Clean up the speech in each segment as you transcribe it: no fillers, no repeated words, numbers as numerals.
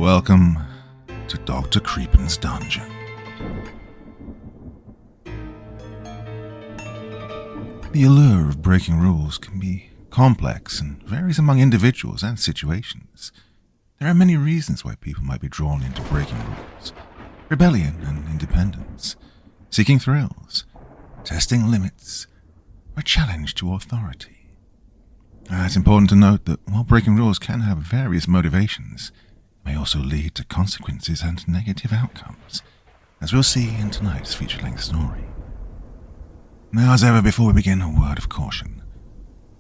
Welcome to Dr. Creepen's dungeon. The allure of breaking rules can be complex and varies among individuals and situations. There are many reasons why people might be drawn into breaking rules: rebellion and independence, seeking thrills, testing limits, or challenge to authority. It's important to note that while breaking rules can have various motivations, it may also lead to consequences and negative outcomes, as we'll see in tonight's feature-length story. Now, as ever, before we begin, a word of caution.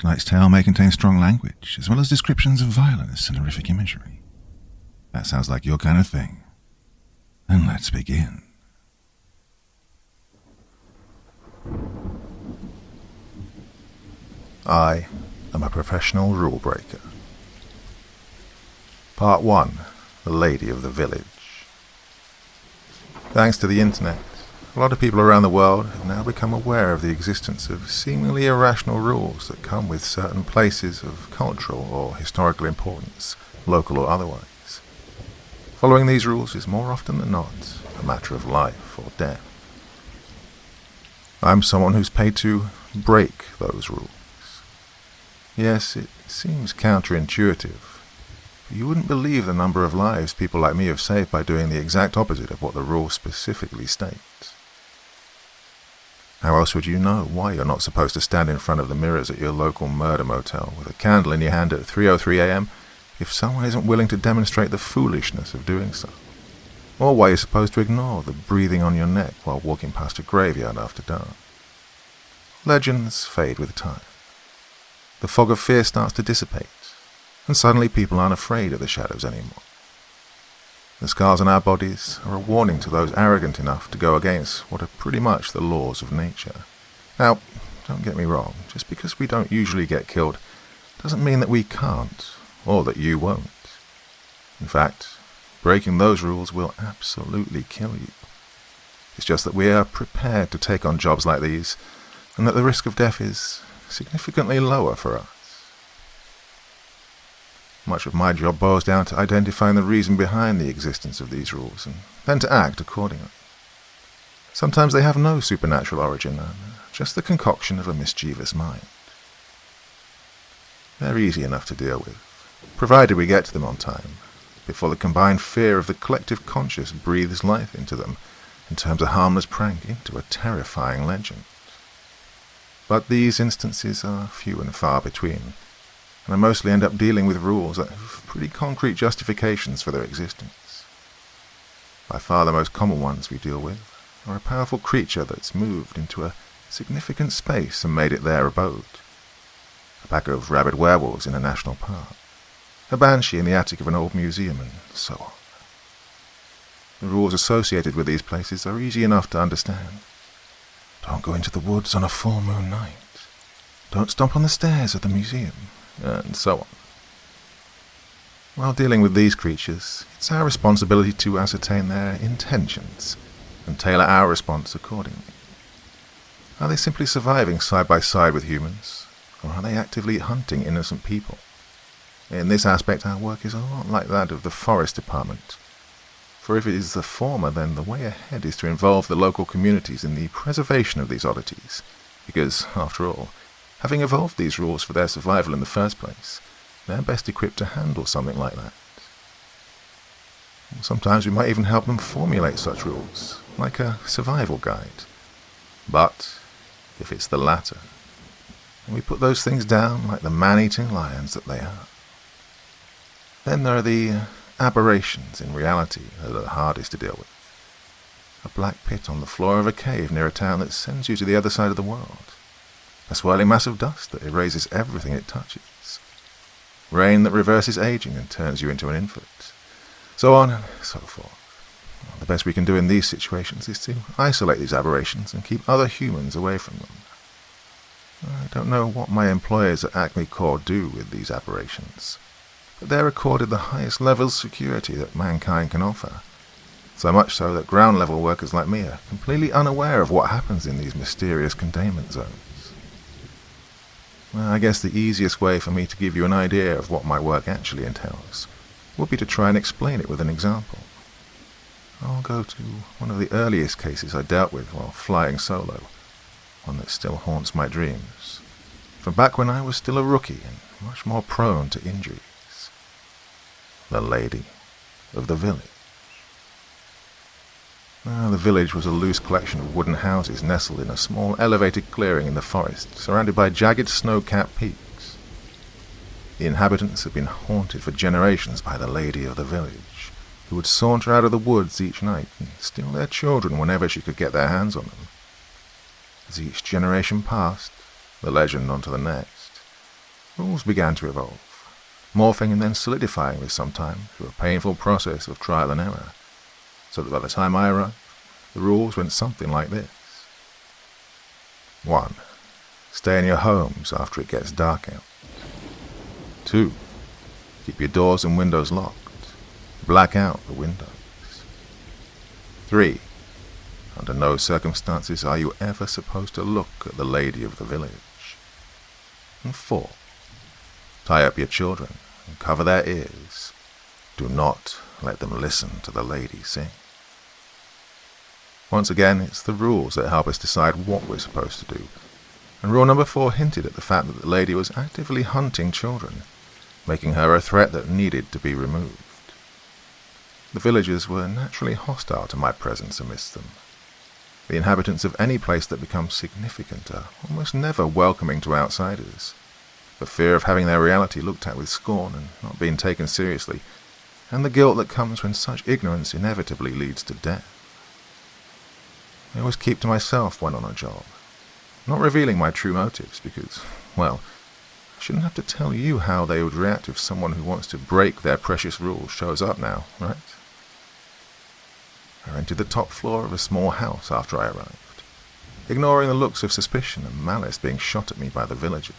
Tonight's tale may contain strong language, as well as descriptions of violence and horrific imagery. That sounds like your kind of thing. Then let's begin. I am a professional rule breaker. Part 1. The Lady of the Village. Thanks to the internet, a lot of people around the world have now become aware of the existence of seemingly irrational rules that come with certain places of cultural or historical importance, local or otherwise. Following these rules is more often than not a matter of life or death. I'm someone who's paid to break those rules. Yes, it seems counterintuitive, but you wouldn't believe the number of lives people like me have saved by doing the exact opposite of what the rule specifically states. How else would you know why you're not supposed to stand in front of the mirrors at your local murder motel with a candle in your hand at 3:03 a.m. if someone isn't willing to demonstrate the foolishness of doing so? Or why you're supposed to ignore the breathing on your neck while walking past a graveyard after dark? Legends fade with time. The fog of fear starts to dissipate, and suddenly people aren't afraid of the shadows anymore. The scars on our bodies are a warning to those arrogant enough to go against what are pretty much the laws of nature. Now, don't get me wrong, just because we don't usually get killed doesn't mean that we can't, or that you won't. In fact, breaking those rules will absolutely kill you. It's just that we are prepared to take on jobs like these, and that the risk of death is significantly lower for us. Much of my job boils down to identifying the reason behind the existence of these rules, and then to act accordingly. Sometimes they have no supernatural origin, just the concoction of a mischievous mind. They're easy enough to deal with, provided we get to them on time, before the combined fear of the collective conscious breathes life into them and turns a harmless prank into a terrifying legend. But these instances are few and far between, and I mostly end up dealing with rules that have pretty concrete justifications for their existence. By far the most common ones we deal with are a powerful creature that's moved into a significant space and made it their abode. A pack of rabid werewolves in a national park, a banshee in the attic of an old museum, and so on. The rules associated with these places are easy enough to understand. Don't go into the woods on a full moon night. Don't stomp on the stairs at the museum, and so on. While dealing with these creatures, it's our responsibility to ascertain their intentions and tailor our response accordingly. Are they simply surviving side by side with humans, or are they actively hunting innocent people? In this aspect, our work is a lot like that of the forest department. For if it is the former, then the way ahead is to involve the local communities in the preservation of these oddities, because, after all, having evolved these rules for their survival in the first place, they're best equipped to handle something like that. Sometimes we might even help them formulate such rules, like a survival guide. But if it's the latter, then we put those things down like the man-eating lions that they are. Then there are the aberrations in reality that are the hardest to deal with. A black pit on the floor of a cave near a town that sends you to the other side of the world. A swirling mass of dust that erases everything it touches. Rain that reverses aging and turns you into an infant. So on and so forth. Well, the best we can do in these situations is to isolate these aberrations and keep other humans away from them. I don't know what my employers at Acme Corps do with these aberrations, but they're accorded the highest level of security that mankind can offer. So much so that ground-level workers like me are completely unaware of what happens in these mysterious containment zones. Well, I guess the easiest way for me to give you an idea of what my work actually entails would be to try and explain it with an example. I'll go to one of the earliest cases I dealt with while flying solo, one that still haunts my dreams, from back when I was still a rookie and much more prone to injuries. The Lady of the Village. The village was a loose collection of wooden houses nestled in a small elevated clearing in the forest, surrounded by jagged snow-capped peaks. The inhabitants had been haunted for generations by the Lady of the Village, who would saunter out of the woods each night and steal their children whenever she could get their hands on them. As each generation passed, the legend onto the next, rules began to evolve, morphing and then solidifying this sometime through a painful process of trial and error, so that by the time I arrived, the rules went something like this. 1. Stay in your homes after it gets dark out. 2. Keep your doors and windows locked. Black out the windows. 3. Under no circumstances are you ever supposed to look at the Lady of the Village. And 4. Tie up your children and cover their ears. Do not let them listen to the lady sing. Once again, it's the rules that help us decide what we're supposed to do, and rule number 4 hinted at the fact that the lady was actively hunting children, making her a threat that needed to be removed. The villagers were naturally hostile to my presence amidst them. The inhabitants of any place that becomes significant are almost never welcoming to outsiders, for fear of having their reality looked at with scorn and not being taken seriously, and the guilt that comes when such ignorance inevitably leads to death. I always keep to myself when on a job, not revealing my true motives because, well, I shouldn't have to tell you how they would react if someone who wants to break their precious rules shows up now, right? I rented the top floor of a small house after I arrived, ignoring the looks of suspicion and malice being shot at me by the villagers.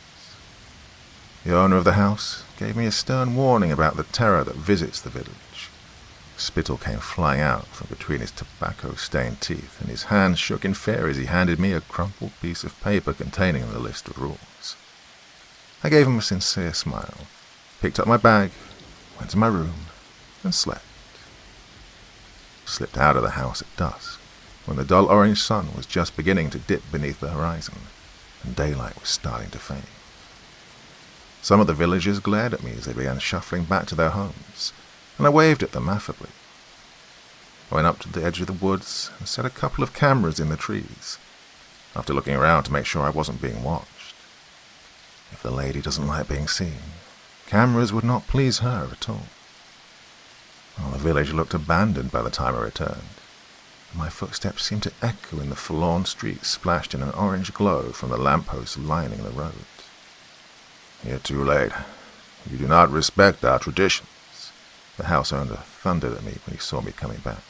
The owner of the house gave me a stern warning about the terror that visits the village. Spittle came flying out from between his tobacco-stained teeth, and his hand shook in fear as he handed me a crumpled piece of paper containing the list of rules. I gave him a sincere smile, picked up my bag, went to my room, and slept. Slipped out of the house at dusk, when the dull orange sun was just beginning to dip beneath the horizon, and daylight was starting to fade. Some of the villagers glared at me as they began shuffling back to their homes, and I waved at them affably. I went up to the edge of the woods and set a couple of cameras in the trees, after looking around to make sure I wasn't being watched. If the lady doesn't like being seen, cameras would not please her at all. Well, the village looked abandoned by the time I returned, and my footsteps seemed to echo in the forlorn streets splashed in an orange glow from the lampposts lining the road. "You're too late. You do not respect our traditions," the house owner thundered at me when he saw me coming back.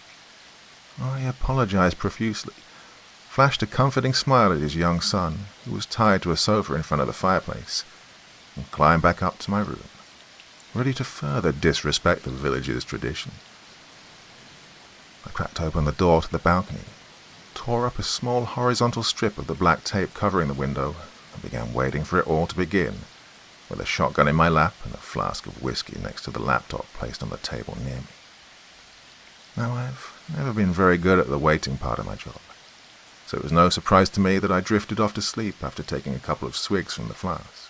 I apologized profusely, flashed a comforting smile at his young son, who was tied to a sofa in front of the fireplace, and climbed back up to my room, ready to further disrespect the village's tradition. I cracked open the door to the balcony, tore up a small horizontal strip of the black tape covering the window, and began waiting for it all to begin, with a shotgun in my lap and a flask of whiskey next to the laptop placed on the table near me. Now, I've never been very good at the waiting part of my job, so it was no surprise to me that I drifted off to sleep after taking a couple of swigs from the flask.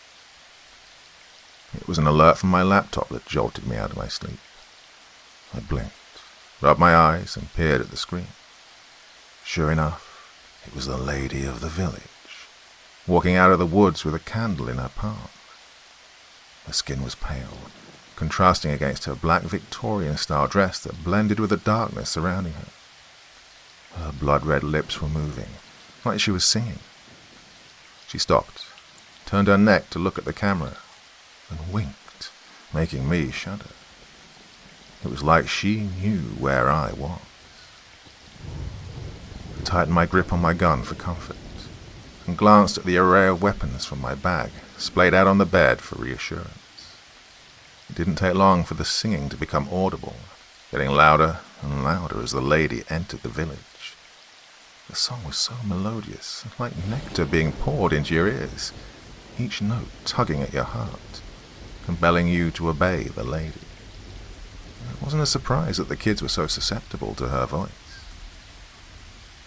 It was an alert from my laptop that jolted me out of my sleep. I blinked, rubbed my eyes, and peered at the screen. Sure enough, it was the Lady of the Village, walking out of the woods with a candle in her palm. Her skin was pale, contrasting against her black Victorian-style dress that blended with the darkness surrounding her. Her blood-red lips were moving, like she was singing. She stopped, turned her neck to look at the camera, and winked, making me shudder. It was like she knew where I was. I tightened my grip on my gun for comfort, and glanced at the array of weapons from my bag, splayed out on the bed for reassurance. It didn't take long for the singing to become audible, getting louder and louder as the lady entered the village. The song was so melodious, like nectar being poured into your ears, each note tugging at your heart, compelling you to obey the lady. wasn't a surprise that the kids were so susceptible to her voice.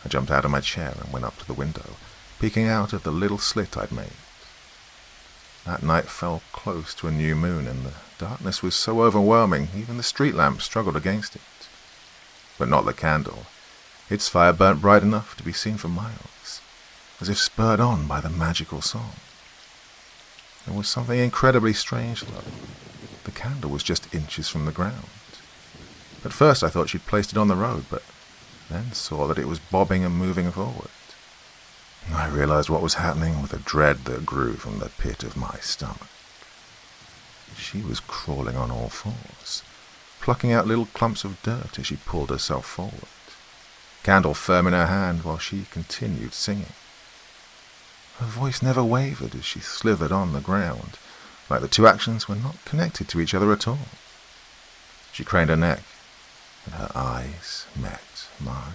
I jumped out of my chair and went up to the window, peeking out of the little slit I'd made. That night fell close to a new moon, and the darkness was so overwhelming even the street lamp struggled against it. But not the candle. Its fire burnt bright enough to be seen for miles, as if spurred on by the magical song. There was something incredibly strange, though. The candle was just inches from the ground. At first I thought she'd placed it on the road, but then saw that it was bobbing and moving forward. I realized what was happening with a dread that grew from the pit of my stomach. She was crawling on all fours, plucking out little clumps of dirt as she pulled herself forward, candle firm in her hand while she continued singing. Her voice never wavered as she slithered on the ground, like the two actions were not connected to each other at all. She craned her neck, and her eyes met mine.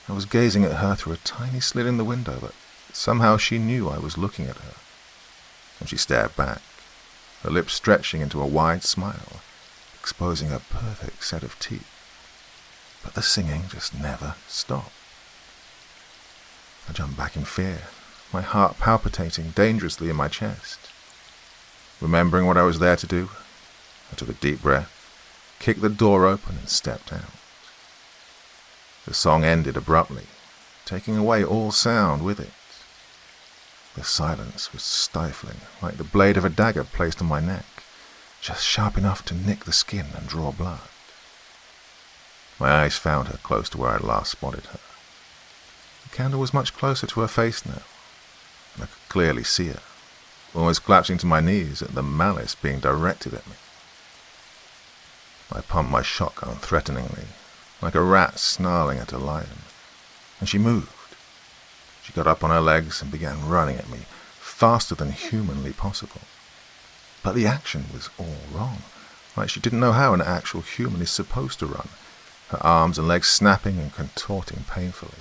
I was gazing at her through a tiny slit in the window, but somehow she knew I was looking at her. And she stared back, her lips stretching into a wide smile, exposing a perfect set of teeth. But the singing just never stopped. I jumped back in fear, my heart palpitating dangerously in my chest. Remembering what I was there to do, I took a deep breath, kicked the door open and stepped out. The song ended abruptly, taking away all sound with it. The silence was stifling, like the blade of a dagger placed on my neck, just sharp enough to nick the skin and draw blood. My eyes found her close to where I'd last spotted her. The candle was much closer to her face now, and I could clearly see her, almost collapsing to my knees at the malice being directed at me. I pumped my shotgun threateningly, like a rat snarling at a lion, and she moved. She got up on her legs and began running at me, faster than humanly possible. But the action was all wrong, like she didn't know how an actual human is supposed to run, her arms and legs snapping and contorting painfully.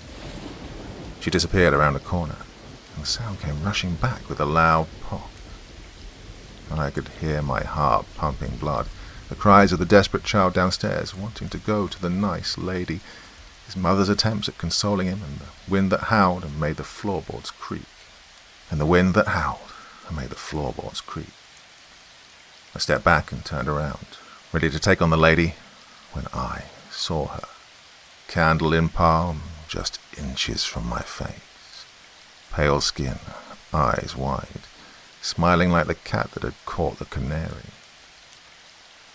She disappeared around a corner, and the sound came rushing back with a loud pop. I could hear my heart pumping blood, the cries of the desperate child downstairs wanting to go to the nice lady, his mother's attempts at consoling him, and the wind that howled and made the floorboards creak. And the wind that howled and made the floorboards creak. I stepped back and turned around, ready to take on the lady, when I saw her, candle in palm, just inches from my face. Pale skin, eyes wide, smiling like the cat that had caught the canary.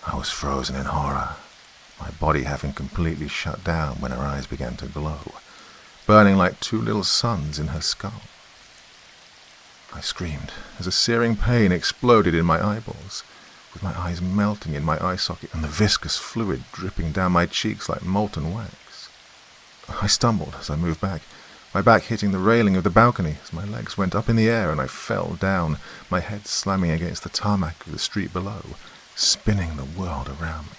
I was frozen in horror, my body having completely shut down when her eyes began to glow, burning like two little suns in her skull. I screamed as a searing pain exploded in my eyeballs, with my eyes melting in my eye socket and the viscous fluid dripping down my cheeks like molten wax. I stumbled as I moved back, my back hitting the railing of the balcony as my legs went up in the air and I fell down, my head slamming against the tarmac of the street below, spinning the world around me.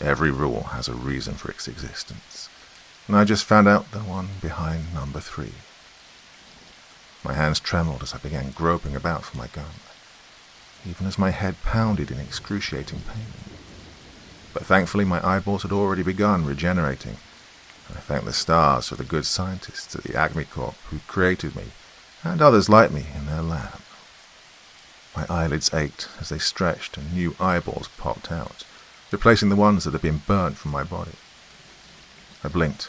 Every rule has a reason for its existence, and I just found out the one behind number 3. My hands trembled as I began groping about for my gun, even as my head pounded in excruciating pain. But thankfully my eyeballs had already begun regenerating, and I thank the stars for the good scientists at the Acme Corp who created me, and others like me in their lab. My eyelids ached as they stretched and new eyeballs popped out, replacing the ones that had been burnt from my body. I blinked,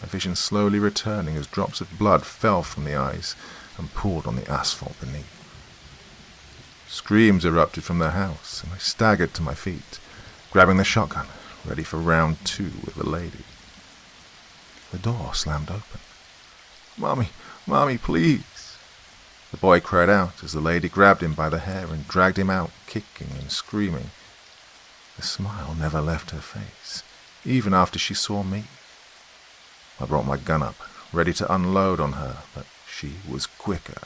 my vision slowly returning as drops of blood fell from the eyes and pooled on the asphalt beneath. Screams erupted from the house, and I staggered to my feet, grabbing the shotgun, ready for round 2 with the lady. The door slammed open. "Mommy, Mommy, please!" The boy cried out as the lady grabbed him by the hair and dragged him out, kicking and screaming. The smile never left her face, even after she saw me. I brought my gun up, ready to unload on her, but she was quicker.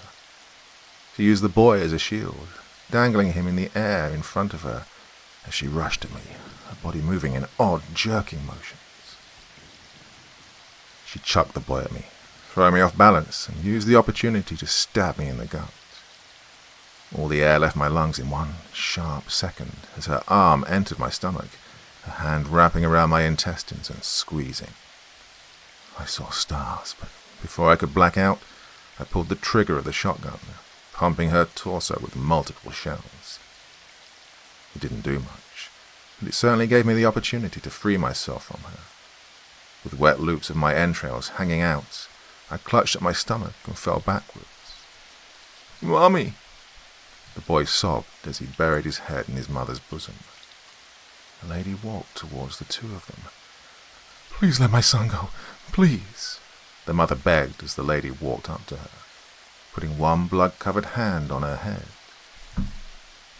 She used the boy as a shield, dangling him in the air in front of her as she rushed at me, her body moving in odd, jerking motions. She chucked the boy at me, throwing me off balance, and used the opportunity to stab me in the gut. All the air left my lungs in one sharp second as her arm entered my stomach, her hand wrapping around my intestines and squeezing. I saw stars, but before I could black out, I pulled the trigger of the shotgun, pumping her torso with multiple shells. It didn't do much, but it certainly gave me the opportunity to free myself from her. With wet loops of my entrails hanging out, I clutched at my stomach and fell backwards. "Mommy!" The boy sobbed as he buried his head in his mother's bosom. The lady walked towards the two of them. "Please let my son go, please," the mother begged as the lady walked up to her, putting one blood-covered hand on her head.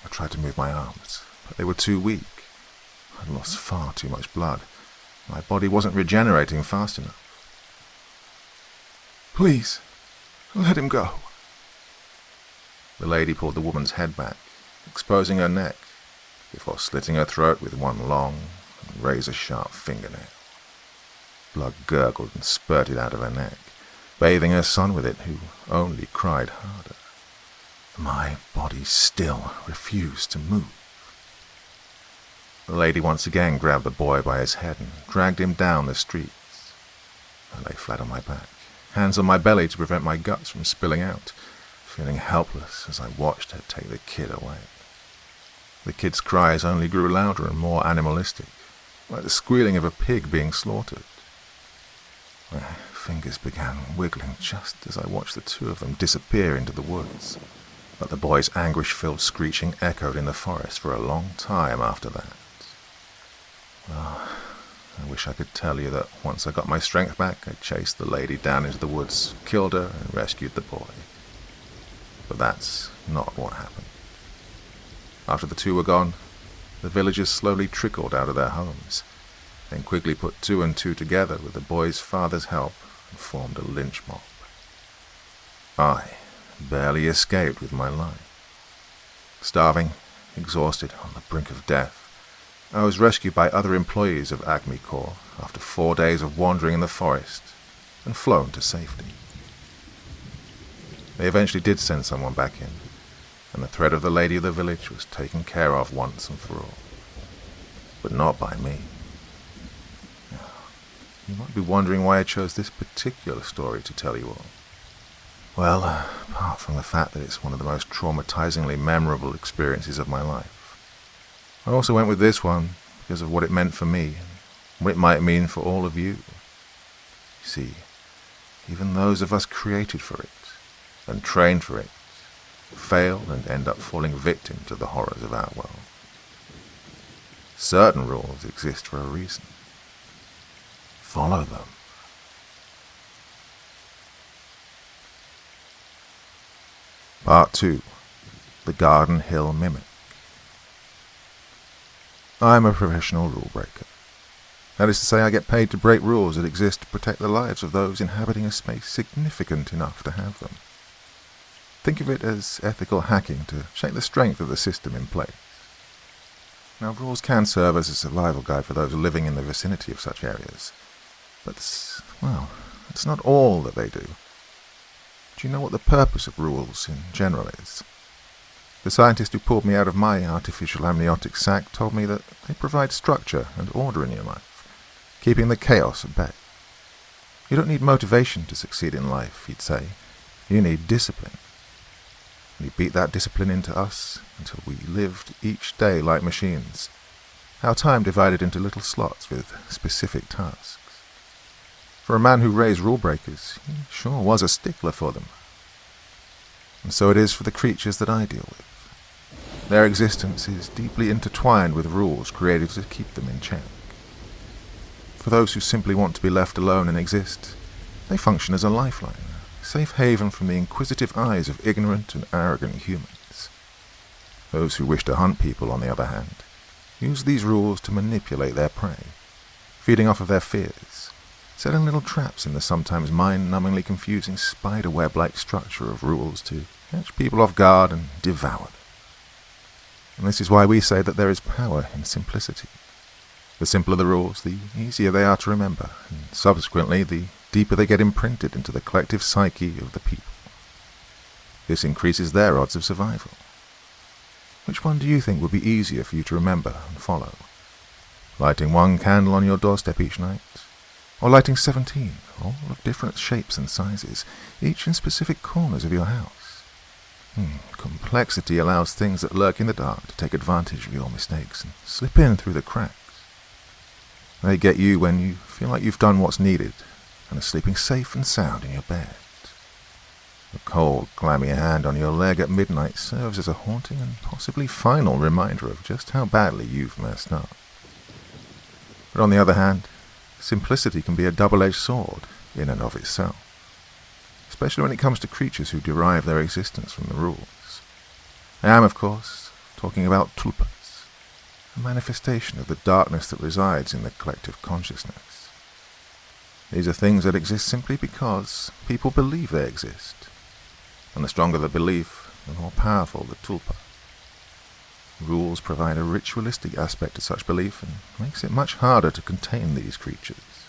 I tried to move my arms, but they were too weak. I'd lost far too much blood. My body wasn't regenerating fast enough. "Please, let him go." The lady pulled the woman's head back, exposing her neck, before slitting her throat with one long and razor-sharp fingernail. Blood gurgled and spurted out of her neck, bathing her son with it, who only cried harder. My body still refused to move. The lady once again grabbed the boy by his head and dragged him down the streets. I lay flat on my back, hands on my belly to prevent my guts from spilling out, feeling helpless as I watched her take the kid away. The kid's cries only grew louder and more animalistic, like the squealing of a pig being slaughtered. My fingers began wiggling just as I watched the two of them disappear into the woods, but the boy's anguish-filled screeching echoed in the forest for a long time after that. Well, I wish I could tell you that once I got my strength back, I chased the lady down into the woods, killed her, and rescued the boy. But that's not what happened. After the two were gone, the villagers slowly trickled out of their homes, then quickly put two and two together with the boy's father's help and formed a lynch mob. I barely escaped with my life. Starving, exhausted, on the brink of death, I was rescued by other employees of Acme Corps after 4 days of wandering in the forest and flown to safety. They eventually did send someone back in, and the threat of the lady of the village was taken care of once and for all. But not by me. Now, you might be wondering why I chose this particular story to tell you all. Well, apart from the fact that it's one of the most traumatizingly memorable experiences of my life, I also went with this one because of what it meant for me and what it might mean for all of you. You see, even those of us created for it and trained for it fail and end up falling victim to the horrors of our world. Certain rules exist for a reason. Follow them. Part 2. The Garden Hill Mimic. I'm a professional rule breaker. That is to say, I get paid to break rules that exist to protect the lives of those inhabiting a space significant enough to have them. Think of it as ethical hacking to check the strength of the system in place. Now, rules can serve as a survival guide for those living in the vicinity of such areas, but, it's not all that they do. Do you know what the purpose of rules in general is? The scientist who pulled me out of my artificial amniotic sac told me that they provide structure and order in your life, keeping the chaos at bay. You don't need motivation to succeed in life, he'd say. You need discipline. And he beat that discipline into us until we lived each day like machines, our time divided into little slots with specific tasks. For a man who raised rule breakers, he sure was a stickler for them. And so it is for the creatures that I deal with. Their existence is deeply intertwined with rules created to keep them in check. For those who simply want to be left alone and exist, they function as a lifeline, a safe haven from the inquisitive eyes of ignorant and arrogant humans. Those who wish to hunt people, on the other hand, use these rules to manipulate their prey, feeding off of their fears, setting little traps in the sometimes mind-numbingly confusing spider-web-like structure of rules to catch people off guard and devour them. And this is why we say that there is power in simplicity. The simpler the rules, the easier they are to remember, and subsequently the deeper they get imprinted into the collective psyche of the people. This increases their odds of survival, Which one do you think would be easier for you to remember and follow? Lighting one candle on your doorstep each night? Or lighting 17, all of different shapes and sizes, each in specific corners of your house? Complexity allows things that lurk in the dark to take advantage of your mistakes and slip in through the cracks. They get you when you feel like you've done what's needed and are sleeping safe and sound in your bed. A cold, clammy hand on your leg at midnight serves as a haunting and possibly final reminder of just how badly you've messed up. But on the other hand, simplicity can be a double-edged sword in and of itself, especially when it comes to creatures who derive their existence from the rules. I am, of course, talking about tulpas, a manifestation of the darkness that resides in the collective consciousness. These are things that exist simply because people believe they exist, and the stronger the belief, the more powerful the tulpa. Rules provide a ritualistic aspect to such belief and makes it much harder to contain these creatures.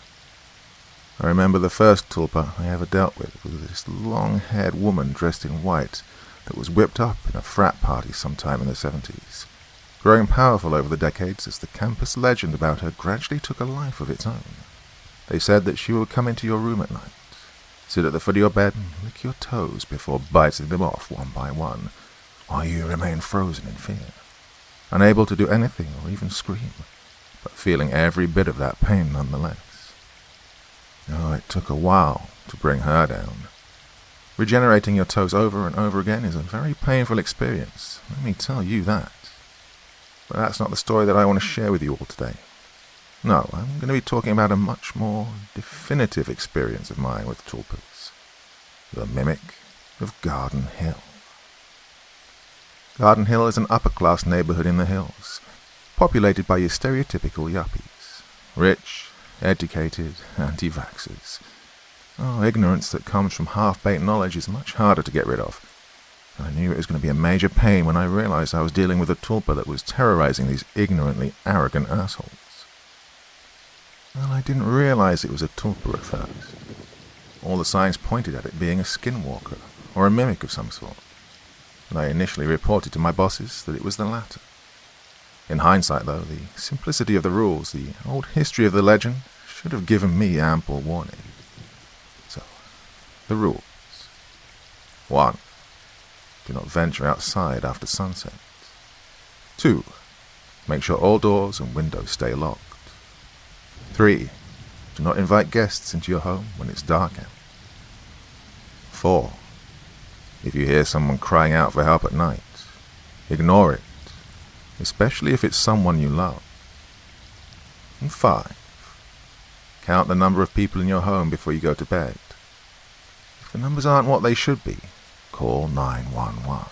I remember the first tulpa I ever dealt with was this long-haired woman dressed in white that was whipped up in a frat party sometime in the 70s, growing powerful over the decades as the campus legend about her gradually took a life of its own. They said that she would come into your room at night, sit at the foot of your bed and lick your toes before biting them off one by one, while you remain frozen in fear, unable to do anything or even scream, but feeling every bit of that pain nonetheless. Oh, it took a while to bring her down. Regenerating your toes over and over again is a very painful experience, let me tell you that. But that's not the story that I want to share with you all today. No, I'm going to be talking about a much more definitive experience of mine with tulpas. The Mimic of Garden Hill. Garden Hill is an upper-class neighborhood in the hills, populated by your stereotypical yuppies. Rich, educated, anti-vaxxers. Oh, ignorance that comes from half-baked knowledge is much harder to get rid of. And I knew it was going to be a major pain when I realized I was dealing with a tulpa that was terrorizing these ignorantly arrogant assholes. Well, I didn't realize it was a tulpa at first. All the signs pointed at it being a skinwalker, or a mimic of some sort. And I initially reported to my bosses that it was the latter. In hindsight, though, the simplicity of the rules, the old history of the legend, should have given me ample warning. So, the rules. 1. Do not venture outside after sunset. 2. Make sure all doors and windows stay locked. 3. Do not invite guests into your home when it's dark out. 4. If you hear someone crying out for help at night, ignore it, especially if it's someone you love. And 5. Count the number of people in your home before you go to bed. If the numbers aren't what they should be, call 911.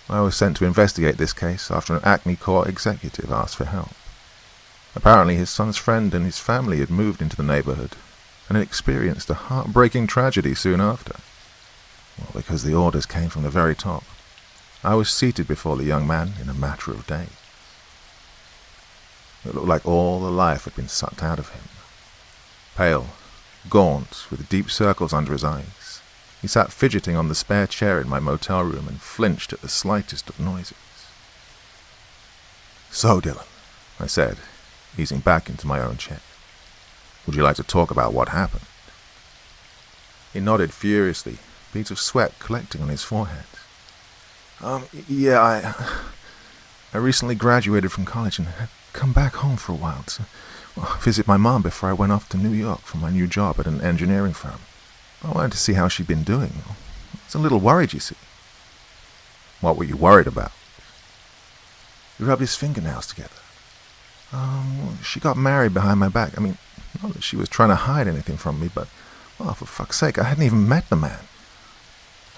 I was sent to investigate this case after an Acme Corps executive asked for help. Apparently his son's friend and his family had moved into the neighborhood and had experienced a heartbreaking tragedy soon after. Well, because the orders came from the very top, I was seated before the young man in a matter of days. It looked like all the life had been sucked out of him. Pale, gaunt, with deep circles under his eyes, he sat fidgeting on the spare chair in my motel room and flinched at the slightest of noises. "So, Dylan," I said, easing back into my own chair, "would you like to talk about what happened?" He nodded furiously, beads of sweat collecting on his forehead. Yeah, I recently graduated from college and had come back home for a while to visit my mom before I went off to New York for my new job at an engineering firm. I wanted to see how she'd been doing. I was a little worried, you see. What were you worried about? He rubbed his fingernails together. She got married behind my back. I mean, not that she was trying to hide anything from me, but, well, for fuck's sake, I hadn't even met the man.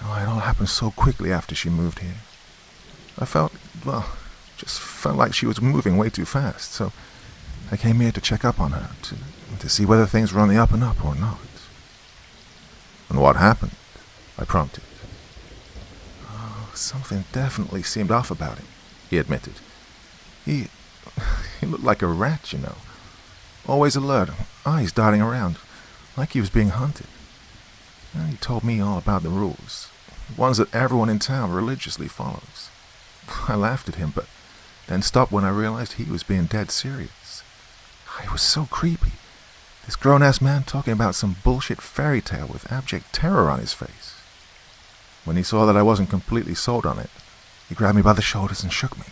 Oh, it all happened so quickly after she moved here. I just felt like she was moving way too fast, so I came here to check up on her, to see whether things were on the up and up or not. And what happened? I prompted. Something definitely seemed off about him, he admitted. He looked like a rat, you know. Always alert, eyes darting around, like he was being hunted. He told me all about the rules. ones that everyone in town religiously follows. I laughed at him, but then stopped when I realized he was being dead serious. It was so creepy. This grown-ass man talking about some bullshit fairy tale with abject terror on his face. When he saw that I wasn't completely sold on it, he grabbed me by the shoulders and shook me.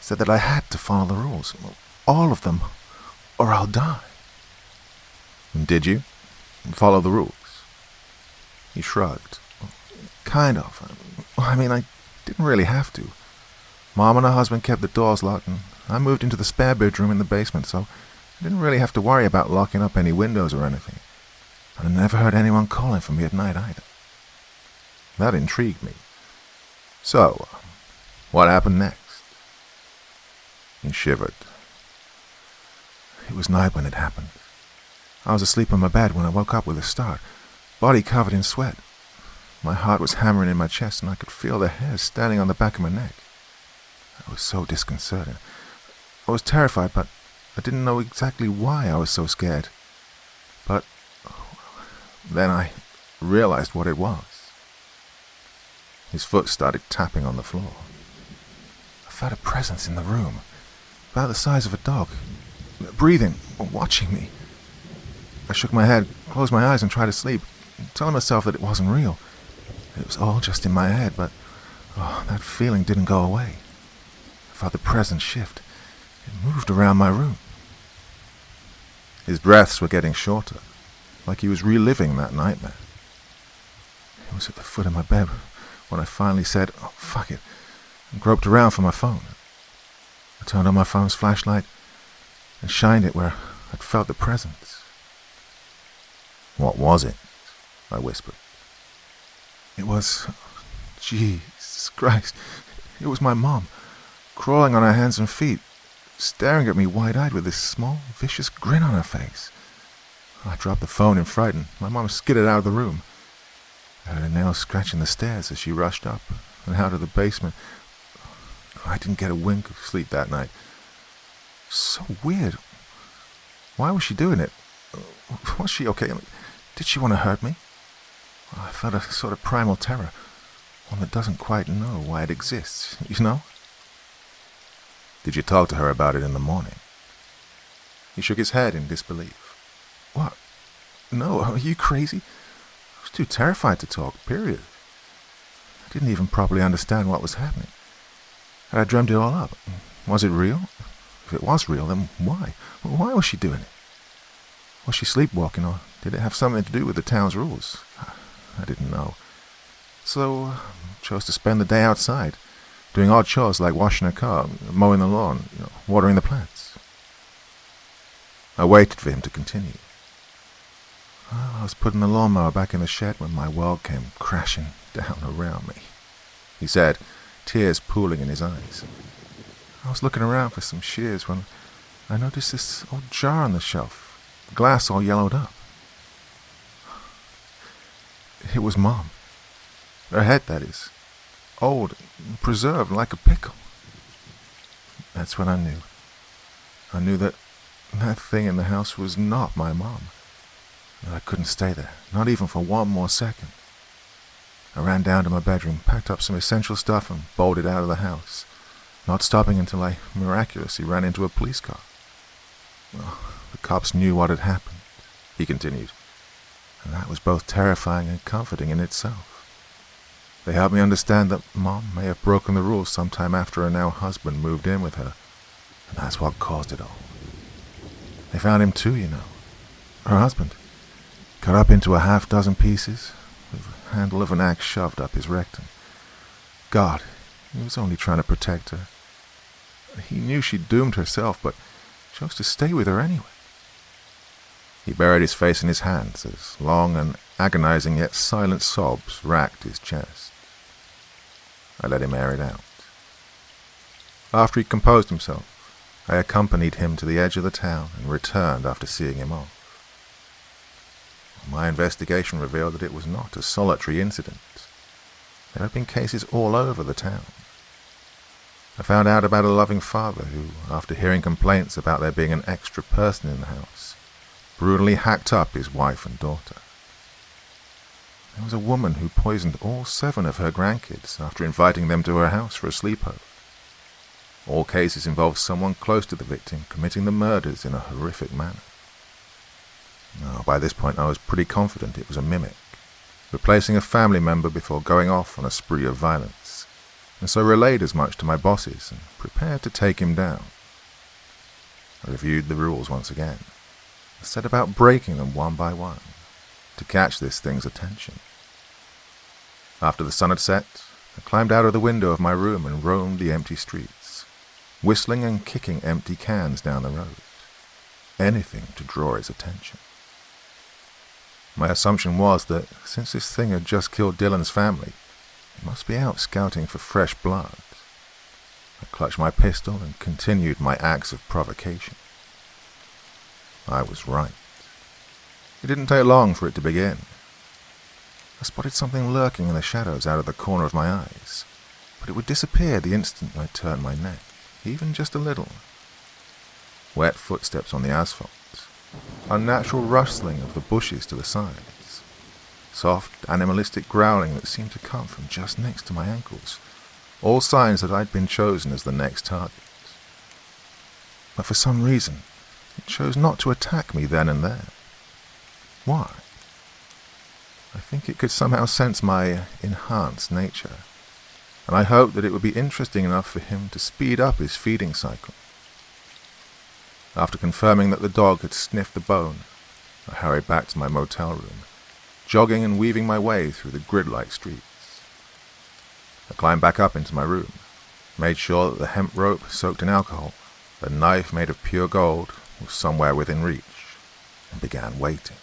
Said that I had to follow the rules, all of them, or I'll die. And did you? Follow the rules? He shrugged. Kind of. I mean, I didn't really have to. Mom and her husband kept the doors locked, and I moved into the spare bedroom in the basement, so I didn't really have to worry about locking up any windows or anything. And I never heard anyone calling for me at night either. That intrigued me. So, what happened next? He shivered. It was night when it happened. I was asleep in my bed when I woke up with a start, body covered in sweat. My heart was hammering in my chest, and I could feel the hairs standing on the back of my neck. I was so disconcerted. I was terrified, but I didn't know exactly why I was so scared. But then I realized what it was. His foot started tapping on the floor. I felt a presence in the room, about the size of a dog, breathing, watching me. I shook my head, closed my eyes and tried to sleep, telling myself that it wasn't real. It was all just in my head, but that feeling didn't go away. I felt the presence shift. It moved around my room. His breaths were getting shorter, like he was reliving that nightmare. He was at the foot of my bed when I finally said, "Oh, fuck it," and groped around for my phone. I turned on my phone's flashlight and shined it where I'd felt the presence. "What was it?" I whispered. It was... Jesus Christ. It was my mom, crawling on her hands and feet, staring at me wide-eyed with this small, vicious grin on her face. I dropped the phone in fright, and my mom skidded out of the room. I heard her nails scratching the stairs as she rushed up and out of the basement. I didn't get a wink of sleep that night. So weird. Why was she doing it? Was she okay? Did she want to hurt me? I felt a sort of primal terror, one that doesn't quite know why it exists, you know? Did you talk to her about it in the morning? He shook his head in disbelief. What? No, are you crazy? I was too terrified to talk, period. I didn't even properly understand what was happening. Had I dreamt it all up? Was it real? If it was real, then why? Why was she doing it? Was she sleepwalking, or did it have something to do with the town's rules? I didn't know. So I chose to spend the day outside, doing odd chores like washing a car, mowing the lawn, watering the plants. I waited for him to continue. Well, I was putting the lawnmower back in the shed when my world came crashing down around me, he said, tears pooling in his eyes. I was looking around for some shears when I noticed this old jar on the shelf, the glass all yellowed up. It was Mom. Her head, that is. Old, preserved like a pickle. That's when I knew. I knew that that thing in the house was not my mom. That I couldn't stay there, not even for one more second. I ran down to my bedroom, packed up some essential stuff and bolted out of the house, not stopping until I miraculously ran into a police car. Well, the cops knew what had happened, he continued, and that was both terrifying and comforting in itself. They helped me understand that Mom may have broken the rules sometime after her now husband moved in with her, and that's what caused it all. They found him too, her husband, cut up into a half-dozen pieces, with the handle of an axe shoved up his rectum. God, he was only trying to protect her. He knew she'd doomed herself, but chose to stay with her anyway. He buried his face in his hands as long and agonizing yet silent sobs racked his chest. I let him air it out. After he composed himself, I accompanied him to the edge of the town and returned after seeing him off. My investigation revealed that it was not a solitary incident. There had been cases all over the town. I found out about a loving father who, after hearing complaints about there being an extra person in the house, brutally hacked up his wife and daughter. There was a woman who poisoned all 7 of her grandkids after inviting them to her house for a sleepover. All cases involved someone close to the victim committing the murders in a horrific manner. Now, by this point I was pretty confident it was a mimic, replacing a family member before going off on a spree of violence, and so relayed as much to my bosses and prepared to take him down. I reviewed the rules once again, and set about breaking them one by one, to catch this thing's attention. After the sun had set, I climbed out of the window of my room and roamed the empty streets, whistling and kicking empty cans down the road. Anything to draw his attention. My assumption was that, since this thing had just killed Dylan's family, it must be out scouting for fresh blood. I clutched my pistol and continued my acts of provocation. I was right. It didn't take long for it to begin. I spotted something lurking in the shadows out of the corner of my eyes, but it would disappear the instant I turned my neck, even just a little. Wet footsteps on the asphalt, unnatural rustling of the bushes to the sides, soft, animalistic growling that seemed to come from just next to my ankles, all signs that I'd been chosen as the next target. But for some reason, it chose not to attack me then and there. Why? I think it could somehow sense my enhanced nature, and I hoped that it would be interesting enough for him to speed up his feeding cycle. After confirming that the dog had sniffed the bone, I hurried back to my motel room, jogging and weaving my way through the grid-like streets. I climbed back up into my room, made sure that the hemp rope soaked in alcohol, a knife made of pure gold, was somewhere within reach, and began waiting.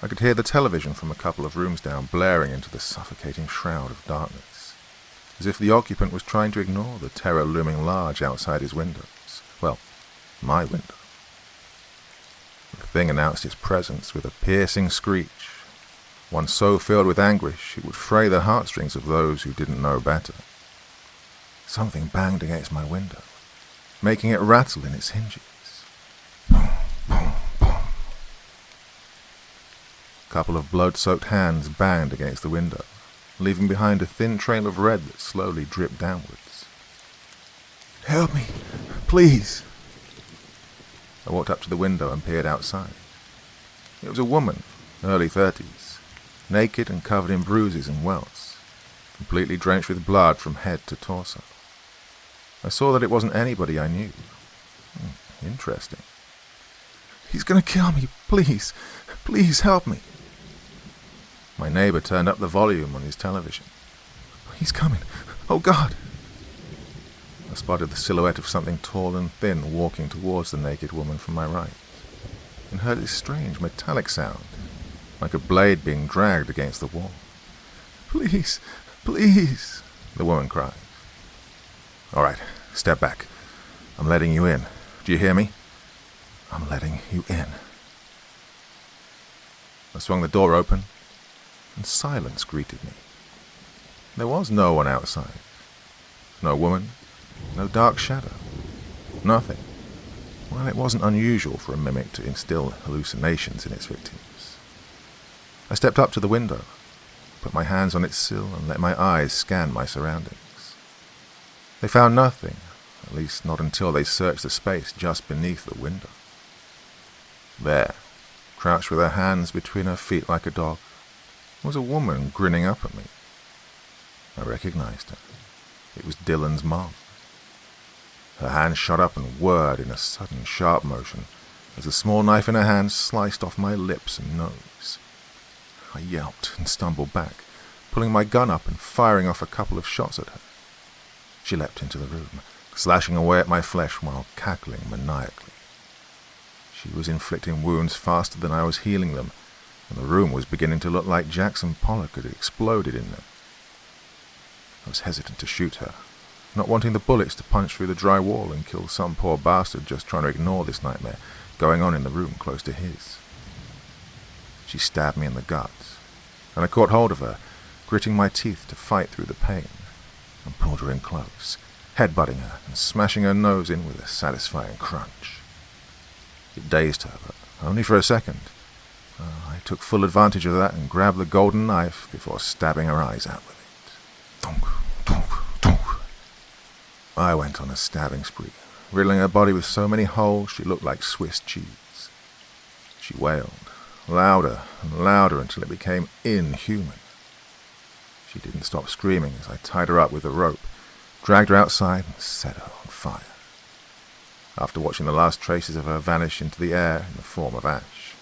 I could hear the television from a couple of rooms down blaring into the suffocating shroud of darkness, as if the occupant was trying to ignore the terror looming large outside his windows. Well, my window. The thing announced its presence with a piercing screech, one so filled with anguish it would fray the heartstrings of those who didn't know better. Something banged against my window, making it rattle in its hinges. Boom, boom, boom. A couple of blood-soaked hands banged against the window, leaving behind a thin trail of red that slowly dripped downwards. "Help me, please." I walked up to the window and peered outside. It was a woman, early 30s, naked and covered in bruises and welts, completely drenched with blood from head to torso. I saw that it wasn't anybody I knew. Interesting. "He's gonna kill me, please. Please help me." My neighbor turned up the volume on his television. "He's coming. Oh, God." I spotted the silhouette of something tall and thin walking towards the naked woman from my right, and heard this strange metallic sound, like a blade being dragged against the wall. "Please, please," the woman cried. "All right, step back. I'm letting you in. Do you hear me? I'm letting you in." I swung the door open, and silence greeted me. There was no one outside. No woman, no dark shadow. Nothing. Well, it wasn't unusual for a mimic to instill hallucinations in its victims. I stepped up to the window, put my hands on its sill, and let my eyes scan my surroundings. They found nothing, at least not until they searched the space just beneath the window. There, crouched with her hands between her feet like a dog, was a woman grinning up at me. I recognized her. It was Dylan's mom. Her hand shot up and whirred in a sudden sharp motion as the small knife in her hand sliced off my lips and nose. I yelped and stumbled back, pulling my gun up and firing off a couple of shots at her. She leapt into the room, slashing away at my flesh while cackling maniacally. She was inflicting wounds faster than I was healing them, and the room was beginning to look like Jackson Pollock had exploded in there. I was hesitant to shoot her, not wanting the bullets to punch through the dry wall and kill some poor bastard just trying to ignore this nightmare going on in the room close to his. She stabbed me in the gut, and I caught hold of her, gritting my teeth to fight through the pain, and pulled her in close, headbutting her and smashing her nose in with a satisfying crunch. It dazed her, but only for a second, I took full advantage of that and grabbed the golden knife before stabbing her eyes out with it. Donk, donk, donk. I went on a stabbing spree, riddling her body with so many holes she looked like Swiss cheese. She wailed, louder and louder until it became inhuman. She didn't stop screaming as I tied her up with a rope, dragged her outside and set her on fire. After watching the last traces of her vanish into the air in the form of ash,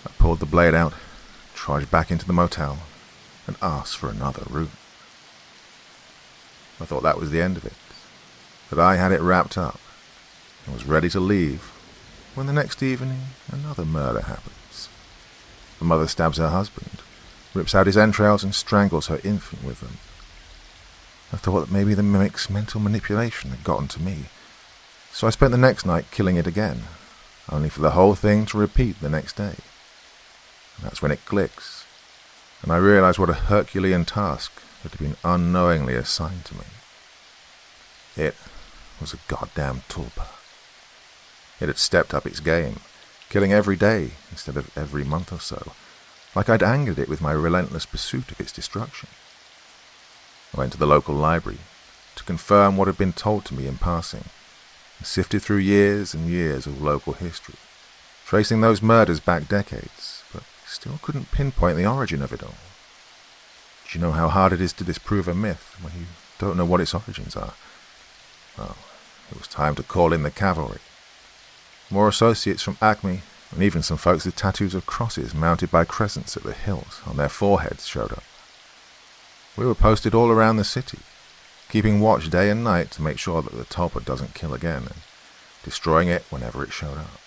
I pulled the blade out, trudged back into the motel, and asked for another room. I thought that was the end of it, that I had it wrapped up, and was ready to leave, when the next evening another murder happens. The mother stabs her husband, rips out his entrails and strangles her infant with them. I thought that maybe the mimic's mental manipulation had gotten to me, so I spent the next night killing it again, only for the whole thing to repeat the next day. And that's when it clicks, and I realized what a Herculean task had been unknowingly assigned to me. It was a goddamn tulpa. It had stepped up its game, killing every day instead of every month or so, like I'd angered it with my relentless pursuit of its destruction. I went to the local library to confirm what had been told to me in passing, and sifted through years and years of local history, tracing those murders back decades, but still couldn't pinpoint the origin of it all. Do you know how hard it is to disprove a myth when you don't know what its origins are? Well, it was time to call in the cavalry. More associates from Acme, and even some folks with tattoos of crosses mounted by crescents at the hilt on their foreheads showed up. We were posted all around the city, keeping watch day and night to make sure that the tulpa doesn't kill again, and destroying it whenever it showed up.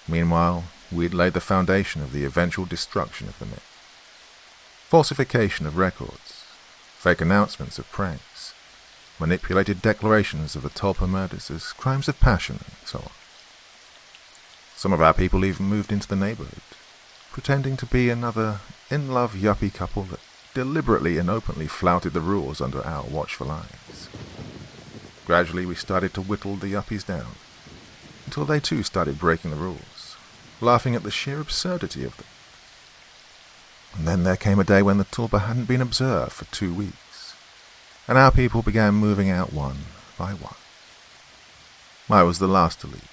Meanwhile, we'd laid the foundation of the eventual destruction of the myth. Falsification of records, fake announcements of pranks, manipulated declarations of the tulpa murders as crimes of passion, and so on. Some of our people even moved into the neighborhood, pretending to be another in-love yuppie couple that deliberately and openly flouted the rules under our watchful eyes. Gradually we started to whittle the yuppies down, until they too started breaking the rules, laughing at the sheer absurdity of them. And then there came a day when the tulpa hadn't been observed for 2 weeks, and our people began moving out one by one. I was the last to leave,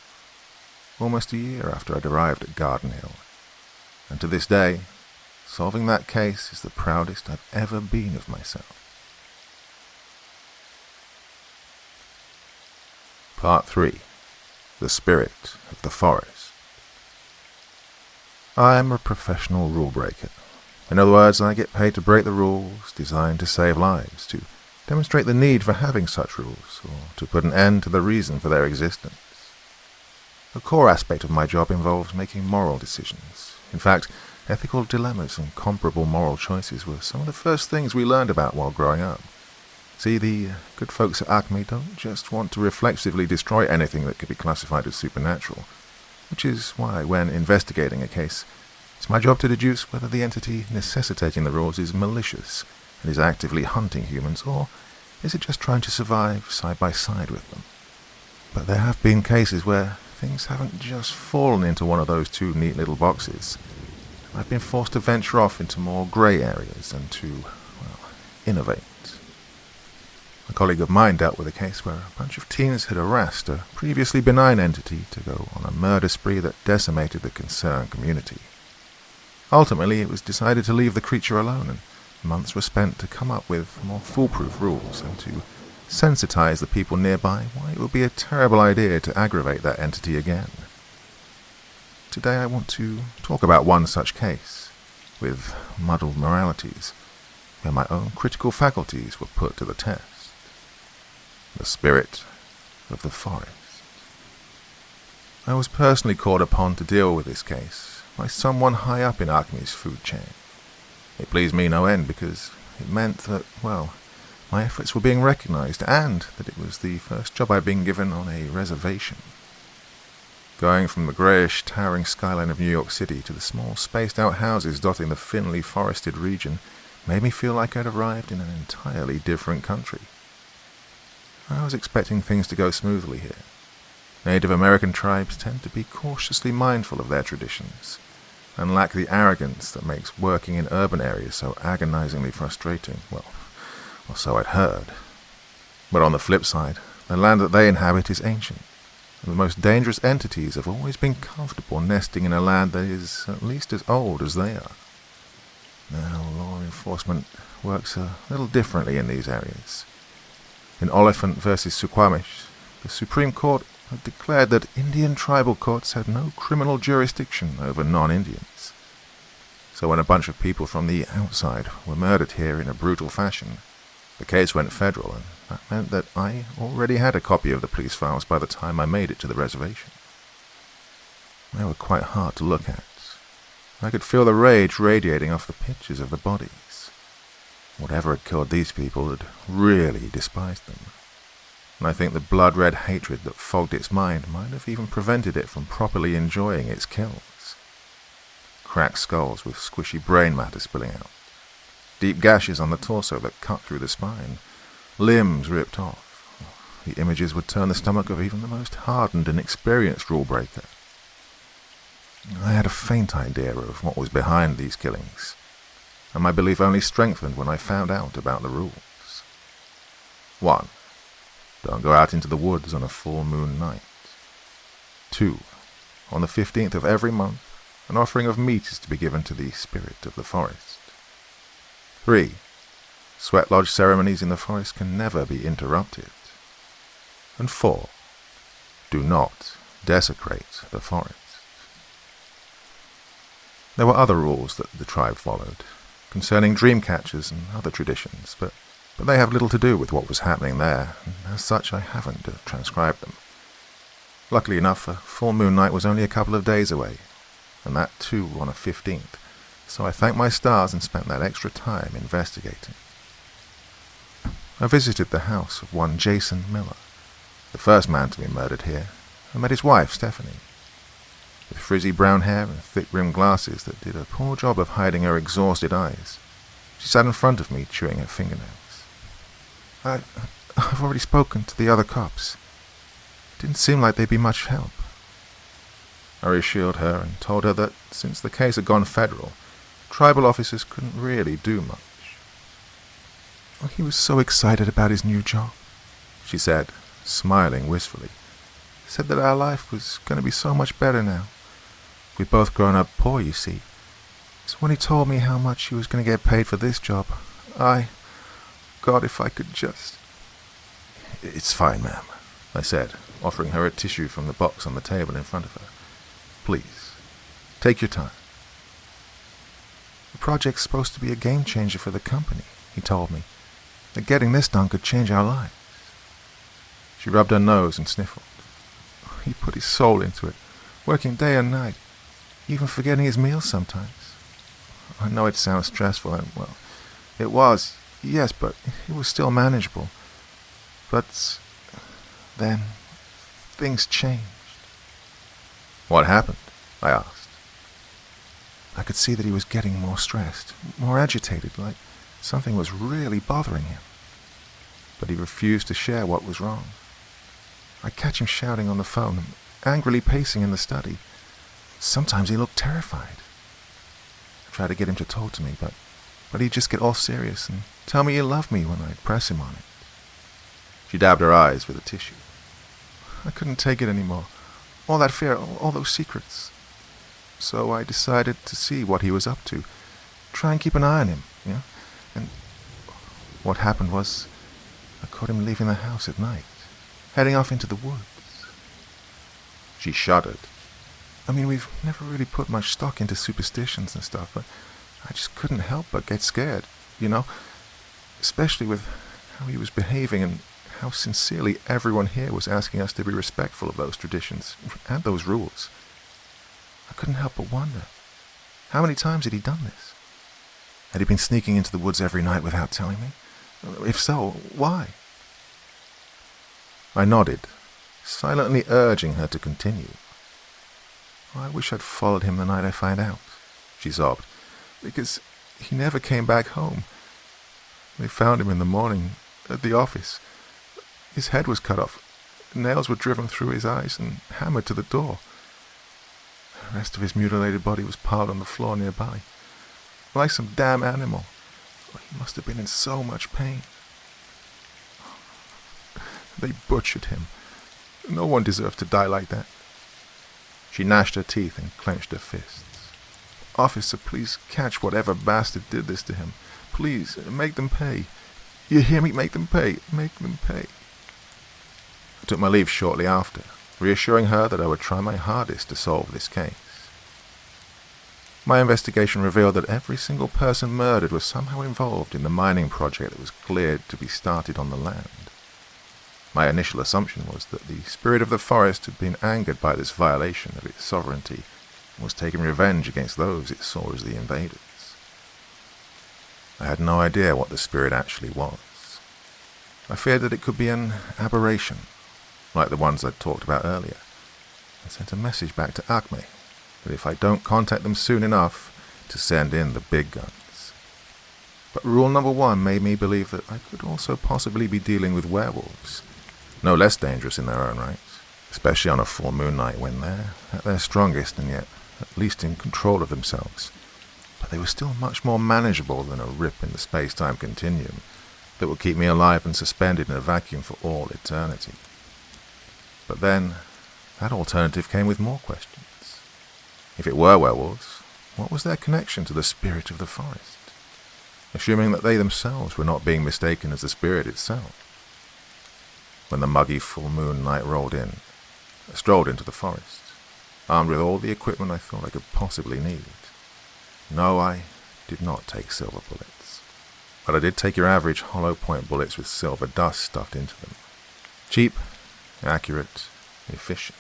almost a year after I'd arrived at Garden Hill, and to this day, solving that case is the proudest I've ever been of myself. Part 3. The Spirit of the Forest. I am a professional rule breaker. In other words, I get paid to break the rules designed to save lives, to demonstrate the need for having such rules, or to put an end to the reason for their existence. A core aspect of my job involves making moral decisions. In fact, ethical dilemmas and comparable moral choices were some of the first things we learned about while growing up. See, the good folks at Acme don't just want to reflexively destroy anything that could be classified as supernatural, which is why, when investigating a case, it's my job to deduce whether the entity necessitating the rules is malicious and is actively hunting humans, or is it just trying to survive side by side with them. But there have been cases where things haven't just fallen into one of those two neat little boxes. I've been forced to venture off into more grey areas and to, innovate. A colleague of mine dealt with a case where a bunch of teens had harassed a previously benign entity to go on a murder spree that decimated the concerned community. Ultimately, it was decided to leave the creature alone, and months were spent to come up with more foolproof rules and to sensitize the people nearby why it would be a terrible idea to aggravate that entity again. Today I want to talk about one such case, with muddled moralities, where my own critical faculties were put to the test. The Spirit of the Forest. I was personally called upon to deal with this case by someone high up in Acme's food chain. It pleased me no end because it meant that, my efforts were being recognized and that it was the first job I'd been given on a reservation. Going from the greyish, towering skyline of New York City to the small, spaced-out houses dotting the thinly forested region made me feel like I'd arrived in an entirely different country. I was expecting things to go smoothly here. Native American tribes tend to be cautiously mindful of their traditions, and lack the arrogance that makes working in urban areas so agonizingly frustrating. Well, so I'd heard. But on the flip side, the land that they inhabit is ancient, and the most dangerous entities have always been comfortable nesting in a land that is at least as old as they are. Now, law enforcement works a little differently in these areas. In Oliphant versus Suquamish, the Supreme Court had declared that Indian tribal courts had no criminal jurisdiction over non-Indians. So when a bunch of people from the outside were murdered here in a brutal fashion, the case went federal, and that meant that I already had a copy of the police files by the time I made it to the reservation. They were quite hard to look at. I could feel the rage radiating off the pictures of the bodies. Whatever had killed these people had really despised them, and I think the blood-red hatred that fogged its mind might have even prevented it from properly enjoying its kills. Cracked skulls with squishy brain matter spilling out, deep gashes on the torso that cut through the spine, limbs ripped off. The images would turn the stomach of even the most hardened and experienced rule-breaker. I had a faint idea of what was behind these killings, and my belief only strengthened when I found out about the rules. 1. Don't go out into the woods on a full moon night. 2. On the 15th of every month, an offering of meat is to be given to the spirit of the forest. 3. Sweat lodge ceremonies in the forest can never be interrupted. And 4. Do not desecrate the forest. There were other rules that the tribe followed, concerning dream catchers and other traditions, but they have little to do with what was happening there, and as such I haven't transcribed them. Luckily enough, a full moon night was only a couple of days away, and that too on a 15th, so I thanked my stars and spent that extra time investigating. I visited the house of one Jason Miller, the first man to be murdered here, and met his wife, Stephanie. With frizzy brown hair and thick-rimmed glasses that did a poor job of hiding her exhausted eyes, she sat in front of me, chewing her fingernails. I've already spoken to the other cops. It didn't seem like they'd be much help. I reassured her and told her that since the case had gone federal, tribal officers couldn't really do much. Oh, he was so excited about his new job, she said, smiling wistfully. He said that our life was going to be so much better now. We'd both grown up poor, you see. So when he told me how much he was going to get paid for this job, God, if I could just... It's fine, ma'am, I said, offering her a tissue from the box on the table in front of her. Please, take your time. The project's supposed to be a game changer for the company, he told me. That getting this done could change our lives. She rubbed her nose and sniffled. He put his soul into it, working day and night, even forgetting his meals sometimes. I know it sounds stressful, and, well, it was, yes, but it was still manageable. But then things changed. What happened? I asked. I could see that he was getting more stressed, more agitated, like something was really bothering him. But he refused to share what was wrong. I'd catch him shouting on the phone, angrily pacing in the study. Sometimes he looked terrified. I tried to get him to talk to me, but he'd just get all serious and tell me he loved me when I'd press him on it. She dabbed her eyes with a tissue. I couldn't take it anymore. All that fear, all those secrets. So I decided to see what he was up to. Try and keep an eye on him, yeah? And what happened was, I caught him leaving the house at night, heading off into the woods. She shuddered. I mean, we've never really put much stock into superstitions and stuff, but I just couldn't help but get scared, you know? Especially with how he was behaving and how sincerely everyone here was asking us to be respectful of those traditions and those rules. I couldn't help but wonder, how many times had he done this? Had he been sneaking into the woods every night without telling me? If so, why? I nodded, silently urging her to continue. I wish I'd followed him the night I found out, she sobbed, because he never came back home. They found him in the morning at the office. His head was cut off, nails were driven through his eyes and hammered to the door. I The rest of his mutilated body was piled on the floor nearby, like some damn animal. He must have been in so much pain. They butchered him. No one deserved to die like that. She gnashed her teeth and clenched her fists. Officer, please catch whatever bastard did this to him. Please, make them pay. You hear me? Make them pay. Make them pay. I took my leave shortly after, reassuring her that I would try my hardest to solve this case. My investigation revealed that every single person murdered was somehow involved in the mining project that was cleared to be started on the land. My initial assumption was that the spirit of the forest had been angered by this violation of its sovereignty and was taking revenge against those it saw as the invaders. I had no idea what the spirit actually was. I feared that it could be an aberration, like the ones I'd talked about earlier. I sent a message back to Acme that if I don't contact them soon enough, to send in the big guns. But rule number 1 made me believe that I could also possibly be dealing with werewolves, no less dangerous in their own right, especially on a full moon night when they're at their strongest and yet at least in control of themselves. But they were still much more manageable than a rip in the space-time continuum that would keep me alive and suspended in a vacuum for all eternity. But then, that alternative came with more questions. If it were werewolves, what was their connection to the spirit of the forest? Assuming that they themselves were not being mistaken as the spirit itself. When the muggy full moon night rolled in, I strolled into the forest, armed with all the equipment I thought I could possibly need. No, I did not take silver bullets, but I did take your average hollow point bullets with silver dust stuffed into them. Cheap, accurate, efficient.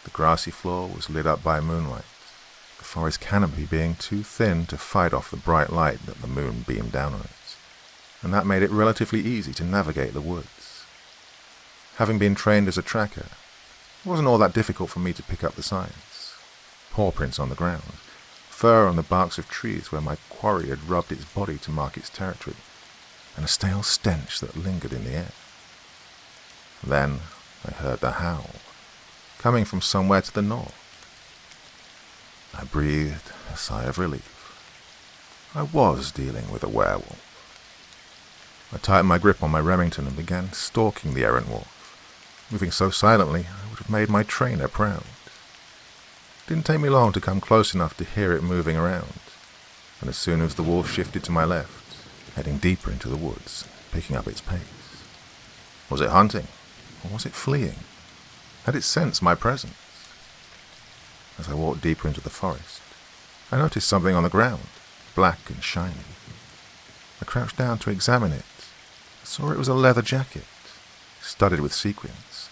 The grassy floor was lit up by moonlight, the forest canopy being too thin to fight off the bright light that the moon beamed down on it, and that made it relatively easy to navigate the woods. Having been trained as a tracker, it wasn't all that difficult for me to pick up the signs. Paw prints on the ground, fur on the barks of trees where my quarry had rubbed its body to mark its territory, and a stale stench that lingered in the air. Then I heard the howl, coming from somewhere to the north. I breathed a sigh of relief. I was dealing with a werewolf. I tightened my grip on my Remington and began stalking the errant wolf. Moving so silently, I would have made my trainer proud. It didn't take me long to come close enough to hear it moving around, and as soon as the wolf shifted to my left, heading deeper into the woods, picking up its pace. Was it hunting, or was it fleeing? Had it sensed my presence? As I walked deeper into the forest, I noticed something on the ground, black and shiny. I crouched down to examine it. I saw it was a leather jacket, studded with sequins.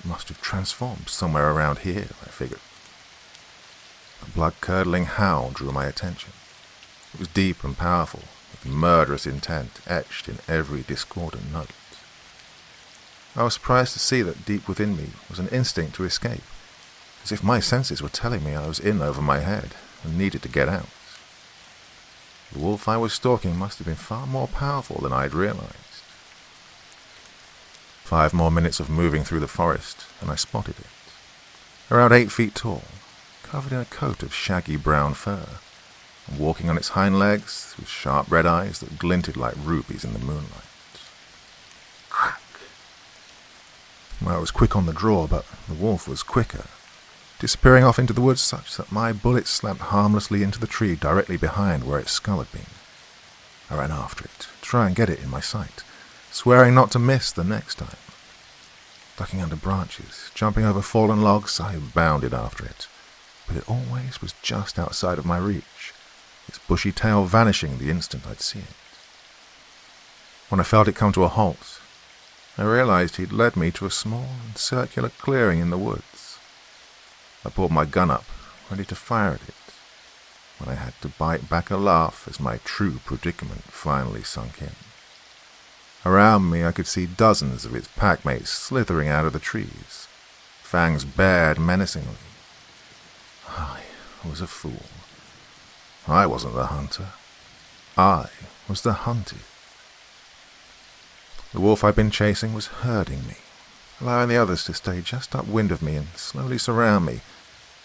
It must have transformed somewhere around here, I figured. A blood-curdling howl drew my attention. It was deep and powerful, with murderous intent etched in every discordant note. I was surprised to see that deep within me was an instinct to escape, as if my senses were telling me I was in over my head and needed to get out. The wolf I was stalking must have been far more powerful than I'd realized. 5 more minutes of moving through the forest, and I spotted it. Around 8 feet tall, covered in a coat of shaggy brown fur, and walking on its hind legs with sharp red eyes that glinted like rubies in the moonlight. Crack! I was quick on the draw, but the wolf was quicker, disappearing off into the woods such that my bullet slapped harmlessly into the tree directly behind where its skull had been. I ran after it, to try and get it in my sight, swearing not to miss the next time. Ducking under branches, jumping over fallen logs, I bounded after it, but it always was just outside of my reach, its bushy tail vanishing the instant I'd see it. When I felt it come to a halt, I realized he'd led me to a small and circular clearing in the woods. I pulled my gun up, ready to fire at it, when I had to bite back a laugh as my true predicament finally sunk in. Around me I could see dozens of its packmates slithering out of the trees, fangs bared menacingly. I was a fool. I wasn't the hunter. I was the hunted. The wolf I'd been chasing was herding me, allowing the others to stay just upwind of me and slowly surround me,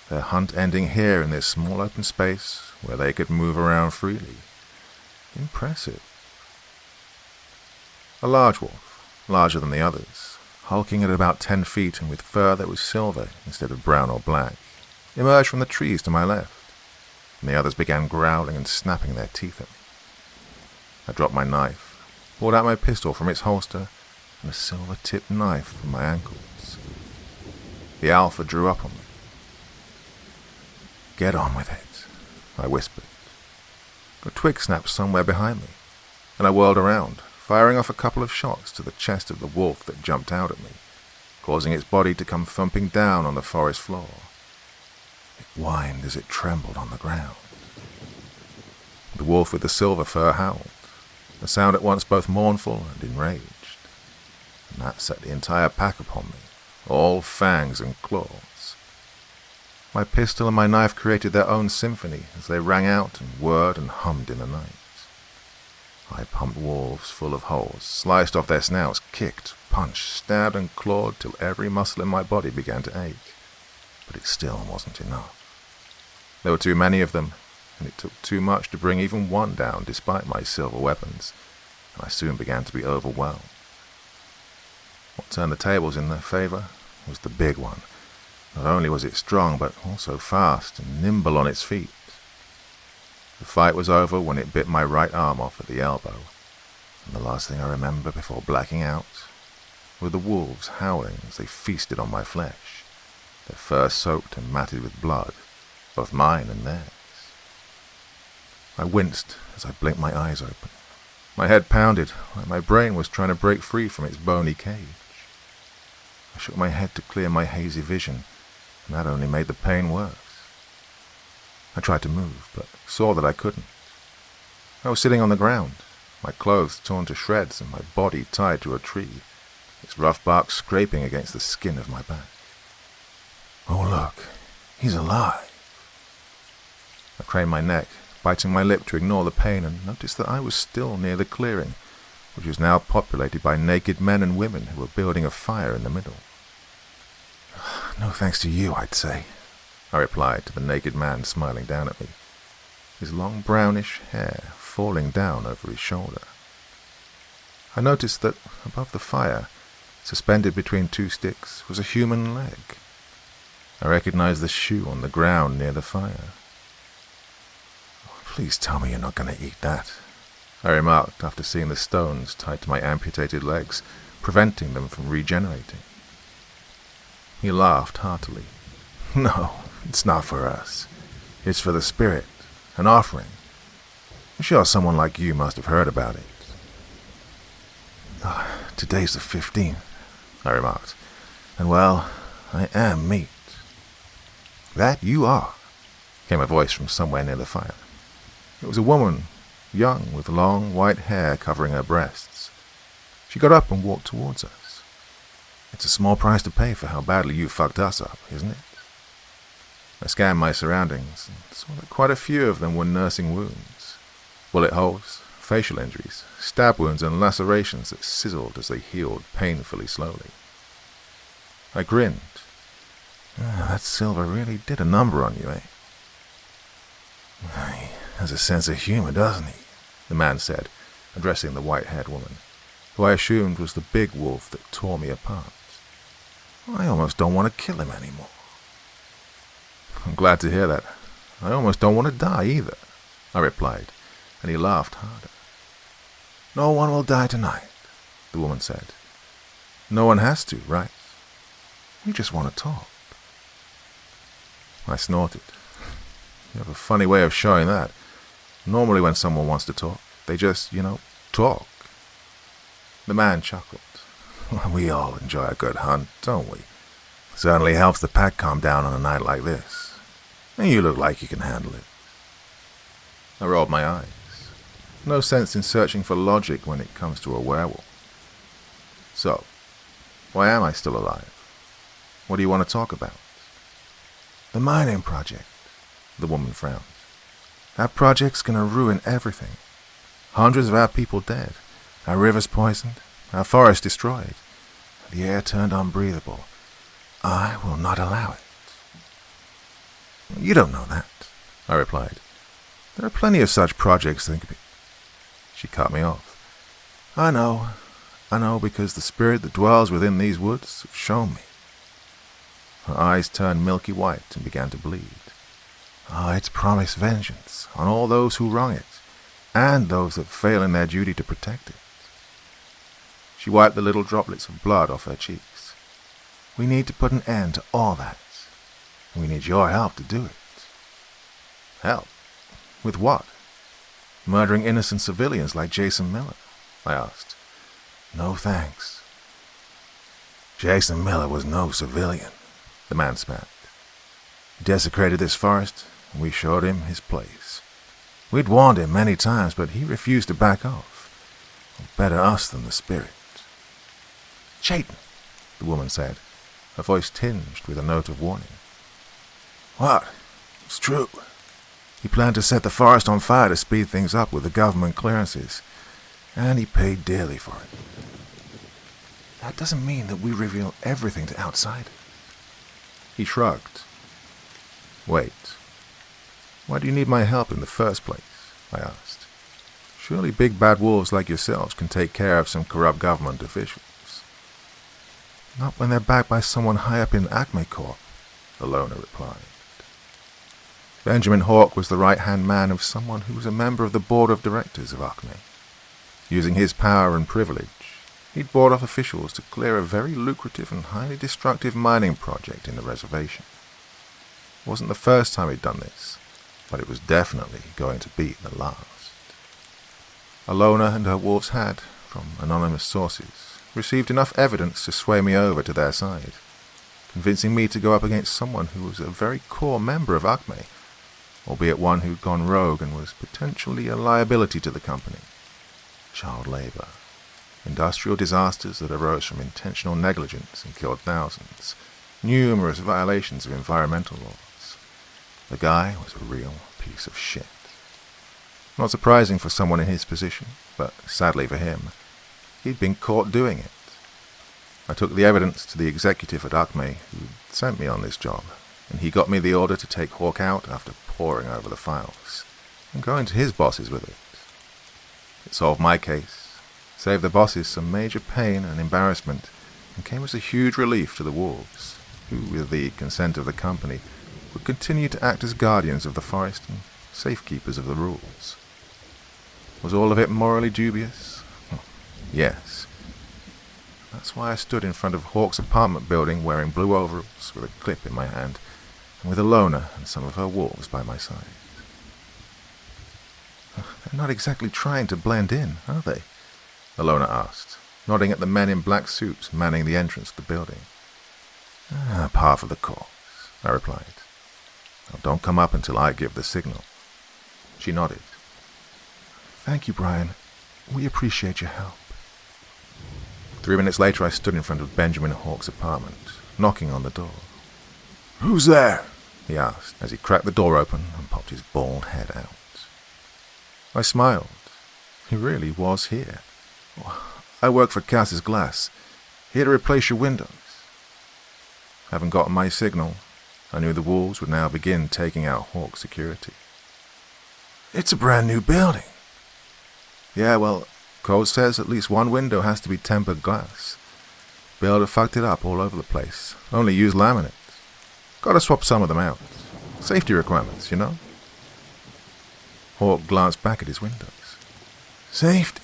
their hunt ending here in this small open space where they could move around freely. Impressive. A large wolf, larger than the others, hulking at about 10 feet and with fur that was silver instead of brown or black, emerged from the trees to my left, and the others began growling and snapping their teeth at me. I dropped my knife, pulled out my pistol from its holster, and a silver-tipped knife from my ankles. The alpha drew up on me. "Get on with it," I whispered. A twig snapped somewhere behind me, and I whirled around, firing off a couple of shots to the chest of the wolf that jumped out at me, causing its body to come thumping down on the forest floor. It whined as it trembled on the ground. The wolf with the silver fur howled, a sound at once both mournful and enraged, and that set the entire pack upon me, all fangs and claws. My pistol and my knife created their own symphony as they rang out and whirred and hummed in the night. I pumped wolves full of holes, sliced off their snouts, kicked, punched, stabbed and clawed till every muscle in my body began to ache, but it still wasn't enough. There were too many of them, and it took too much to bring even one down despite my silver weapons, and I soon began to be overwhelmed. What turned the tables in their favor was the big one. Not only was it strong, but also fast and nimble on its feet. The fight was over when it bit my right arm off at the elbow, and the last thing I remember before blacking out were the wolves howling as they feasted on my flesh, their fur soaked and matted with blood, both mine and theirs. I winced as I blinked my eyes open. My head pounded, like my brain was trying to break free from its bony cage. I shook my head to clear my hazy vision, and that only made the pain worse. I tried to move, but saw that I couldn't. I was sitting on the ground, my clothes torn to shreds and my body tied to a tree, its rough bark scraping against the skin of my back. "Oh, look, he's alive." I craned my neck, biting my lip to ignore the pain, and noticed that I was still near the clearing, which was now populated by naked men and women who were building a fire in the middle. "No thanks to you, I'd say," I replied to the naked man smiling down at me, his long brownish hair falling down over his shoulder. I noticed that above the fire, suspended between two sticks, was a human leg. I recognized the shoe on the ground near the fire. "Please tell me you're not going to eat that," I remarked after seeing the stones tied to my amputated legs, preventing them from regenerating. He laughed heartily. "No, it's not for us. It's for the spirit, an offering. I'm sure someone like you must have heard about it." "Today's the 15th, I remarked, "and well, I am meat." "That you are," came a voice from somewhere near the fire. It was a woman, young, with long white hair covering her breasts. She got up and walked towards us. "It's a small price to pay for how badly you fucked us up, isn't it?" I scanned my surroundings and saw that quite a few of them were nursing wounds. Bullet holes, facial injuries, stab wounds and lacerations that sizzled as they healed painfully slowly. I grinned. That silver really did a number on you, eh?" "He has a sense of humor, doesn't he?" the man said, addressing the white-haired woman, who I assumed was the big wolf that tore me apart. "I almost don't want to kill him anymore." "I'm glad to hear that. I almost don't want to die either," I replied, and he laughed harder. "No one will die tonight," the woman said. "No one has to, right? We just want to talk." I snorted. "You have a funny way of showing that. Normally when someone wants to talk, they just, talk." The man chuckled. "We all enjoy a good hunt, don't we? Certainly helps the pack calm down on a night like this. And you look like you can handle it." I rolled my eyes. No sense in searching for logic when it comes to a werewolf. "So, why am I still alive? What do you want to talk about?" "The mining project," the woman frowned. "That project's gonna ruin everything. Hundreds of our people dead, our rivers poisoned, our forests destroyed. The air turned unbreathable. I will not allow it. You don't know that, I replied. There are plenty of such projects that can be... She cut me off. I know, because the spirit that dwells within these woods have shown me. Her eyes turned milky white and began to bleed. It's promised vengeance on all those who wrong it, and those that fail in their duty to protect it. She wiped the little droplets of blood off her cheeks. We need to put an end to all that. We need your help to do it. Help? With what? Murdering innocent civilians like Jason Miller? I asked. No thanks. Jason Miller was no civilian, the man spat. He desecrated this forest, and we showed him his place. We'd warned him many times, but he refused to back off. Better us than the spirit. Chayton, the woman said, her voice tinged with a note of warning. What? It's true. He planned to set the forest on fire to speed things up with the government clearances, and he paid dearly for it. That doesn't mean that we reveal everything to outsiders. He shrugged. Wait. Why do you need my help in the first place? I asked. Surely big bad wolves like yourselves can take care of some corrupt government officials. Not when they're backed by someone high up in Acme Corp, the loner replied. Benjamin Hawk was the right-hand man of someone who was a member of the board of directors of Acme. Using his power and privilege, he'd bought off officials to clear a very lucrative and highly destructive mining project in the reservation. It wasn't the first time he'd done this, but it was definitely going to be the last. Alona and her wolves had, from anonymous sources, received enough evidence to sway me over to their side, convincing me to go up against someone who was a very core member of Acme, albeit one who'd gone rogue and was potentially a liability to the company. Child labor, industrial disasters that arose from intentional negligence and killed thousands, numerous violations of environmental laws. The guy was a real piece of shit. Not surprising for someone in his position, but sadly for him, he'd been caught doing it. I took the evidence to the executive at Acme who sent me on this job, and he got me the order to take Hawk out after poring over the files, and going to his bosses with it. It solved my case, saved the bosses some major pain and embarrassment, and came as a huge relief to the wolves, who, with the consent of the company, would continue to act as guardians of the forest and safekeepers of the rules. Was all of it morally dubious? Yes. That's why I stood in front of Hawk's apartment building wearing blue overalls with a clip in my hand, and with Alona and some of her wolves by my side. They're not exactly trying to blend in, are they? Alona asked, nodding at the men in black suits manning the entrance to the building. Par for the course, I replied. Now, don't come up until I give the signal. She nodded. Thank you, Brian. We appreciate your help. 3 minutes later, I stood in front of Benjamin Hawk's apartment, knocking on the door. Who's there? He asked, as he cracked the door open and popped his bald head out. I smiled. He really was here. I work for Cass's Glass, here to replace your windows. Having gotten my signal, I knew the wolves would now begin taking out Hawk's security. It's a brand new building. Yeah, well, code says at least one window has to be tempered glass. Builder fucked it up all over the place. Only used laminate. Gotta swap some of them out. Safety requirements, you know? Hawk glanced back at his windows. Safety?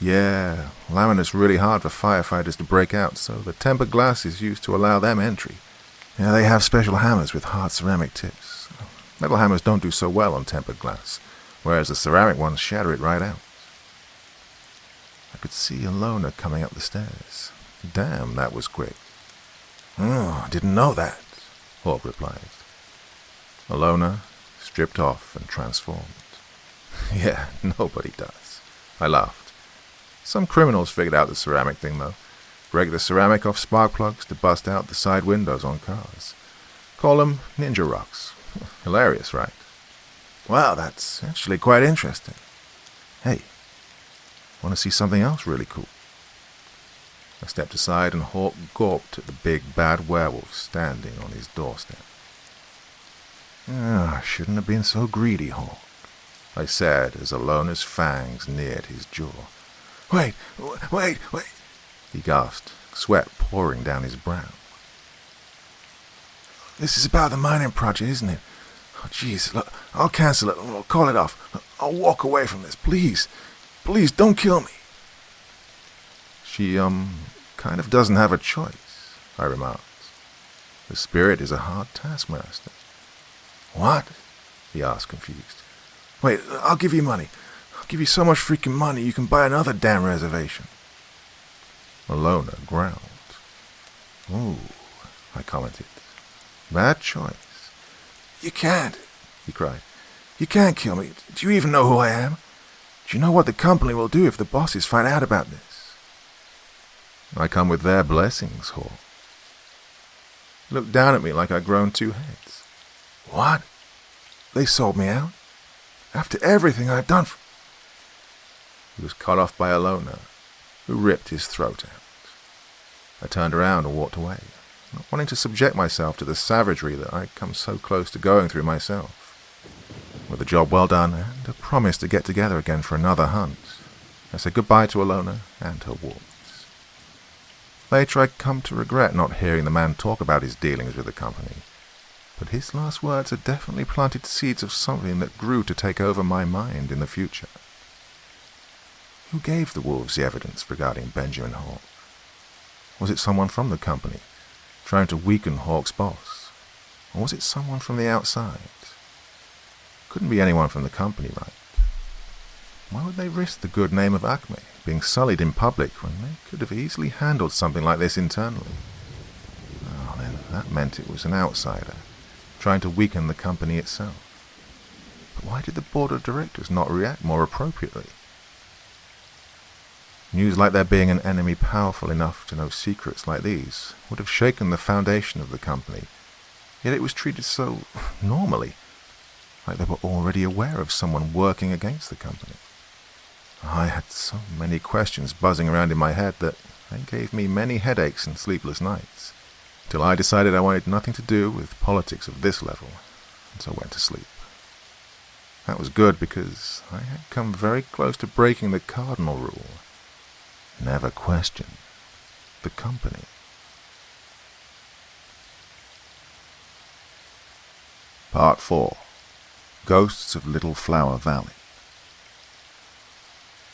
Yeah, laminate's really hard for firefighters to break out, so the tempered glass is used to allow them entry. Yeah, they have special hammers with hard ceramic tips. Metal hammers don't do so well on tempered glass, whereas the ceramic ones shatter it right out. I could see Alona coming up the stairs. Damn, that was quick. Oh, didn't know that, Hawk replied. Alona stripped off and transformed. Yeah, nobody does. I laughed. Some criminals figured out the ceramic thing, though. Break the ceramic off spark plugs to bust out the side windows on cars. Call them ninja rocks. Hilarious, right? Wow, that's actually quite interesting. Hey, want to see something else really cool? I stepped aside and Hawk gawped at the big bad werewolf standing on his doorstep. I shouldn't have been so greedy, Hawk, I said as Alona's fangs neared his jaw. Wait, he gasped, sweat pouring down his brow. This is about the mining project, isn't it? Oh, jeez, look, I'll cancel it. I'll call it off. I'll walk away from this. Please, don't kill me. She, kind of doesn't have a choice, I remarked. The spirit is a hard taskmaster. What? He asked, confused. Wait, I'll give you money. I'll give you so much freaking money you can buy another damn reservation. Alona growled. Ooh, I commented. Bad choice. You can't, he cried. You can't kill me. Do you even know who I am? Do you know what the company will do if the bosses find out about this? I come with their blessings, Hawk. He looked down at me like I'd grown two heads. What? They sold me out? After everything I've done for... He was cut off by Alona, who ripped his throat out. I turned around and walked away, not wanting to subject myself to the savagery that I'd come so close to going through myself. With a job well done and a promise to get together again for another hunt, I said goodbye to Alona and her wolves. Later I'd come to regret not hearing the man talk about his dealings with the company, but his last words had definitely planted seeds of something that grew to take over my mind in the future. Who gave the wolves the evidence regarding Benjamin Hawk? Was it someone from the company, trying to weaken Hawk's boss? Or was it someone from the outside? Couldn't be anyone from the company, right? Why would they risk the good name of Acme being sullied in public when they could have easily handled something like this internally? Oh, then that meant it was an outsider, trying to weaken the company itself. But why did the board of directors not react more appropriately? News like there being an enemy powerful enough to know secrets like these would have shaken the foundation of the company, yet it was treated so normally, like they were already aware of someone working against the company. I had so many questions buzzing around in my head that they gave me many headaches and sleepless nights, till I decided I wanted nothing to do with politics of this level, and so went to sleep. That was good because I had come very close to breaking the cardinal rule. Never question the company. Part 4. Ghosts of Little Flower Valley.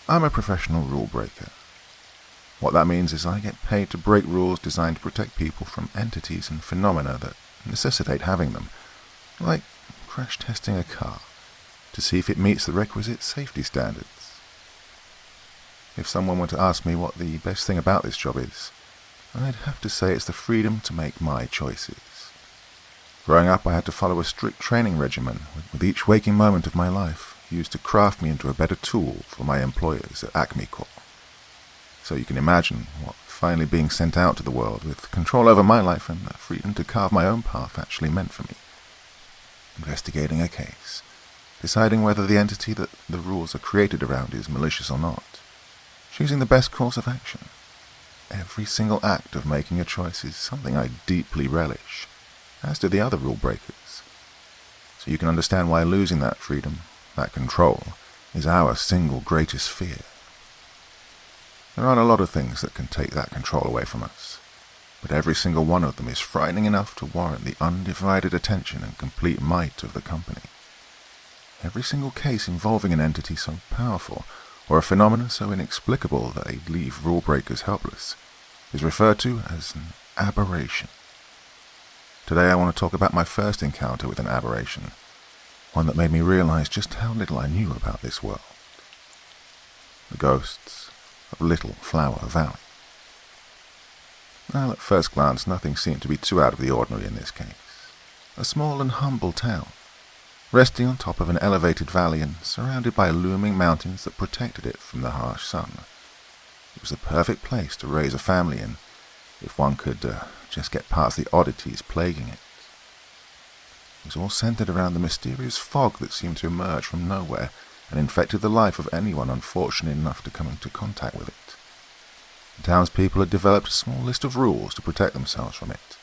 I'm a professional rule breaker. What that means is I get paid to break rules designed to protect people from entities and phenomena that necessitate having them, like crash testing a car to see if it meets the requisite safety standards. If someone were to ask me what the best thing about this job is, I'd have to say it's the freedom to make my choices. Growing up, I had to follow a strict training regimen, with each waking moment of my life used to craft me into a better tool for my employers at Acme Corp. So you can imagine what finally being sent out to the world with control over my life and the freedom to carve my own path actually meant for me. Investigating a case, deciding whether the entity that the rules are created around is malicious or not, choosing the best course of action. Every single act of making a choice is something I deeply relish, as do the other rule breakers. So you can understand why losing that freedom, that control, is our single greatest fear. There aren't a lot of things that can take that control away from us, but every single one of them is frightening enough to warrant the undivided attention and complete might of the company. Every single case involving an entity so powerful, or a phenomenon so inexplicable that they leave rule breakers helpless, is referred to as an aberration. Today I want to talk about my first encounter with an aberration, one that made me realize just how little I knew about this world. The ghosts of Little Flower Valley. Well, at first glance, nothing seemed to be too out of the ordinary in this case. A small and humble town, resting on top of an elevated valley and surrounded by looming mountains that protected it from the harsh sun. It was the perfect place to raise a family in, if one could just get past the oddities plaguing it. It was all centered around the mysterious fog that seemed to emerge from nowhere and infected the life of anyone unfortunate enough to come into contact with it. The townspeople had developed a small list of rules to protect themselves from it,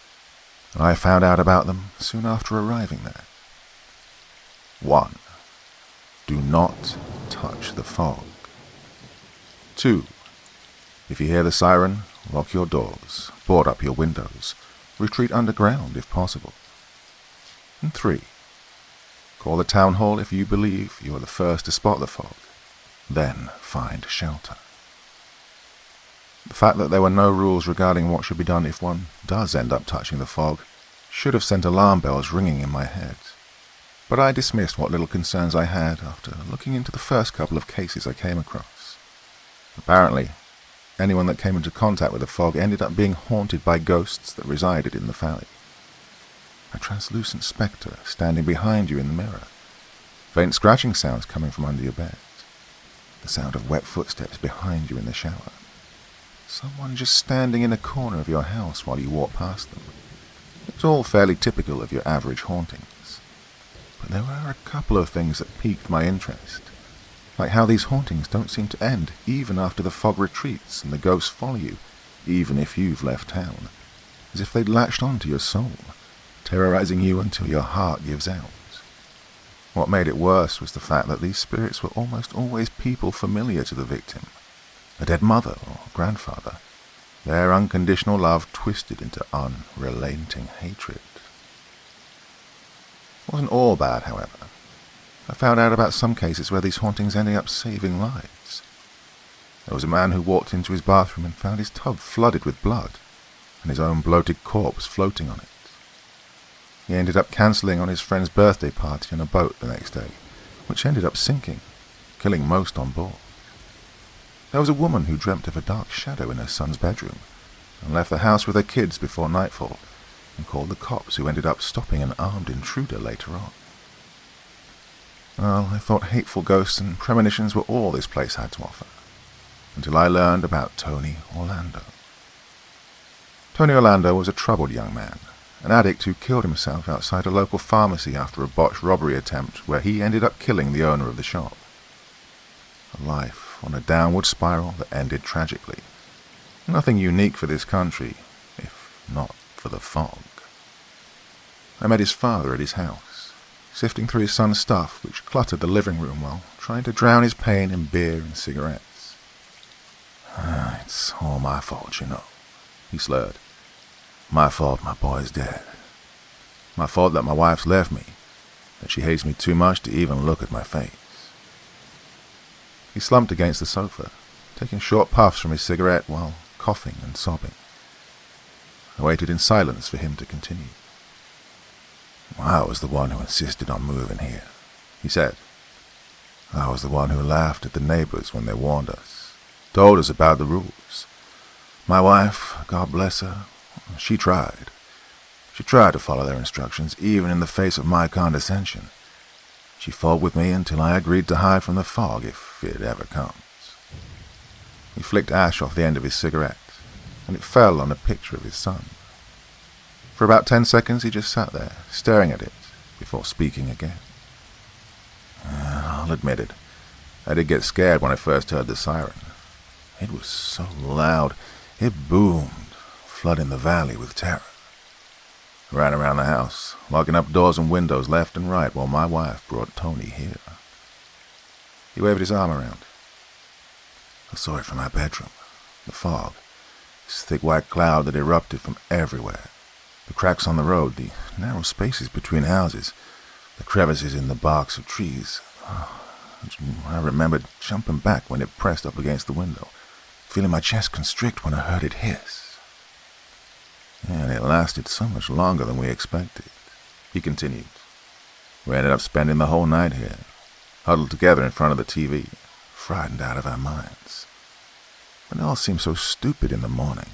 and I found out about them soon after arriving there. 1. Do not touch the fog. 2. If you hear the siren, lock your doors, board up your windows, retreat underground if possible. And 3. Call the town hall if you believe you are the first to spot the fog, then find shelter. The fact that there were no rules regarding what should be done if one does end up touching the fog should have sent alarm bells ringing in my head, but I dismissed what little concerns I had after looking into the first couple of cases I came across. Apparently, anyone that came into contact with the fog ended up being haunted by ghosts that resided in the valley. A translucent spectre standing behind you in the mirror, faint scratching sounds coming from under your bed, the sound of wet footsteps behind you in the shower, someone just standing in a corner of your house while you walk past them. It was all fairly typical of your average hauntings, but there were a couple of things that piqued my interest, like how these hauntings don't seem to end even after the fog retreats and the ghosts follow you, even if you've left town, as if they'd latched onto your soul, terrorizing you until your heart gives out. What made it worse was the fact that these spirits were almost always people familiar to the victim, a dead mother or grandfather, their unconditional love twisted into unrelenting hatred. It wasn't all bad, however. I found out about some cases where these hauntings ended up saving lives. There was a man who walked into his bathroom and found his tub flooded with blood, and his own bloated corpse floating on it. He ended up cancelling on his friend's birthday party on a boat the next day, which ended up sinking, killing most on board. There was a woman who dreamt of a dark shadow in her son's bedroom, and left the house with her kids before nightfall, and called the cops, who ended up stopping an armed intruder later on. Well, I thought hateful ghosts and premonitions were all this place had to offer, until I learned about Tony Orlando. Tony Orlando was a troubled young man, an addict who killed himself outside a local pharmacy after a botched robbery attempt where he ended up killing the owner of the shop. A life on a downward spiral that ended tragically. Nothing unique for this country, if not for the fog. I met his father at his house, sifting through his son's stuff, which cluttered the living room while trying to drown his pain in beer and cigarettes. It's all my fault, you know, he slurred. My fault my boy's dead. My fault that my wife's left me, that she hates me too much to even look at my face. He slumped against the sofa, taking short puffs from his cigarette while coughing and sobbing. I waited in silence for him to continue. I was the one who insisted on moving here, he said. I was the one who laughed at the neighbors when they warned us, told us about the rules. My wife, God bless her, she tried. She tried to follow their instructions, even in the face of my condescension. She fought with me until I agreed to hide from the fog if it ever comes. He flicked ash off the end of his cigarette, and it fell on a picture of his son. For about 10 seconds he just sat there, staring at it, before speaking again. I'll admit it, I did get scared when I first heard the siren. It was so loud, it boomed, flooding the valley with terror. I ran around the house, locking up doors and windows left and right while my wife brought Tony here. He waved his arm around. I saw it from my bedroom. The fog, this thick white cloud that erupted from everywhere. The cracks on the road, the narrow spaces between houses, the crevices in the barks of trees. I remembered jumping back when it pressed up against the window, feeling my chest constrict when I heard it hiss. And it lasted so much longer than we expected, he continued. We ended up spending the whole night here, huddled together in front of the TV, frightened out of our minds. But it all seemed so stupid in the morning.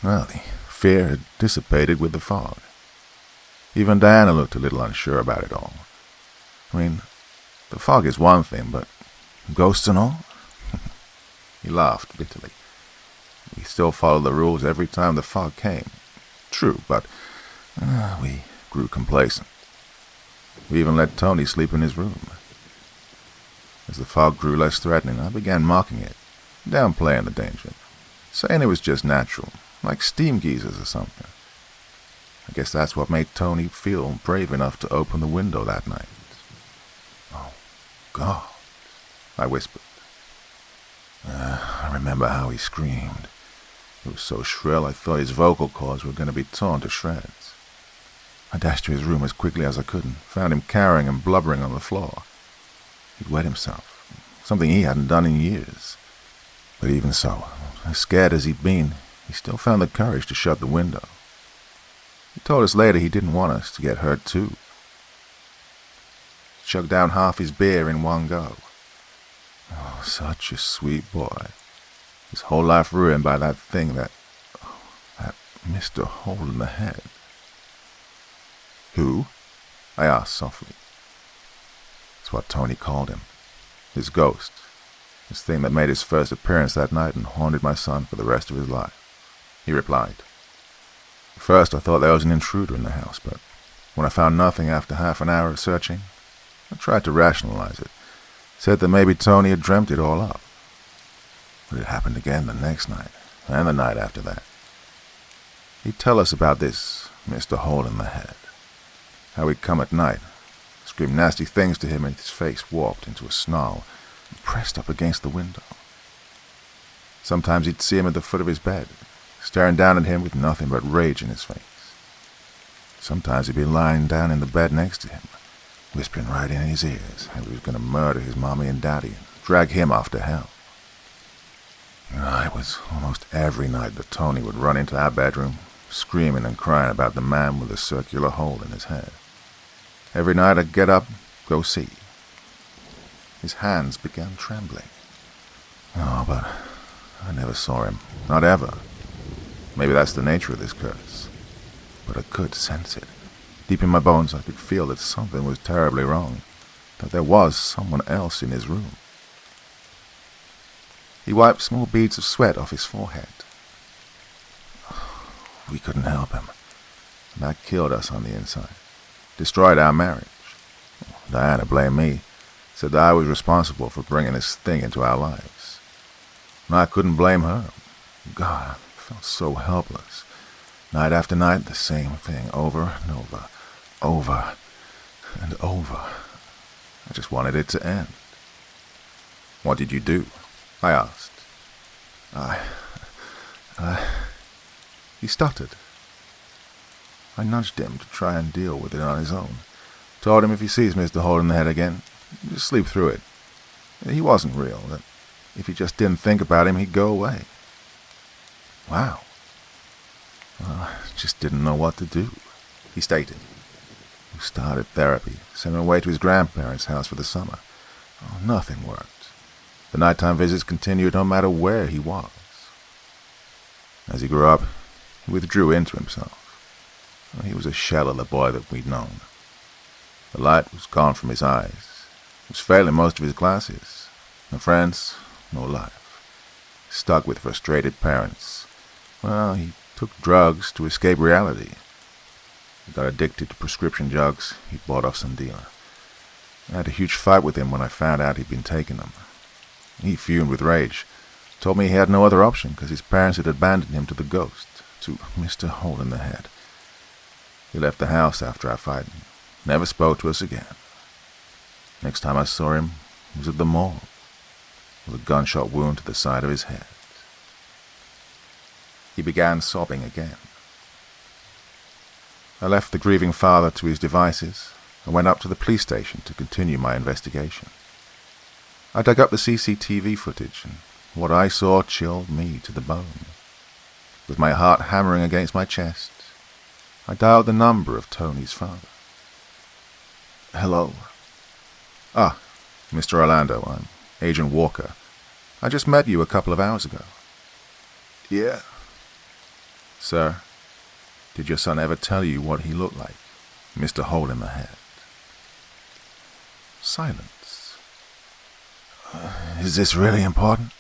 Well, the fear had dissipated with the fog. Even Diana looked a little unsure about it all. I mean, the fog is one thing, but ghosts and all? He laughed bitterly. We still followed the rules every time the fog came. True, but we grew complacent. We even let Tony sleep in his room. As the fog grew less threatening, I began mocking it, downplaying the danger, saying it was just natural, like steam geysers or something. I guess that's what made Tony feel brave enough to open the window that night. "Oh, God," I whispered. I remember how he screamed. It was so shrill I thought his vocal cords were going to be torn to shreds. I dashed to his room as quickly as I could and found him cowering and blubbering on the floor. He'd wet himself, something he hadn't done in years. But even so, as scared as he'd been, he still found the courage to shut the window. He told us later he didn't want us to get hurt too. He chugged down half his beer in one go. Oh, such a sweet boy. His whole life ruined by that thing, that Mr. Hole in the Head. "Who?" I asked softly. It's what Tony called him. His ghost. This thing that made his first appearance that night and haunted my son for the rest of his life, he replied. At first I thought there was an intruder in the house, but when I found nothing after half an hour of searching, I tried to rationalize it. Said that maybe Tony had dreamt it all up. But it happened again the next night, and the night after that. He'd tell us about this Mr. Hole in the Head. How he'd come at night, scream nasty things to him, and his face warped into a snarl and pressed up against the window. Sometimes he'd see him at the foot of his bed, staring down at him with nothing but rage in his face. Sometimes he'd be lying down in the bed next to him, whispering right in his ears how he was going to murder his mommy and daddy and drag him off to hell. It was almost every night that Tony would run into our bedroom, screaming and crying about the man with the circular hole in his head. Every night I'd get up, go see. His hands began trembling. Oh, but I never saw him. Not ever. Maybe that's the nature of this curse. But I could sense it. Deep in my bones I could feel that something was terribly wrong. That there was someone else in his room. He wiped small beads of sweat off his forehead. We couldn't help him. That killed us on the inside. Destroyed our marriage. Diana blamed me. Said that I was responsible for bringing this thing into our lives. And I couldn't blame her. God, I felt so helpless. Night after night, the same thing, over and over. Over and over. I just wanted it to end. What did you do? I asked. He stuttered. I nudged him to try and deal with it on his own. Told him if he sees Mr. Hole in the Head again, just sleep through it. He wasn't real, that if he just didn't think about him, he'd go away. Wow. I just didn't know what to do, he stated. We started therapy, sent him away to his grandparents' house for the summer. Nothing worked. The nighttime visits continued no matter where he was. As he grew up, he withdrew into himself. He was a shell of the boy that we'd known. The light was gone from his eyes. He was failing most of his classes. No friends, no life. Stuck with frustrated parents. Well, he took drugs to escape reality. He got addicted to prescription drugs he bought off some dealer. I had a huge fight with him when I found out he'd been taking them. He fumed with rage. Told me he had no other option because his parents had abandoned him to the ghost, to Mr. Hole in the Head. He left the house after our fight and never spoke to us again. Next time I saw him, he was at the mall, with a gunshot wound to the side of his head. He began sobbing again. I left the grieving father to his devices and went up to the police station to continue my investigation. I dug up the CCTV footage, and what I saw chilled me to the bone. With my heart hammering against my chest, I dialed the number of Tony's father. Hello. Mr. Orlando, I'm Agent Walker. I just met you a couple of hours ago. Yeah. Sir, did your son ever tell you what he looked like, Mr. Hole in the Head? Silence. Is this really important?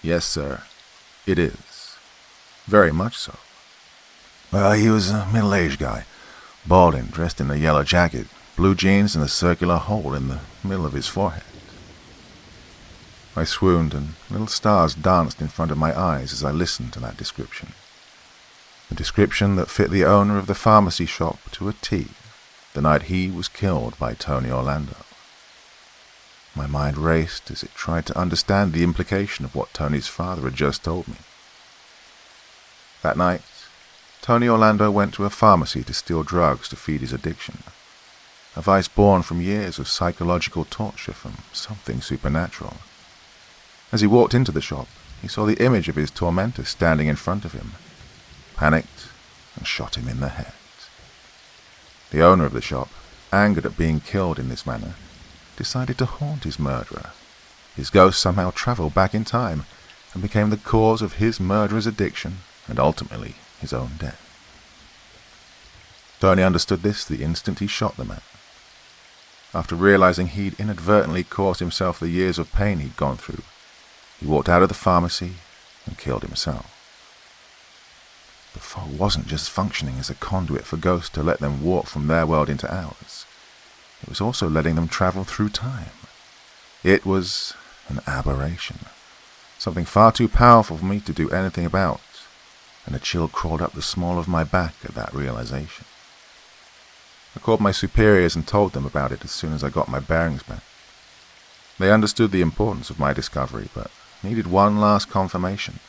Yes, sir. It is. Very much so. Well, he was a middle-aged guy, balding, dressed in a yellow jacket, blue jeans, and a circular hole in the middle of his forehead. I swooned, and little stars danced in front of my eyes as I listened to that description. The description that fit the owner of the pharmacy shop to a T, the night he was killed by Tony Orlando. My mind raced as it tried to understand the implication of what Tony's father had just told me. That night, Tony Orlando went to a pharmacy to steal drugs to feed his addiction, a vice born from years of psychological torture from something supernatural. As he walked into the shop, he saw the image of his tormentor standing in front of him, panicked, and shot him in the head. The owner of the shop, angered at being killed in this manner, decided to haunt his murderer. His ghost somehow traveled back in time and became the cause of his murderer's addiction and ultimately his own death. Tony understood this the instant he shot the man. After realizing he'd inadvertently caused himself the years of pain he'd gone through, he walked out of the pharmacy and killed himself. The fog wasn't just functioning as a conduit for ghosts to let them walk from their world into ours. It was also letting them travel through time. It was an aberration, something far too powerful for me to do anything about, and a chill crawled up the small of my back at that realization. I called my superiors and told them about it as soon as I got my bearings back. They understood the importance of my discovery, but needed one last confirmation.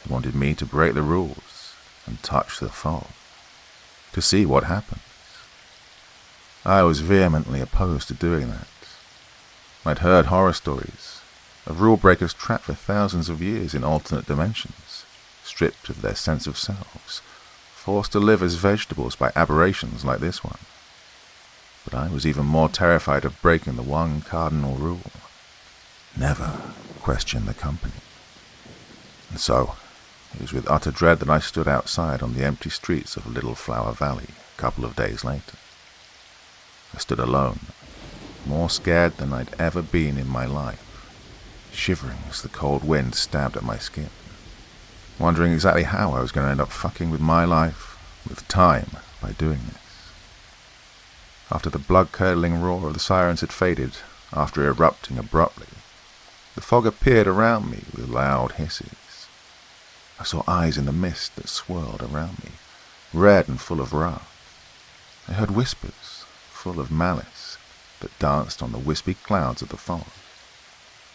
They wanted me to break the rules and touch the fog, to see what happens. I was vehemently opposed to doing that. I'd heard horror stories of rule breakers trapped for thousands of years in alternate dimensions, stripped of their sense of selves, forced to live as vegetables by aberrations like this one. But I was even more terrified of breaking the one cardinal rule: never question the company. And so, it was with utter dread that I stood outside on the empty streets of Little Flower Valley a couple of days later. I stood alone, more scared than I'd ever been in my life, shivering as the cold wind stabbed at my skin, wondering exactly how I was going to end up fucking with my life, with time, by doing this. After the blood-curdling roar of the sirens had faded, after erupting abruptly, the fog appeared around me with loud hisses. I saw eyes in the mist that swirled around me, red and full of wrath. I heard whispers, full of malice, that danced on the wispy clouds of the fog.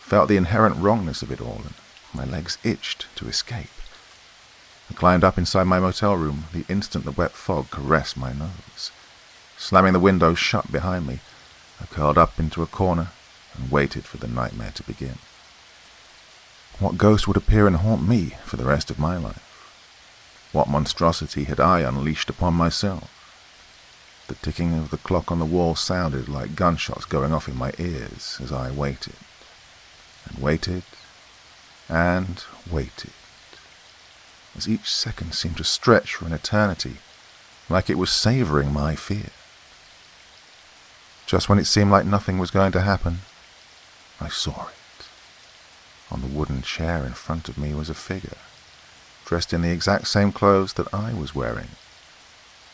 Felt the inherent wrongness of it all, and my legs itched to escape. I climbed up inside my motel room the instant the wet fog caressed my nose. Slamming the window shut behind me, I curled up into a corner and waited for the nightmare to begin. What ghost would appear and haunt me for the rest of my life? What monstrosity had I unleashed upon myself? The ticking of the clock on the wall sounded like gunshots going off in my ears as I waited, and waited, and waited, as each second seemed to stretch for an eternity, like it was savoring my fear. Just when it seemed like nothing was going to happen, I saw it. On the wooden chair in front of me was a figure, dressed in the exact same clothes that I was wearing,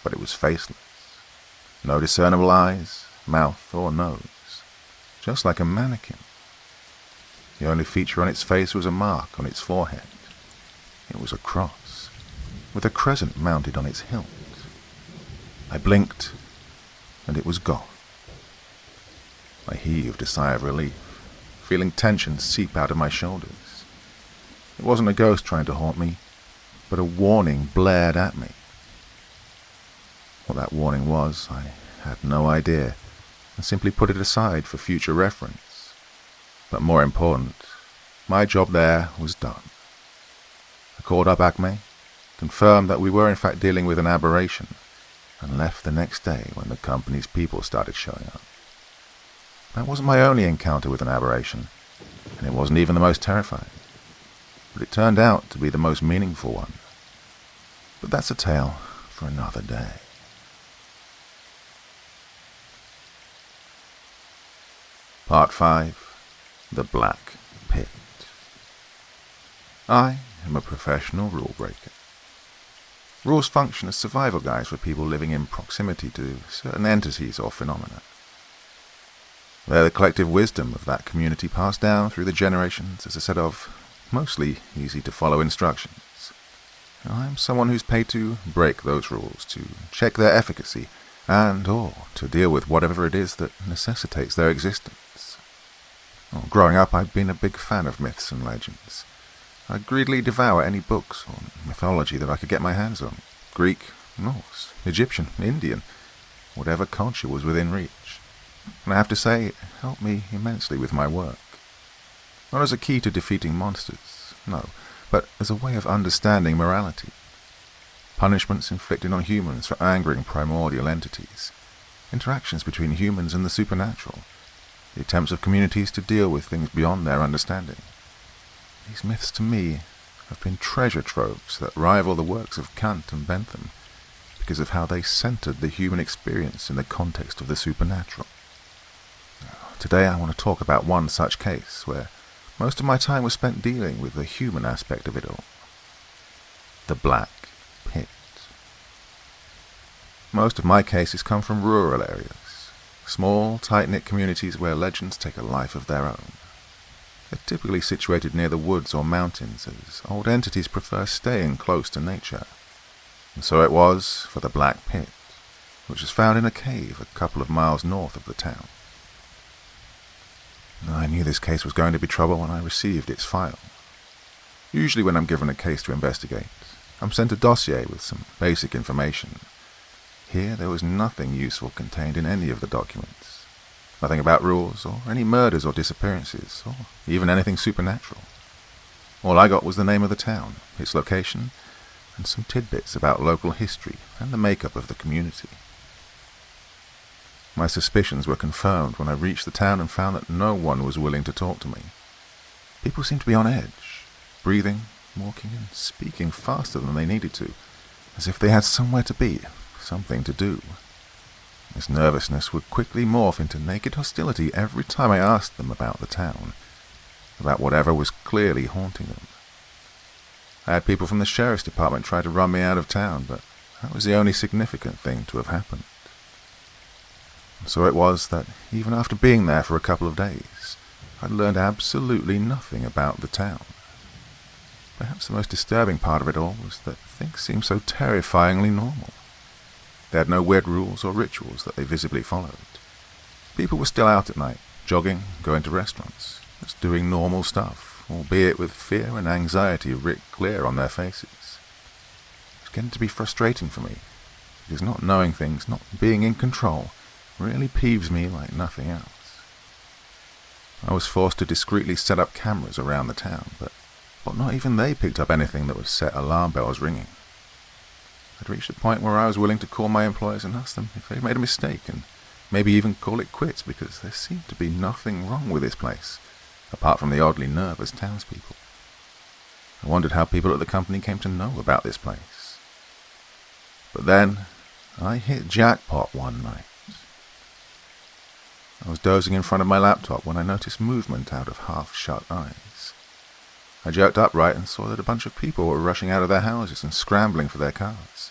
but it was faceless. No discernible eyes, mouth, or nose, just like a mannequin. The only feature on its face was a mark on its forehead. It was a cross, with a crescent mounted on its hilt. I blinked, and it was gone. I heaved a sigh of relief, feeling tension seep out of my shoulders. It wasn't a ghost trying to haunt me, but a warning blared at me. What that warning was, I had no idea, and simply put it aside for future reference. But more important, my job there was done. I called up Acme, confirmed that we were in fact dealing with an aberration, and left the next day when the company's people started showing up. That wasn't my only encounter with an aberration, and it wasn't even the most terrifying, but it turned out to be the most meaningful one. But that's a tale for another day. Part 5. The Black Pit. I am a professional rule breaker. Rules function as survival guides for people living in proximity to certain entities or phenomena. They're the collective wisdom of that community passed down through the generations as a set of mostly easy-to-follow instructions. I'm someone who's paid to break those rules, to check their efficacy, and/or to deal with whatever it is that necessitates their existence. Growing up, I'd been a big fan of myths and legends. I'd greedily devour any books or mythology that I could get my hands on. Greek, Norse, Egyptian, Indian, whatever culture was within reach. And I have to say, it helped me immensely with my work. Not as a key to defeating monsters, no, but as a way of understanding morality. Punishments inflicted on humans for angering primordial entities. Interactions between humans and the supernatural. The attempts of communities to deal with things beyond their understanding. These myths, to me, have been treasure troves that rival the works of Kant and Bentham because of how they centered the human experience in the context of the supernatural. Today I want to talk about one such case where most of my time was spent dealing with the human aspect of it all. The Black Pit. Most of my cases come from rural areas, small, tight-knit communities where legends take a life of their own. They're typically situated near the woods or mountains, as old entities prefer staying close to nature. And so it was for the Black Pit, which was found in a cave a couple of miles north of the town. I knew this case was going to be trouble when I received its file. Usually when I'm given a case to investigate, I'm sent a dossier with some basic information. Here there was nothing useful contained in any of the documents. Nothing about rules, or any murders or disappearances, or even anything supernatural. All I got was the name of the town, its location, and some tidbits about local history and the makeup of the community. My suspicions were confirmed when I reached the town and found that no one was willing to talk to me. People seemed to be on edge, breathing, walking, and speaking faster than they needed to, as if they had somewhere to be, something to do. This nervousness would quickly morph into naked hostility every time I asked them about the town, about whatever was clearly haunting them. I had people from the sheriff's department try to run me out of town, but that was the only significant thing to have happened. So it was that, even after being there for a couple of days, I'd learned absolutely nothing about the town. Perhaps the most disturbing part of it all was that things seemed so terrifyingly normal. They had no weird rules or rituals that they visibly followed. People were still out at night, jogging, going to restaurants, just doing normal stuff, albeit with fear and anxiety writ clear on their faces. It was getting to be frustrating for me, because not knowing things, not being in control, really peeves me like nothing else. I was forced to discreetly set up cameras around the town, but not even they picked up anything that would set alarm bells ringing. I'd reached a point where I was willing to call my employers and ask them if they'd made a mistake, and maybe even call it quits, because there seemed to be nothing wrong with this place, apart from the oddly nervous townspeople. I wondered how people at the company came to know about this place. But then, I hit jackpot one night. I was dozing in front of my laptop when I noticed movement out of half-shut eyes. I jerked upright and saw that a bunch of people were rushing out of their houses and scrambling for their cars.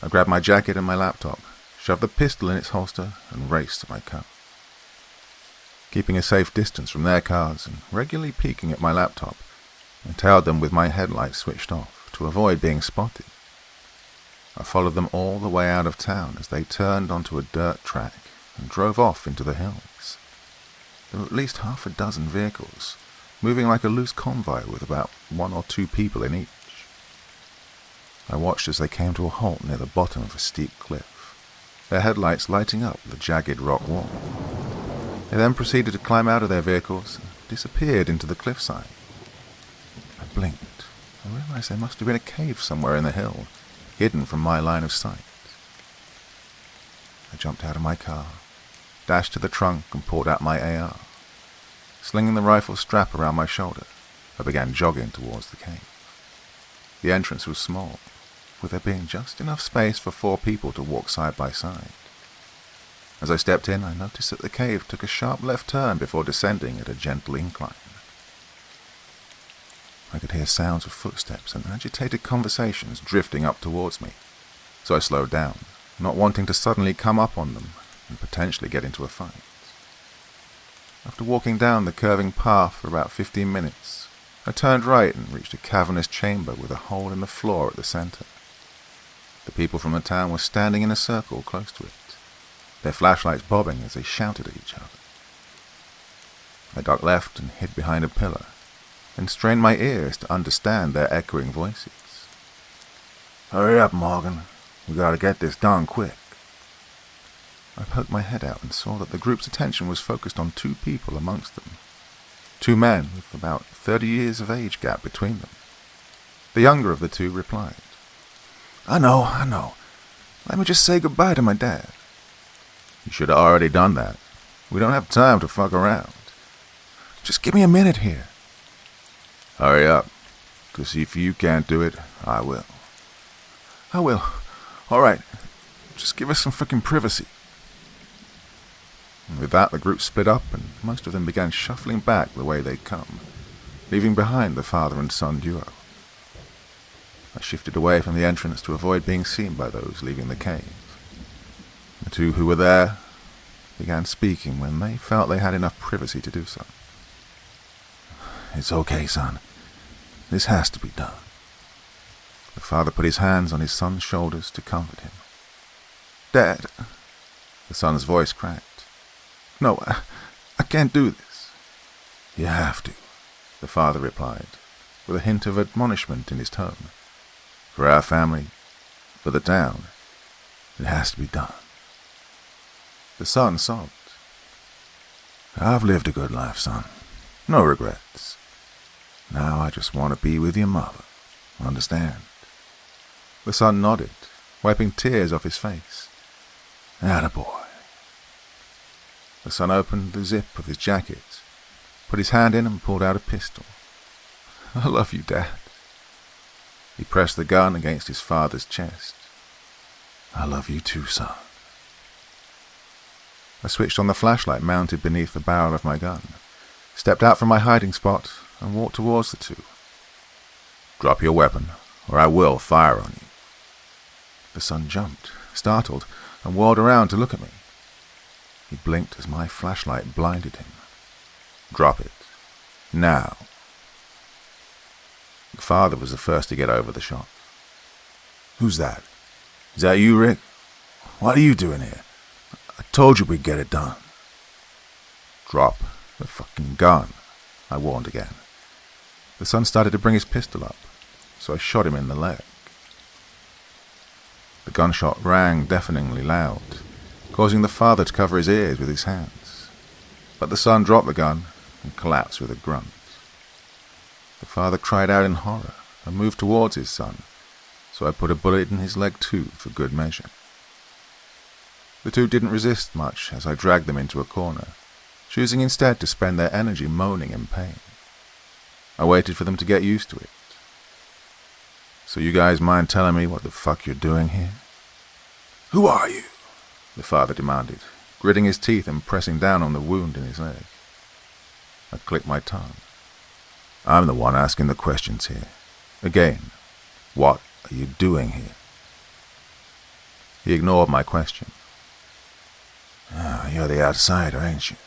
I grabbed my jacket and my laptop, shoved the pistol in its holster, and raced to my car. Keeping a safe distance from their cars and regularly peeking at my laptop, I tailed them with my headlights switched off to avoid being spotted. I followed them all the way out of town as they turned onto a dirt track and drove off into the hills. There were at least half a dozen vehicles, moving like a loose convoy with about 1 or 2 people in each. I watched as they came to a halt near the bottom of a steep cliff, their headlights lighting up the jagged rock wall. They then proceeded to climb out of their vehicles and disappeared into the cliffside. I blinked. I realized there must have been a cave somewhere in the hill, hidden from my line of sight. I jumped out of my car, dashed to the trunk and pulled out my AR. Slinging the rifle strap around my shoulder, I began jogging towards the cave. The entrance was small, with there being just enough space for 4 people to walk side by side. As I stepped in, I noticed that the cave took a sharp left turn before descending at a gentle incline. I could hear sounds of footsteps and agitated conversations drifting up towards me, so I slowed down, not wanting to suddenly come up on them and potentially get into a fight. After walking down the curving path for about 15 minutes, I turned right and reached a cavernous chamber with a hole in the floor at the center. The people from the town were standing in a circle close to it, their flashlights bobbing as they shouted at each other. I ducked left and hid behind a pillar, and strained my ears to understand their echoing voices. "Hurry up, Morgan. We gotta get this done quick." I poked my head out and saw that the group's attention was focused on two people amongst them. Two men with about 30 years of age gap between them. The younger of the two replied, I know. Let me just say goodbye to my dad." "You should have already done that. We don't have time to fuck around." "Just give me a minute here." "Hurry up, 'cause if you can't do it, I will." "I will. All right. Just give us some frickin' privacy." And with that, the group split up, and most of them began shuffling back the way they'd come, leaving behind the father and son duo. I shifted away from the entrance to avoid being seen by those leaving the cave. The two who were there began speaking when they felt they had enough privacy to do so. "It's okay, son. This has to be done." The father put his hands on his son's shoulders to comfort him. "Dad," the son's voice cracked. "No, I can't do this." "You have to," the father replied, with a hint of admonishment in his tone. "For our family, for the town, it has to be done." The son sobbed. "I've lived a good life, son. No regrets. Now I just want to be with your mother. Understand?" The son nodded, wiping tears off his face. "Attaboy." The son opened the zip of his jacket, put his hand in and pulled out a pistol. "I love you, Dad." He pressed the gun against his father's chest. "I love you too, son." I switched on the flashlight mounted beneath the barrel of my gun, stepped out from my hiding spot, and walked towards the two. "Drop your weapon, or I will fire on you." The son jumped, startled, and whirled around to look at me. He blinked as my flashlight blinded him. "Drop it. Now." The father was the first to get over the shock. "Who's that? Is that you, Rick? What are you doing here? I told you we'd get it done." "Drop the fucking gun," I warned again. The son started to bring his pistol up, so I shot him in the leg. The gunshot rang deafeningly loud, causing the father to cover his ears with his hands. But the son dropped the gun and collapsed with a grunt. The father cried out in horror and moved towards his son, so I put a bullet in his leg too for good measure. The two didn't resist much as I dragged them into a corner, choosing instead to spend their energy moaning in pain. I waited for them to get used to it. "So you guys mind telling me what the fuck you're doing here?" "Who are you?" the father demanded, gritting his teeth and pressing down on the wound in his leg. I clicked my tongue. "I'm the one asking the questions here. Again, what are you doing here?" He ignored my question. "You're the outsider, ain't you?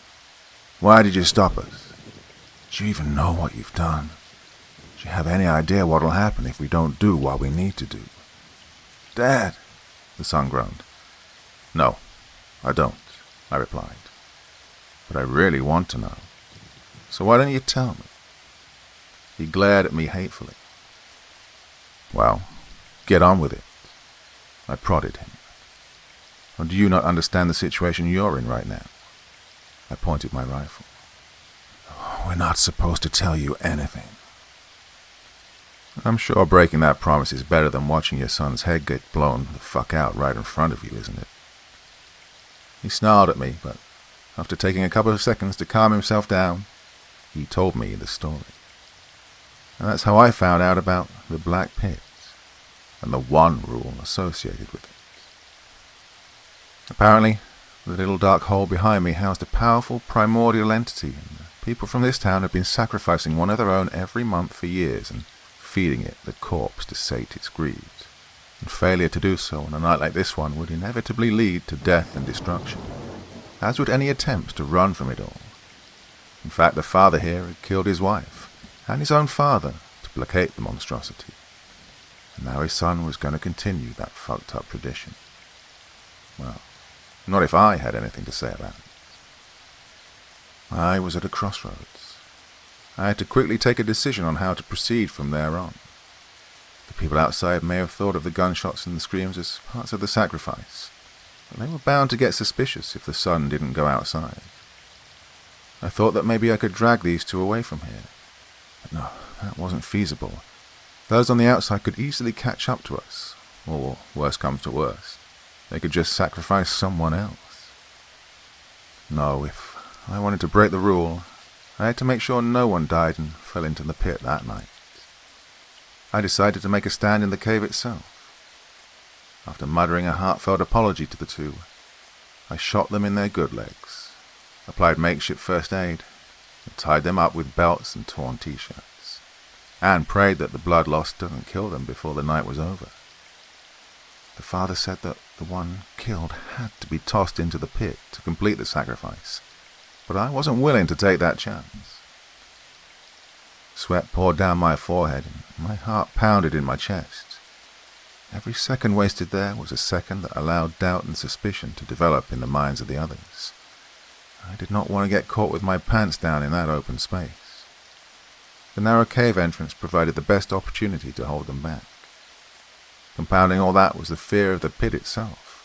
Why did you stop us? Do you even know what you've done? Do you have any idea what'll happen if we don't do what we need to do?" "Dad," the son groaned. "No, I don't," I replied. "But I really want to know. So why don't you tell me?" He glared at me hatefully. "Well, get on with it." I prodded him. "Or do you not understand the situation you're in right now?" I pointed my rifle. "We're not supposed to tell you anything." "I'm sure breaking that promise is better than watching your son's head get blown the fuck out right in front of you, isn't it?" He snarled at me, but after taking a couple of seconds to calm himself down, he told me the story. And that's how I found out about the Black Pit and the one rule associated with it. Apparently, the little dark hole behind me housed a powerful primordial entity, and people from this town had been sacrificing one of their own every month for years and feeding it the corpse to sate its greed. And failure to do so on a night like this one would inevitably lead to death and destruction, as would any attempts to run from it all. In fact, the father here had killed his wife and his own father to placate the monstrosity. And now his son was going to continue that fucked up tradition. Well, not if I had anything to say about it. I was at a crossroads. I had to quickly take a decision on how to proceed from there on. The people outside may have thought of the gunshots and the screams as parts of the sacrifice, but they were bound to get suspicious if the sun didn't go outside. I thought that maybe I could drag these two away from here, but no, that wasn't feasible. Those on the outside could easily catch up to us, or worse comes to worst, they could just sacrifice someone else. No, if I wanted to break the rule, I had to make sure no one died and fell into the pit that night. I decided to make a stand in the cave itself. After muttering a heartfelt apology to the two, I shot them in their good legs, applied makeshift first aid, and tied them up with belts and torn t-shirts, and prayed that the blood loss didn't kill them before the night was over. The father said that the one killed had to be tossed into the pit to complete the sacrifice, but I wasn't willing to take that chance. Sweat poured down my forehead and my heart pounded in my chest. Every second wasted there was a second that allowed doubt and suspicion to develop in the minds of the others. I did not want to get caught with my pants down in that open space. The narrow cave entrance provided the best opportunity to hold them back. Compounding all that was the fear of the pit itself.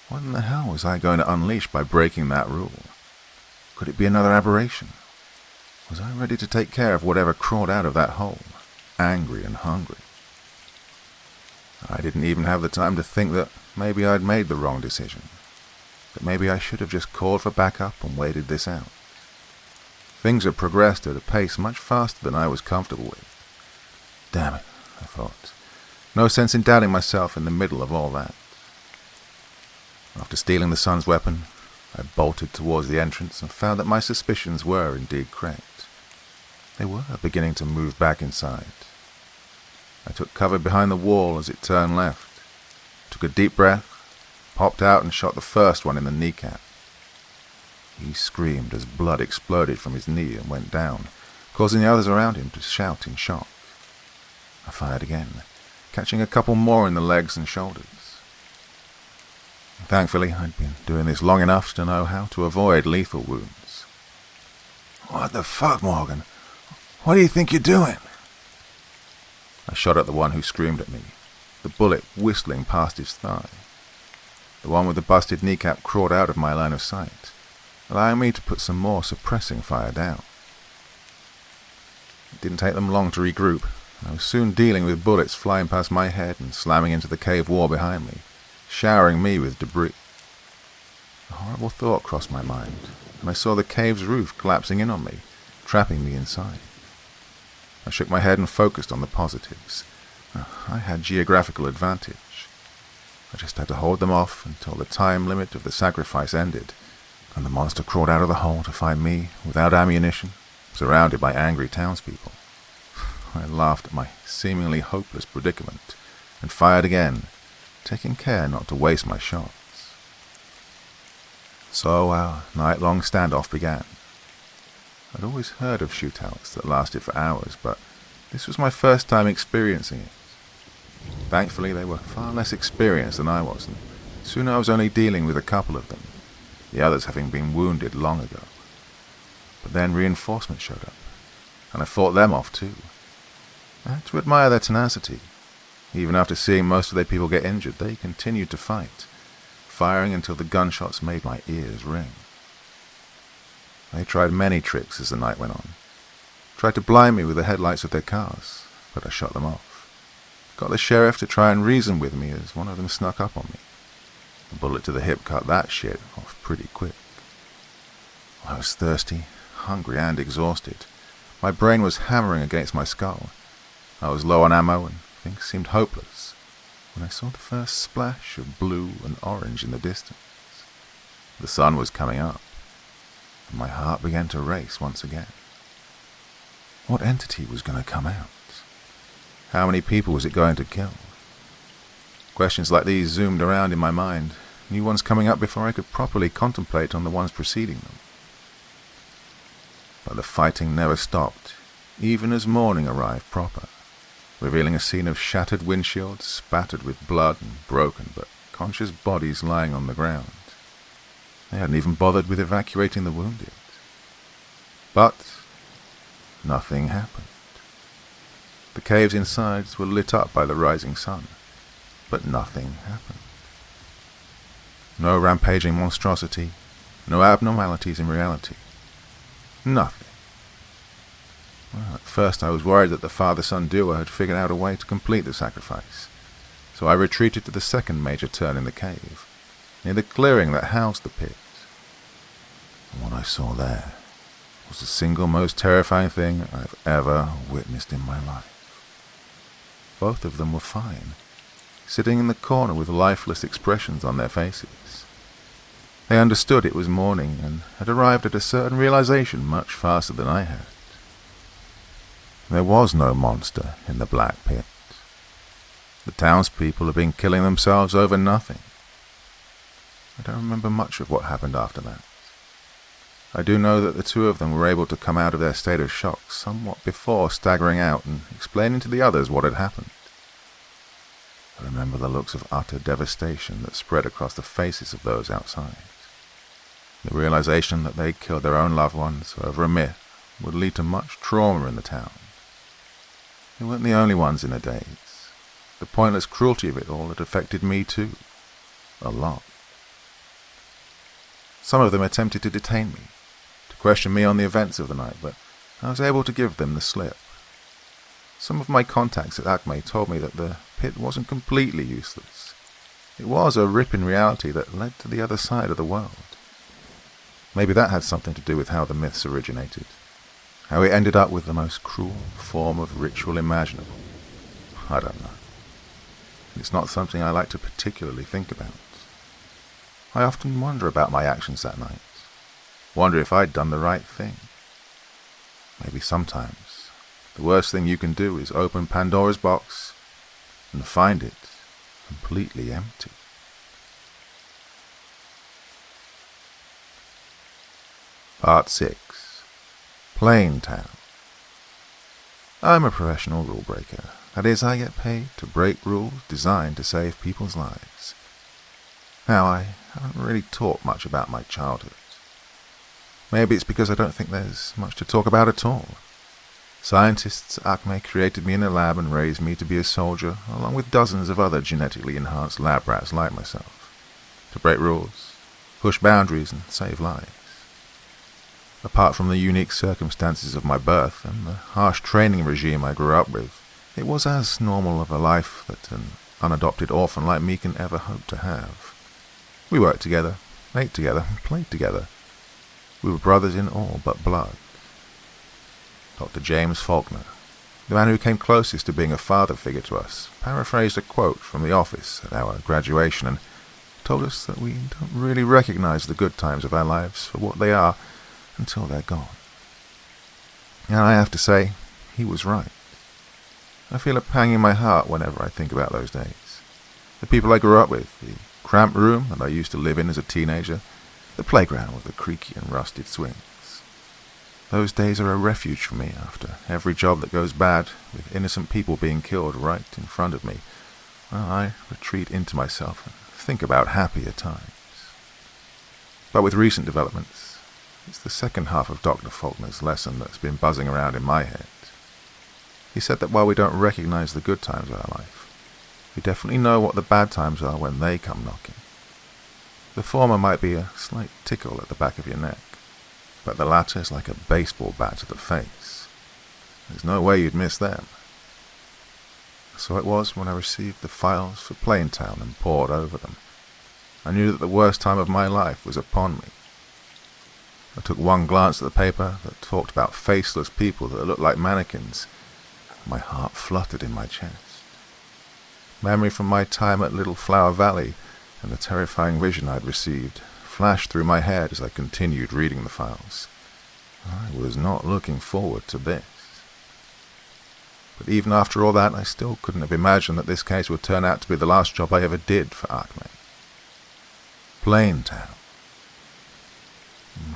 What in the hell was I going to unleash by breaking that rule? Could it be another aberration? Was I ready to take care of whatever crawled out of that hole, angry and hungry? I didn't even have the time to think that maybe I'd made the wrong decision, that maybe I should have just called for backup and waited this out. Things had progressed at a pace much faster than I was comfortable with. Damn it, I thought. No sense in doubting myself in the middle of all that. After stealing the son's weapon, I bolted towards the entrance and found that my suspicions were indeed correct. They were beginning to move back inside. I took cover behind the wall as it turned left, took a deep breath, popped out and shot the first one in the kneecap. He screamed as blood exploded from his knee and went down, causing the others around him to shout in shock. I fired again, catching a couple more in the legs and shoulders. Thankfully, I'd been doing this long enough to know how to avoid lethal wounds. "What the fuck, Morgan? What do you think you're doing?" I shot at the one who screamed at me, the bullet whistling past his thigh. The one with the busted kneecap crawled out of my line of sight, allowing me to put some more suppressing fire down. It didn't take them long to regroup, and I was soon dealing with bullets flying past my head and slamming into the cave wall behind me, showering me with debris. A horrible thought crossed my mind, and I saw the cave's roof collapsing in on me, trapping me inside. I shook my head and focused on the positives. I had geographical advantage. I just had to hold them off until the time limit of the sacrifice ended, and the monster crawled out of the hole to find me, without ammunition, surrounded by angry townspeople. I laughed at my seemingly hopeless predicament, and fired again, taking care not to waste my shots. So our night-long standoff began. I'd always heard of shootouts that lasted for hours, but this was my first time experiencing it. Thankfully, they were far less experienced than I was, and soon I was only dealing with a couple of them, the others having been wounded long ago. But then reinforcements showed up, and I fought them off too. I had to admire their tenacity. Even after seeing most of their people get injured, they continued to fight, firing until the gunshots made my ears ring. They tried many tricks as the night went on. Tried to blind me with the headlights of their cars, but I shot them off. Got the sheriff to try and reason with me as one of them snuck up on me. A bullet to the hip cut that shit off pretty quick. I was thirsty, hungry and exhausted. My brain was hammering against my skull. I was low on ammo and things seemed hopeless when I saw the first splash of blue and orange in the distance. The sun was coming up, and my heart began to race once again. What entity was going to come out? How many people was it going to kill? Questions like these zoomed around in my mind, new ones coming up before I could properly contemplate on the ones preceding them. But the fighting never stopped, even as morning arrived proper, revealing a scene of shattered windshields, spattered with blood and broken but conscious bodies lying on the ground. They hadn't even bothered with evacuating the wounded. But nothing happened. The cave's insides were lit up by the rising sun, but nothing happened. No rampaging monstrosity, no abnormalities in reality. Nothing. Well, at first I was worried that the father-son duo had figured out a way to complete the sacrifice, so I retreated to the second major turn in the cave, near the clearing that housed the pit. And what I saw there was the single most terrifying thing I've ever witnessed in my life. Both of them were fine, sitting in the corner with lifeless expressions on their faces. They understood it was morning and had arrived at a certain realization much faster than I had. There was no monster in the black pit. The townspeople had been killing themselves over nothing. I don't remember much of what happened after that. I do know that the two of them were able to come out of their state of shock somewhat before staggering out and explaining to the others what had happened. I remember the looks of utter devastation that spread across the faces of those outside. The realization that they'd killed their own loved ones over a myth would lead to much trauma in the town. They weren't the only ones in a daze. The pointless cruelty of it all had affected me too. A lot. Some of them attempted to detain me, to question me on the events of the night, but I was able to give them the slip. Some of my contacts at Acme told me that the pit wasn't completely useless. It was a rip in reality that led to the other side of the world. Maybe that had something to do with how the myths originated, how it ended up with the most cruel form of ritual imaginable. I don't know. It's not something I like to particularly think about. I often wonder about my actions that night, wonder if I'd done the right thing. Maybe sometimes the worst thing you can do is open Pandora's box and find it completely empty. Part 6. Plain Town. I'm a professional rule breaker. That is, I get paid to break rules designed to save people's lives. Now, I haven't really talked much about my childhood. Maybe it's because I don't think there's much to talk about at all. Scientists at Acme created me in a lab and raised me to be a soldier, along with dozens of other genetically enhanced lab rats like myself, to break rules, push boundaries, and save lives. Apart from the unique circumstances of my birth and the harsh training regime I grew up with, it was as normal of a life that an unadopted orphan like me can ever hope to have. We worked together, ate together, played together. We were brothers in all but blood. Dr. James Faulkner, the man who came closest to being a father figure to us, paraphrased a quote from The Office at our graduation and told us that we don't really recognize the good times of our lives for what they are until they're gone. And I have to say, he was right. I feel a pang in my heart whenever I think about those days. The people I grew up with, the cramped room that I used to live in as a teenager, the playground with the creaky and rusted swings. Those days are a refuge for me after every job that goes bad, with innocent people being killed right in front of me. Well, I retreat into myself and think about happier times. But with recent developments, it's the second half of Dr. Faulkner's lesson that's been buzzing around in my head. He said that while we don't recognize the good times of our life, we definitely know what the bad times are when they come knocking. The former might be a slight tickle at the back of your neck, but the latter is like a baseball bat to the face. There's no way you'd miss them. So it was when I received the files for Plaintown and pored over them. I knew that the worst time of my life was upon me. I took one glance at the paper that talked about faceless people that looked like mannequins. My heart fluttered in my chest. Memory from my time at Little Flower Valley and the terrifying vision I'd received flashed through my head as I continued reading the files. I was not looking forward to this. But even after all that, I still couldn't have imagined that this case would turn out to be the last job I ever did for Acme. Plaintown.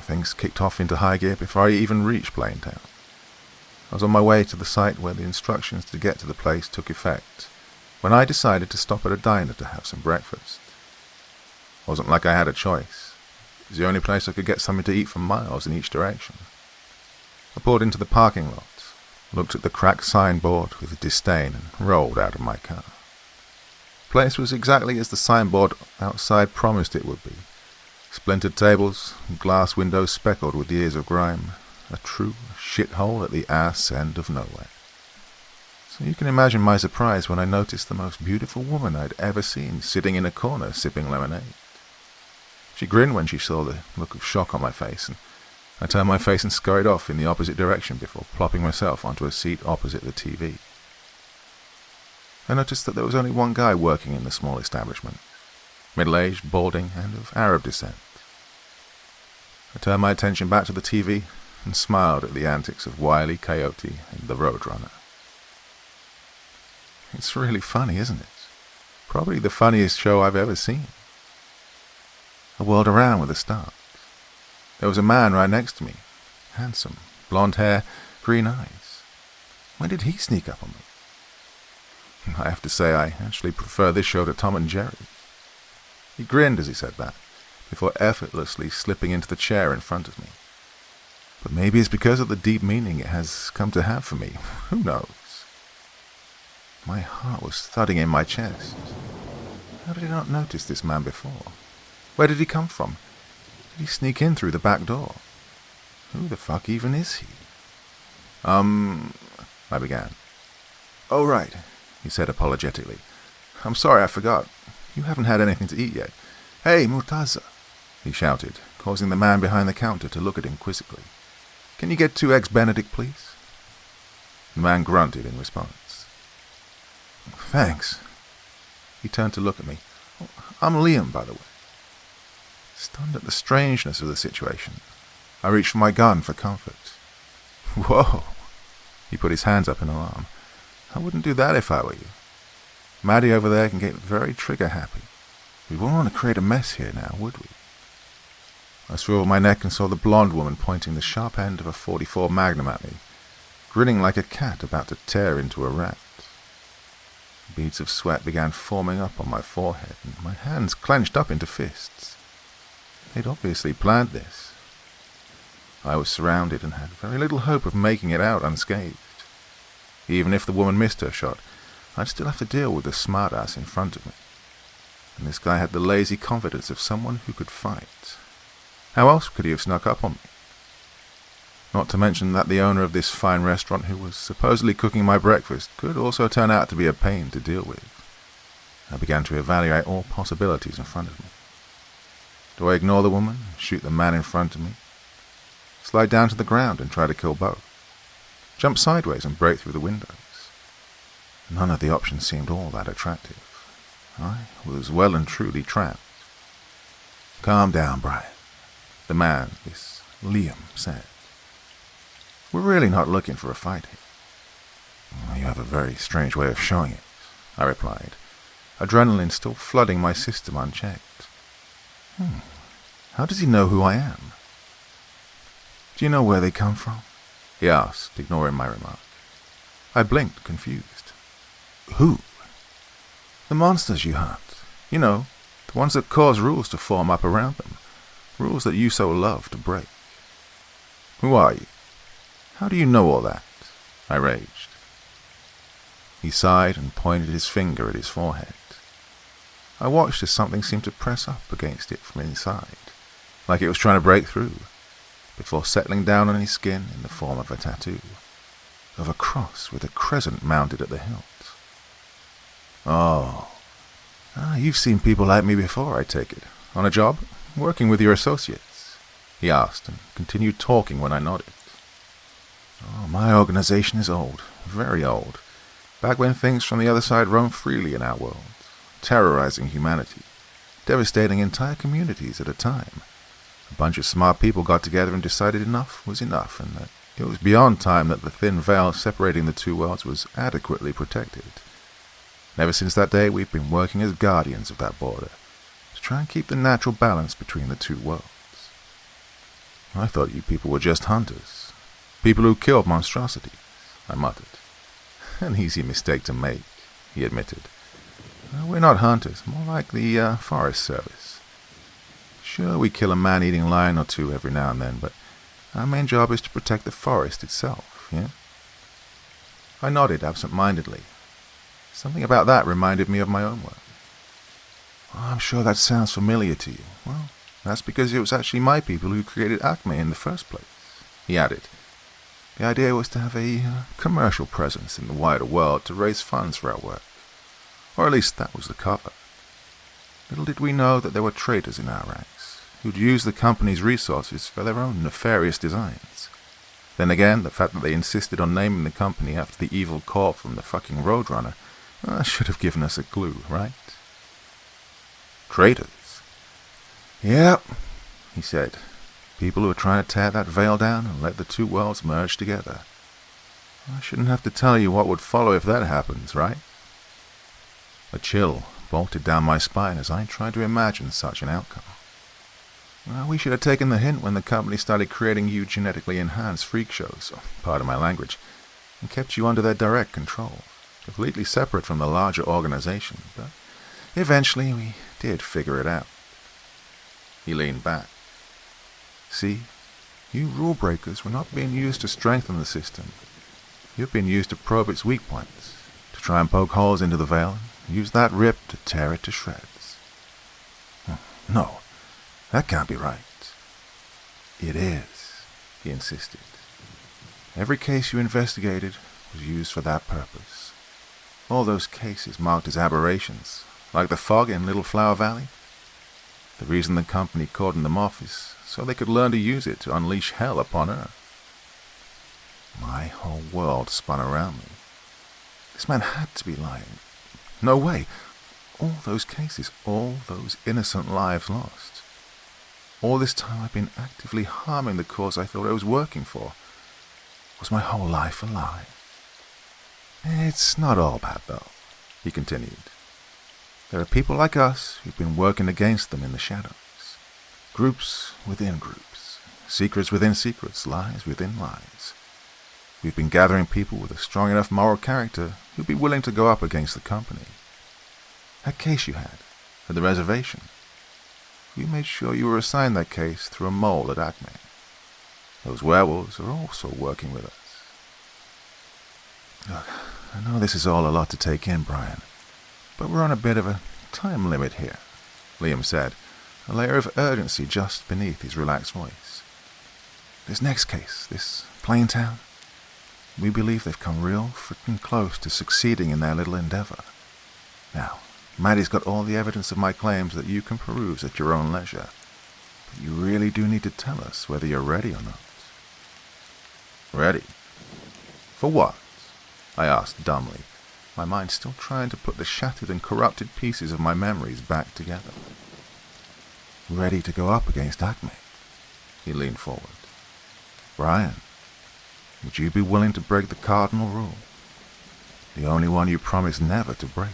Things kicked off into high gear before I even reached Plaintown. I was on my way to the site where the instructions to get to the place took effect, when I decided to stop at a diner to have some breakfast. It wasn't like I had a choice. It was the only place I could get something to eat for miles in each direction. I pulled into the parking lot, looked at the cracked signboard with disdain, and rolled out of my car. The place was exactly as the signboard outside promised it would be. Splintered tables, glass windows speckled with years of grime, a true shithole at the ass end of nowhere. So you can imagine my surprise when I noticed the most beautiful woman I'd ever seen sitting in a corner sipping lemonade. She grinned when she saw the look of shock on my face, and I turned my face and scurried off in the opposite direction before plopping myself onto a seat opposite the TV. I noticed that there was only one guy working in the small establishment, middle-aged, balding, and of Arab descent. I turned my attention back to the TV and smiled at the antics of Wile E. Coyote and the Roadrunner. It's really funny, isn't it? Probably the funniest show I've ever seen. I whirled around with a start. There was a man right next to me. Handsome, blonde hair, green eyes. When did he sneak up on me? I have to say I actually prefer this show to Tom and Jerry. He grinned as he said that, before effortlessly slipping into the chair in front of me. But maybe it's because of the deep meaning it has come to have for me. Who knows? My heart was thudding in my chest. How did I not notice this man before? Where did he come from? Did he sneak in through the back door? Who the fuck even is he? I began. Oh, right, he said apologetically. I'm sorry, I forgot. You haven't had anything to eat yet. Hey, Murtaza, he shouted, causing the man behind the counter to look at him quizzically. Can you get 2 eggs Benedict, please? The man grunted in response. Thanks. He turned to look at me. I'm Liam, by the way. Stunned at the strangeness of the situation, I reached for my gun for comfort. Whoa! He put his hands up in alarm. I wouldn't do that if I were you. Maddie over there can get very trigger-happy. We wouldn't want to create a mess here now, would we? I swiveled my neck and saw the blonde woman pointing the sharp end of a .44 Magnum at me, grinning like a cat about to tear into a rat. Beads of sweat began forming up on my forehead, and my hands clenched up into fists. They'd obviously planned this. I was surrounded and had very little hope of making it out unscathed. Even if the woman missed her shot, I'd still have to deal with the smartass in front of me. And this guy had the lazy confidence of someone who could fight. How else could he have snuck up on me? Not to mention that the owner of this fine restaurant who was supposedly cooking my breakfast could also turn out to be a pain to deal with. I began to evaluate all possibilities in front of me. Do I ignore the woman, shoot the man in front of me? Slide down to the ground and try to kill both? Jump sideways and break through the windows? None of the options seemed all that attractive. I was well and truly trapped. Calm down, Brian, the man, this Liam, said. We're really not looking for a fight here. You have a very strange way of showing it, I replied, adrenaline still flooding my system unchecked. How does he know who I am? Do you know where they come from? He asked, ignoring my remark. I blinked, confused. Who? The monsters you hunt. You know, the ones that cause rules to form up around them. Rules that you so love to break. Who are you? How do you know all that? I raged. He sighed and pointed his finger at his forehead. I watched as something seemed to press up against it from inside, like it was trying to break through, before settling down on his skin in the form of a tattoo, of a cross with a crescent mounted at the hilt. Oh, you've seen people like me before, I take it. On a job? Working with your associates? He asked, and continued talking when I nodded. Oh, my organization is old, very old, back when things from the other side roamed freely in our world, terrorizing humanity, devastating entire communities at a time. A bunch of smart people got together and decided enough was enough, and that it was beyond time that the thin veil separating the two worlds was adequately protected. Ever since that day, we've been working as guardians of that border, to try and keep the natural balance between the two worlds. I thought you people were just hunters. People who killed monstrosities, I muttered. An easy mistake to make, he admitted. We're not hunters, more like the Forest Service. Sure, we kill a man-eating lion or two every now and then, but our main job is to protect the forest itself, yeah? I nodded absent-mindedly. Something about that reminded me of my own work. I'm sure that sounds familiar to you. Well, that's because it was actually my people who created Acme in the first place, he added. The idea was to have a commercial presence in the wider world to raise funds for our work. Or at least that was the cover. Little did we know that there were traitors in our ranks, who'd use the company's resources for their own nefarious designs. Then again, the fact that they insisted on naming the company after the evil corp from the fucking Roadrunner should have given us a clue, right? Traitors? Yep, he said. People who are trying to tear that veil down and let the two worlds merge together. I shouldn't have to tell you what would follow if that happens, right? A chill bolted down my spine as I tried to imagine such an outcome. Well, we should have taken the hint when the company started creating you genetically enhanced freak shows, pardon my language, and kept you under their direct control, completely separate from the larger organization, but eventually we did figure it out. He leaned back. See, you rule breakers were not being used to strengthen the system. You've been used to probe its weak points, to try and poke holes into the veil, and use that rip to tear it to shreds. No, that can't be right. It is, he insisted. Every case you investigated was used for that purpose. All those cases marked as aberrations, like the fog in Little Flower Valley. The reason the company cordoned them off is so they could learn to use it to unleash hell upon Earth. My whole world spun around me. This man had to be lying. No way. All those cases, all those innocent lives lost. All this time I've been actively harming the cause I thought I was working for. Was my whole life a lie? It's not all bad, though, he continued. There are people like us who've been working against them in the shadows. Groups within groups, secrets within secrets, lies within lies. We've been gathering people with a strong enough moral character who'd be willing to go up against the company. That case you had, at the reservation, we made sure you were assigned that case through a mole at Acme. Those werewolves are also working with us. Look, I know this is all a lot to take in, Brian, but we're on a bit of a time limit here, Liam said, a layer of urgency just beneath his relaxed voice. This next case, this Plain Town, we believe they've come real freaking close to succeeding in their little endeavor. Now, Maddie's got all the evidence of my claims that you can peruse at your own leisure, but you really do need to tell us whether you're ready or not. Ready? For what? I asked dumbly, my mind still trying to put the shattered and corrupted pieces of my memories back together. Ready to go up against Acme? He leaned forward. Brian, would you be willing to break the cardinal rule? The only one you promised never to break.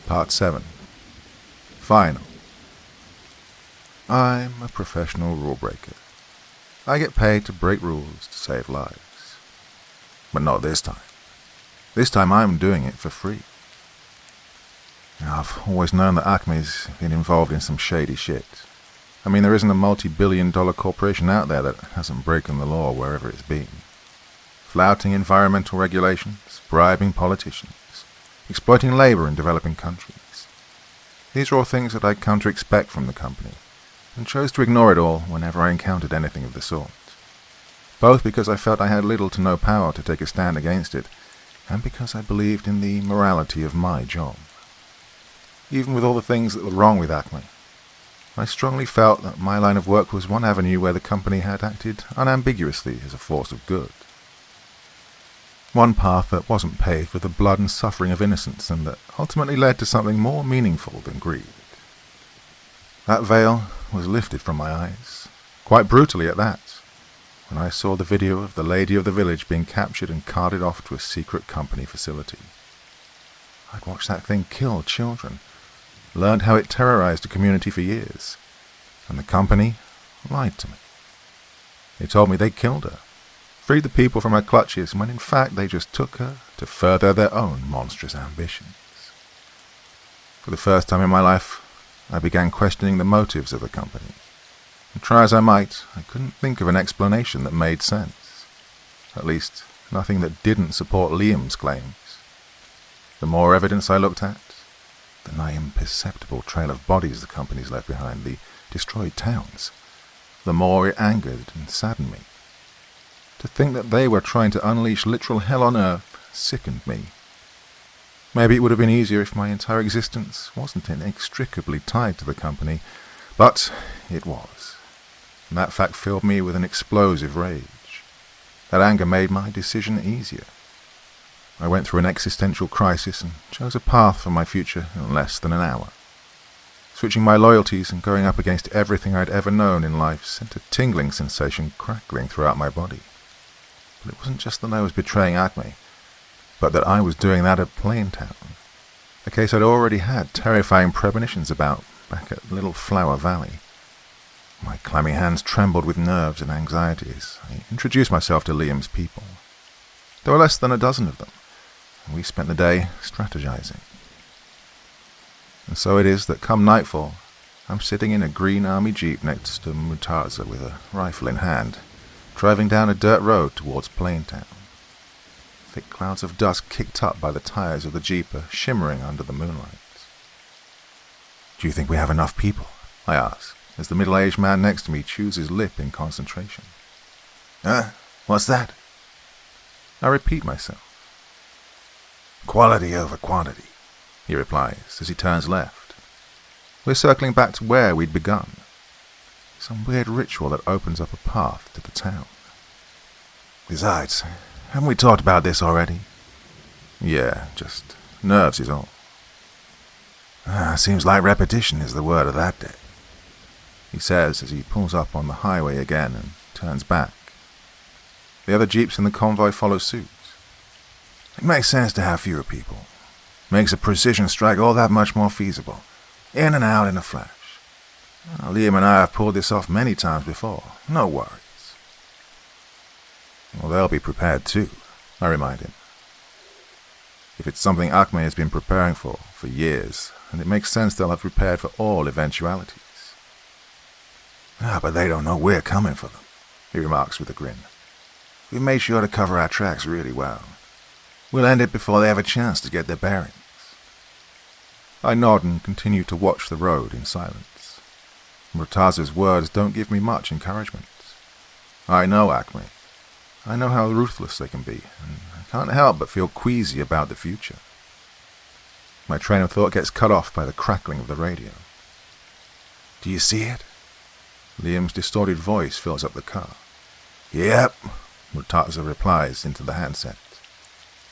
Part 7. Final. I'm a professional rule breaker. I get paid to break rules to save lives. But not this time. This time I'm doing it for free. I've always known that Acme's been involved in some shady shit. I mean, there isn't a multi-billion-dollar corporation out there that hasn't broken the law wherever it's been. Flouting environmental regulations, bribing politicians, exploiting labor in developing countries. These are all things that I'd come to expect from the company, and chose to ignore it all whenever I encountered anything of the sort. Both because I felt I had little to no power to take a stand against it, and because I believed in the morality of my job. Even with all the things that were wrong with Acme, I strongly felt that my line of work was one avenue where the company had acted unambiguously as a force of good. One path that wasn't paved with the blood and suffering of innocence, and that ultimately led to something more meaningful than greed. That veil was lifted from my eyes, quite brutally at that, when I saw the video of the lady of the village being captured and carted off to a secret company facility. I'd watched that thing kill children, learned how it terrorized the community for years, and the company lied to me. They told me they killed her, freed the people from her clutches, when in fact they just took her to further their own monstrous ambitions. For the first time in my life, I began questioning the motives of the company, and try as I might, I couldn't think of an explanation that made sense. At least, nothing that didn't support Liam's claims. The more evidence I looked at, the nigh imperceptible trail of bodies the companies left behind, the destroyed towns, the more it angered and saddened me. To think that they were trying to unleash literal hell on earth sickened me. Maybe it would have been easier if my entire existence wasn't inextricably tied to the company, but it was. And that fact filled me with an explosive rage. That anger made my decision easier. I went through an existential crisis and chose a path for my future in less than an hour. Switching my loyalties and going up against everything I'd ever known in life sent a tingling sensation crackling throughout my body. But it wasn't just that I was betraying Acme, but that I was doing that at Plaintown, a case I'd already had terrifying premonitions about back at Little Flower Valley. My clammy hands trembled with nerves and anxieties. I introduced myself to Liam's people. There were less than a dozen of them, and we spent the day strategizing. And so it is that come nightfall, I'm sitting in a green army jeep next to Murtaza with a rifle in hand, driving down a dirt road towards Plaintown. Thick clouds of dust kicked up by the tires of the jeep are shimmering under the moonlight. "Do you think we have enough people?" I ask, as the middle-aged man next to me chews his lip in concentration. What's that?" I repeat myself. "Quality over quantity," he replies as he turns left. We're circling back to where we'd begun. Some weird ritual that opens up a path to the town. "Besides, haven't we talked about this already?" "Yeah, just nerves is all." "Seems like repetition is the word of that day," he says as he pulls up on the highway again and turns back. The other jeeps in the convoy follow suit. "It makes sense to have fewer people. Makes a precision strike all that much more feasible. In and out in a flash. Liam and I have pulled this off many times before. No worries." "Well, they'll be prepared too," I remind him. "If it's something Acme has been preparing for years, and it makes sense they'll have prepared for all eventualities." "But they don't know we're coming for them," he remarks with a grin. "We made sure to cover our tracks really well. We'll end it before they have a chance to get their bearings." I nod and continue to watch the road in silence. Murtaza's words don't give me much encouragement. I know Acme. I know how ruthless they can be, and I can't help but feel queasy about the future. My train of thought gets cut off by the crackling of the radio. "Do you see it?" Liam's distorted voice fills up the car. "Yep," Murtaza replies into the handset.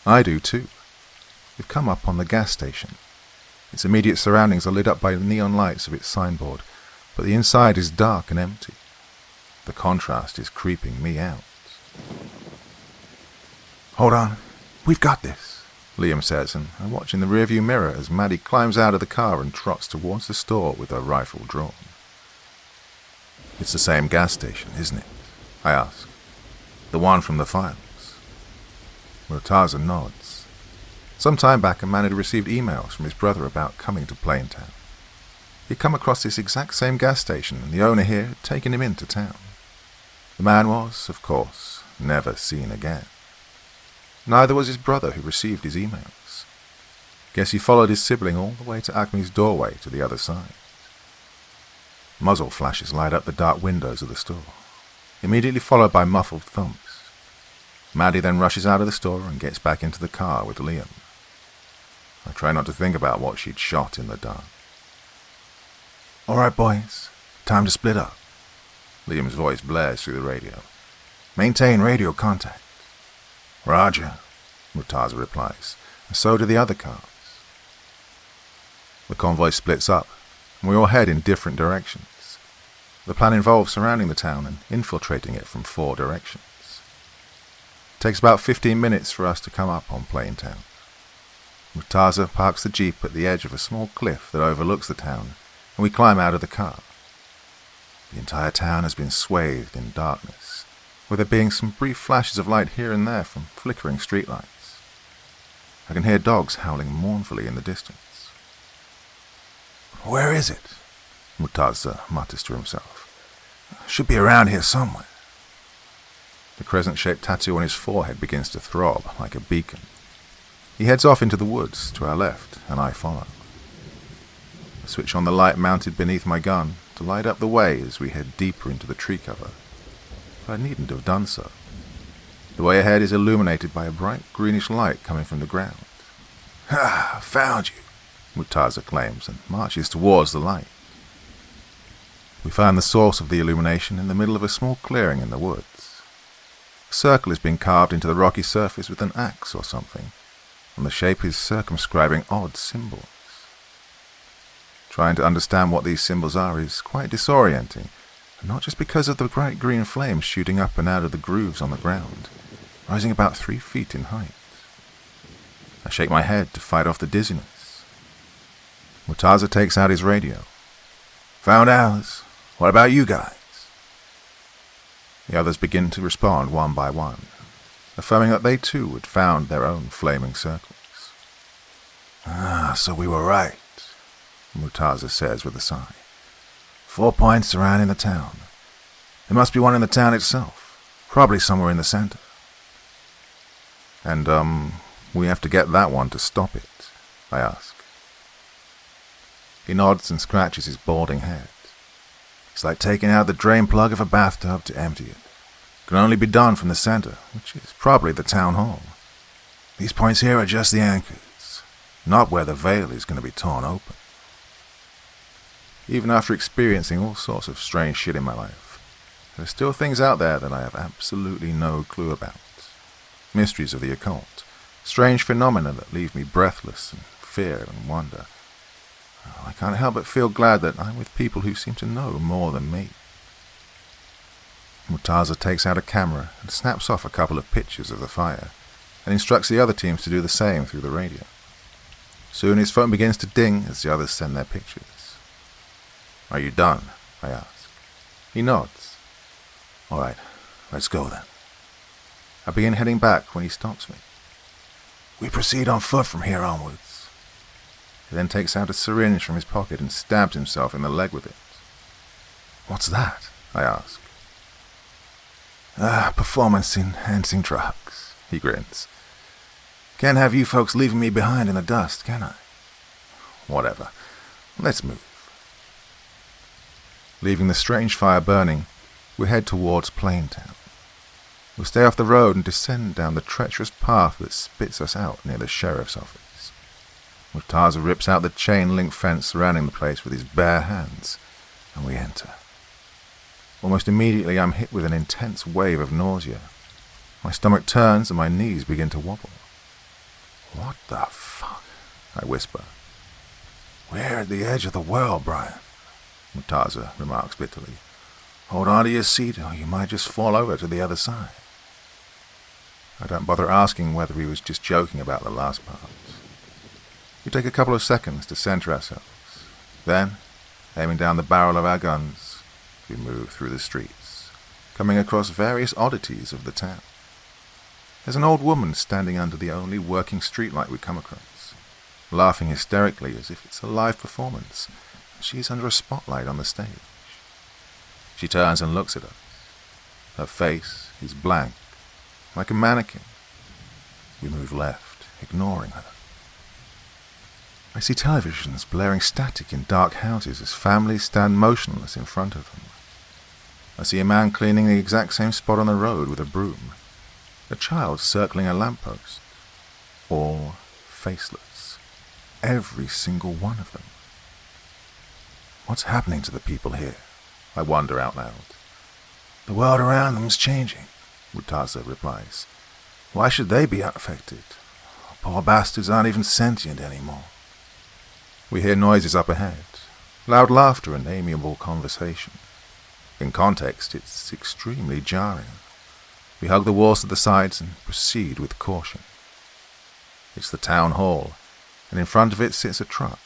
I do too. We've come up on the gas station. Its immediate surroundings are lit up by the neon lights of its signboard, but the inside is dark and empty. The contrast is creeping me out. "Hold on, we've got this," Liam says, and I watch in the rearview mirror as Maddie climbs out of the car and trots towards the store with her rifle drawn. "It's the same gas station, isn't it?" I ask. "The one from the files?" Murtaza nods. Some time back, a man had received emails from his brother about coming to Plaintown. He'd come across this exact same gas station, and the owner here had taken him into town. The man was, of course, never seen again. Neither was his brother who received his emails. Guess he followed his sibling all the way to Acme's doorway to the other side. Muzzle flashes light up the dark windows of the store, immediately followed by muffled thumps. Maddie then rushes out of the store and gets back into the car with Liam. I try not to think about what she'd shot in the dark. "All right, boys, time to split up." Liam's voice blares through the radio. "Maintain radio contact." "Roger," Murtaza replies, and so do the other cars. The convoy splits up, and we all head in different directions. The plan involves surrounding the town and infiltrating it from 4 directions. It takes about 15 minutes for us to come up on Plaintown. Murtaza parks the jeep at the edge of a small cliff that overlooks the town, and we climb out of the car. The entire town has been swathed in darkness, with there being some brief flashes of light here and there from flickering streetlights. I can hear dogs howling mournfully in the distance. "Where is it?" Murtaza mutters to himself. "Should be around here somewhere." The crescent-shaped tattoo on his forehead begins to throb like a beacon. He heads off into the woods to our left, and I follow. I switch on the light mounted beneath my gun to light up the way as we head deeper into the tree cover, but I needn't have done so. The way ahead is illuminated by a bright greenish light coming from the ground. "Ha! Found you," Murtaza claims and marches towards the light. We find the source of the illumination in the middle of a small clearing in the woods. A circle has been carved into the rocky surface with an axe or something, and the shape is circumscribing odd symbols. Trying to understand what these symbols are is quite disorienting, and not just because of the bright green flames shooting up and out of the grooves on the ground, rising about 3 feet in height. I shake my head to fight off the dizziness. Murtaza takes out his radio. "Found ours. What about you guys?" The others begin to respond one by one, affirming that they too had found their own flaming circles. So we were right," Murtaza says with a sigh. 4 points surrounding the town. There must be one in the town itself, probably somewhere in the center. "And, we have to get that one to stop it?" I ask. He nods and scratches his balding head. "It's like taking out the drain plug of a bathtub to empty it. Can only be done from the center, which is probably the town hall. These points here are just the anchors, not where the veil is going to be torn open." Even after experiencing all sorts of strange shit in my life, there are still things out there that I have absolutely no clue about. Mysteries of the occult, strange phenomena that leave me breathless in fear and wonder. I can't help but feel glad that I'm with people who seem to know more than me. Murtaza takes out a camera and snaps off a couple of pictures of the fire, and instructs the other teams to do the same through the radio. Soon his phone begins to ding as the others send their pictures. "Are you done?" I ask. He nods. "All right, let's go then." I begin heading back when he stops me. "We proceed on foot from here onwards." He then takes out a syringe from his pocket and stabs himself in the leg with it. "What's that?" I ask. Performance-enhancing drugs," he grins. "Can't have you folks leaving me behind in the dust, can I?" "Whatever. Let's move." Leaving the strange fire burning, we head towards Plaintown. We stay off the road and descend down the treacherous path that spits us out near the sheriff's office. Murtaza rips out the chain-link fence surrounding the place with his bare hands, and we enter. Almost immediately I'm hit with an intense wave of nausea. My stomach turns and my knees begin to wobble. "What the fuck?" I whisper. "We're at the edge of the world, Brian," Murtaza remarks bitterly. "Hold on to your seat or you might just fall over to the other side." I don't bother asking whether he was just joking about the last part. We take a couple of seconds to center ourselves. Then, aiming down the barrel of our guns, we move through the streets, coming across various oddities of the town. There's an old woman standing under the only working streetlight we come across, laughing hysterically as if it's a live performance, and she's under a spotlight on the stage. She turns and looks at us. Her face is blank, like a mannequin. We move left, ignoring her. I see televisions blaring static in dark houses as families stand motionless in front of them. I see a man cleaning the exact same spot on the road with a broom. A child circling a lamppost. All faceless. Every single one of them. What's happening to the people here? I wonder out loud. "The world around them's changing," Murtaza replies. "Why should they be unaffected? Poor bastards aren't even sentient anymore." We hear noises up ahead, loud laughter and amiable conversation. In context, it's extremely jarring. We hug the walls to the sides and proceed with caution. It's the town hall, and in front of it sits a truck.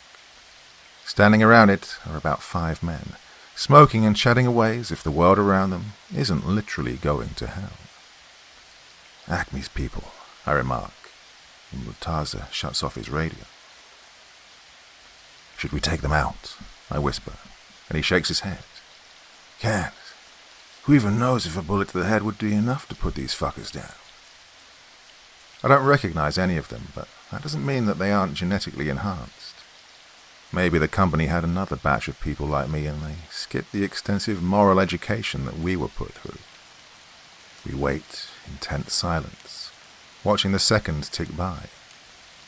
Standing around it are about 5 men, smoking and chatting away as if the world around them isn't literally going to hell. Acme's people, I remark, and Murtaza shuts off his radio. Should we take them out? I whisper, and he shakes his head. Can't. Who even knows if a bullet to the head would be enough to put these fuckers down? I don't recognize any of them, but that doesn't mean that they aren't genetically enhanced. Maybe the company had another batch of people like me and they skipped the extensive moral education that we were put through. We wait in tense silence, watching the seconds tick by,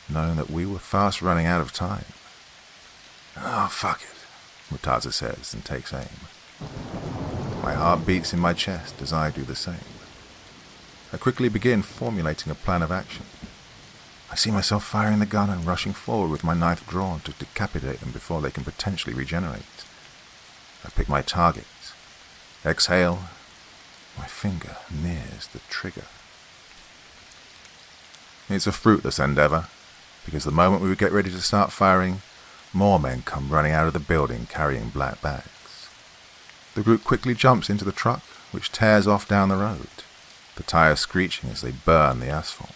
knowing that we were fast running out of time. Oh, fuck it, Murtaza says and takes aim. My heart beats in my chest as I do the same. I quickly begin formulating a plan of action. I see myself firing the gun and rushing forward with my knife drawn to decapitate them before they can potentially regenerate. I pick my target. Exhale. My finger nears the trigger. It's a fruitless endeavor, because the moment we get ready to start firing, more men come running out of the building carrying black bags. The group quickly jumps into the truck, which tears off down the road, the tires screeching as they burn the asphalt.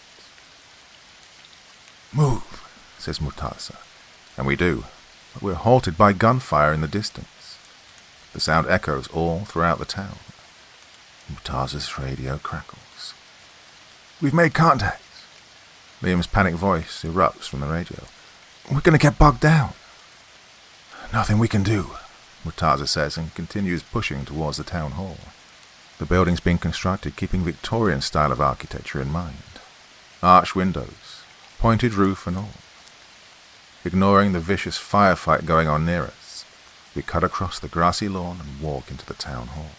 Move, says Murtaza, and we do, but we're halted by gunfire in the distance. The sound echoes all throughout the town. Murtaza's radio crackles. We've made contact. Liam's panicked voice erupts from the radio. We're going to get bogged down. Nothing we can do, Murtaza says and continues pushing towards the town hall. The building's being constructed keeping Victorian style of architecture in mind. Arched windows, pointed roof and all. Ignoring the vicious firefight going on near us, we cut across the grassy lawn and walk into the town hall.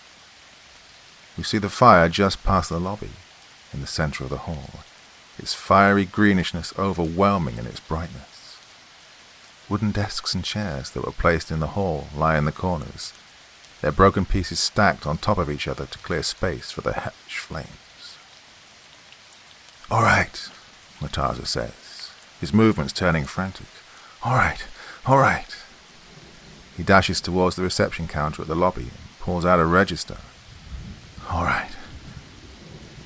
We see the fire just past the lobby, in the center of the hall, its fiery greenishness overwhelming in its brightness. Wooden desks and chairs that were placed in the hall lie in the corners, their broken pieces stacked on top of each other to clear space for the hellish flames. All right, Murtaza says, his movements turning frantic. All right. He dashes towards the reception counter at the lobby and pulls out a register. All right.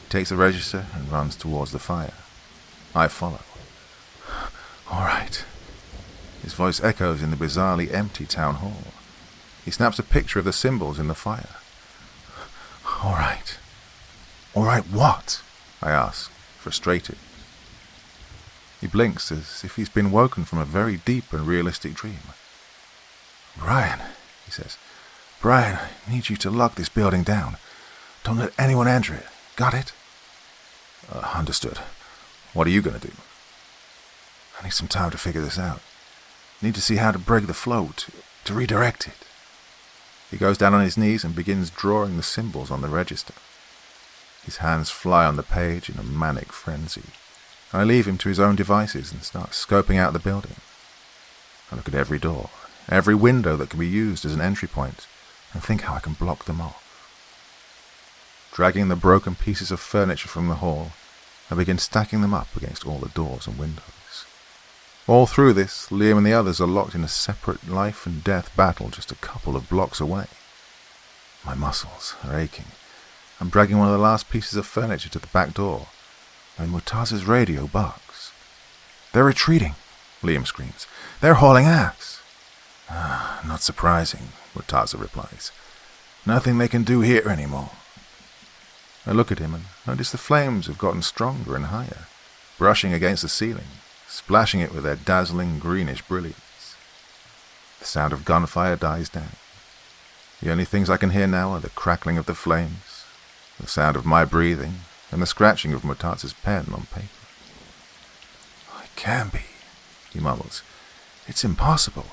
He takes the register and runs towards the fire. I follow. All right. His voice echoes in the bizarrely empty town hall. He snaps a picture of the symbols in the fire. All right. All right what? I ask, frustrated. He blinks as if he's been woken from a very deep and realistic dream. Brian, he says. Brian, I need you to lock this building down. Don't let anyone enter it. Got it? Understood. What are you going to do? I need some time to figure this out. Need to see how to break the flow, to redirect it. He goes down on his knees and begins drawing the symbols on the register. His hands fly on the page in a manic frenzy. I leave him to his own devices and start scoping out the building. I look at every door, every window that can be used as an entry point, and think how I can block them off. Dragging the broken pieces of furniture from the hall, I begin stacking them up against all the doors and windows. All through this, Liam and the others are locked in a separate life and death battle just a couple of blocks away. My muscles are aching. I'm dragging one of the last pieces of furniture to the back door, when Murtaza's radio barks. They're retreating, Liam screams. They're hauling ass. Not surprising, Murtaza replies. Nothing they can do here anymore. I look at him and notice the flames have gotten stronger and higher, brushing against the ceiling, splashing it with their dazzling greenish brilliance. The sound of gunfire dies down. The only things I can hear now are the crackling of the flames, the sound of my breathing, and the scratching of Murtaza's pen on paper. It can be, he mumbles. It's impossible.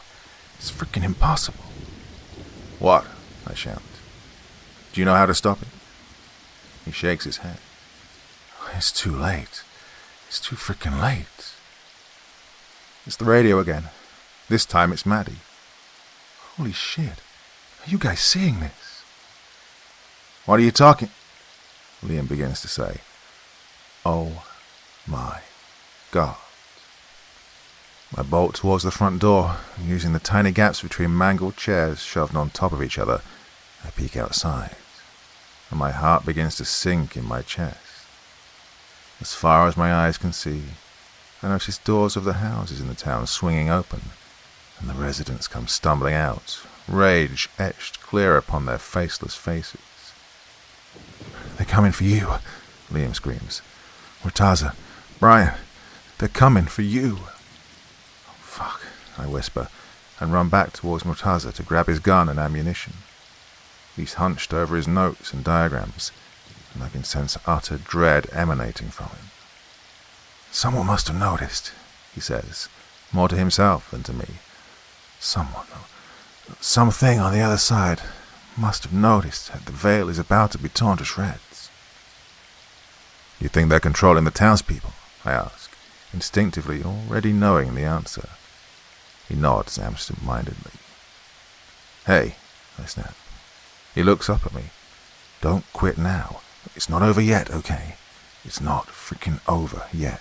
It's freaking impossible. What? I shout. Do you know how to stop it? He shakes his head. It's too late. It's too freaking late. It's the radio again. This time it's Maddie. Holy shit. Are you guys seeing this? What are you talking? Liam begins to say. Oh my God. I bolt towards the front door, and using the tiny gaps between mangled chairs shoved on top of each other, I peek outside, and my heart begins to sink in my chest. As far as my eyes can see, I notice doors of the houses in the town swinging open, and the residents come stumbling out, rage etched clear upon their faceless faces. "They're coming for you," Liam screams. "Murtaza, Brian, they're coming for you." "Oh, fuck," I whisper, and run back towards Murtaza to grab his gun and ammunition. He's hunched over his notes and diagrams, and I can sense utter dread emanating from him. "Someone must have noticed," he says, more to himself than to me. Something on the other side must have noticed that the veil is about to be torn to shreds. "You think they're controlling the townspeople?" I ask, instinctively already knowing the answer. He nods absent-mindedly. "Hey," I snap. He looks up at me. "Don't quit now. It's not over yet, okay? It's not freaking over yet."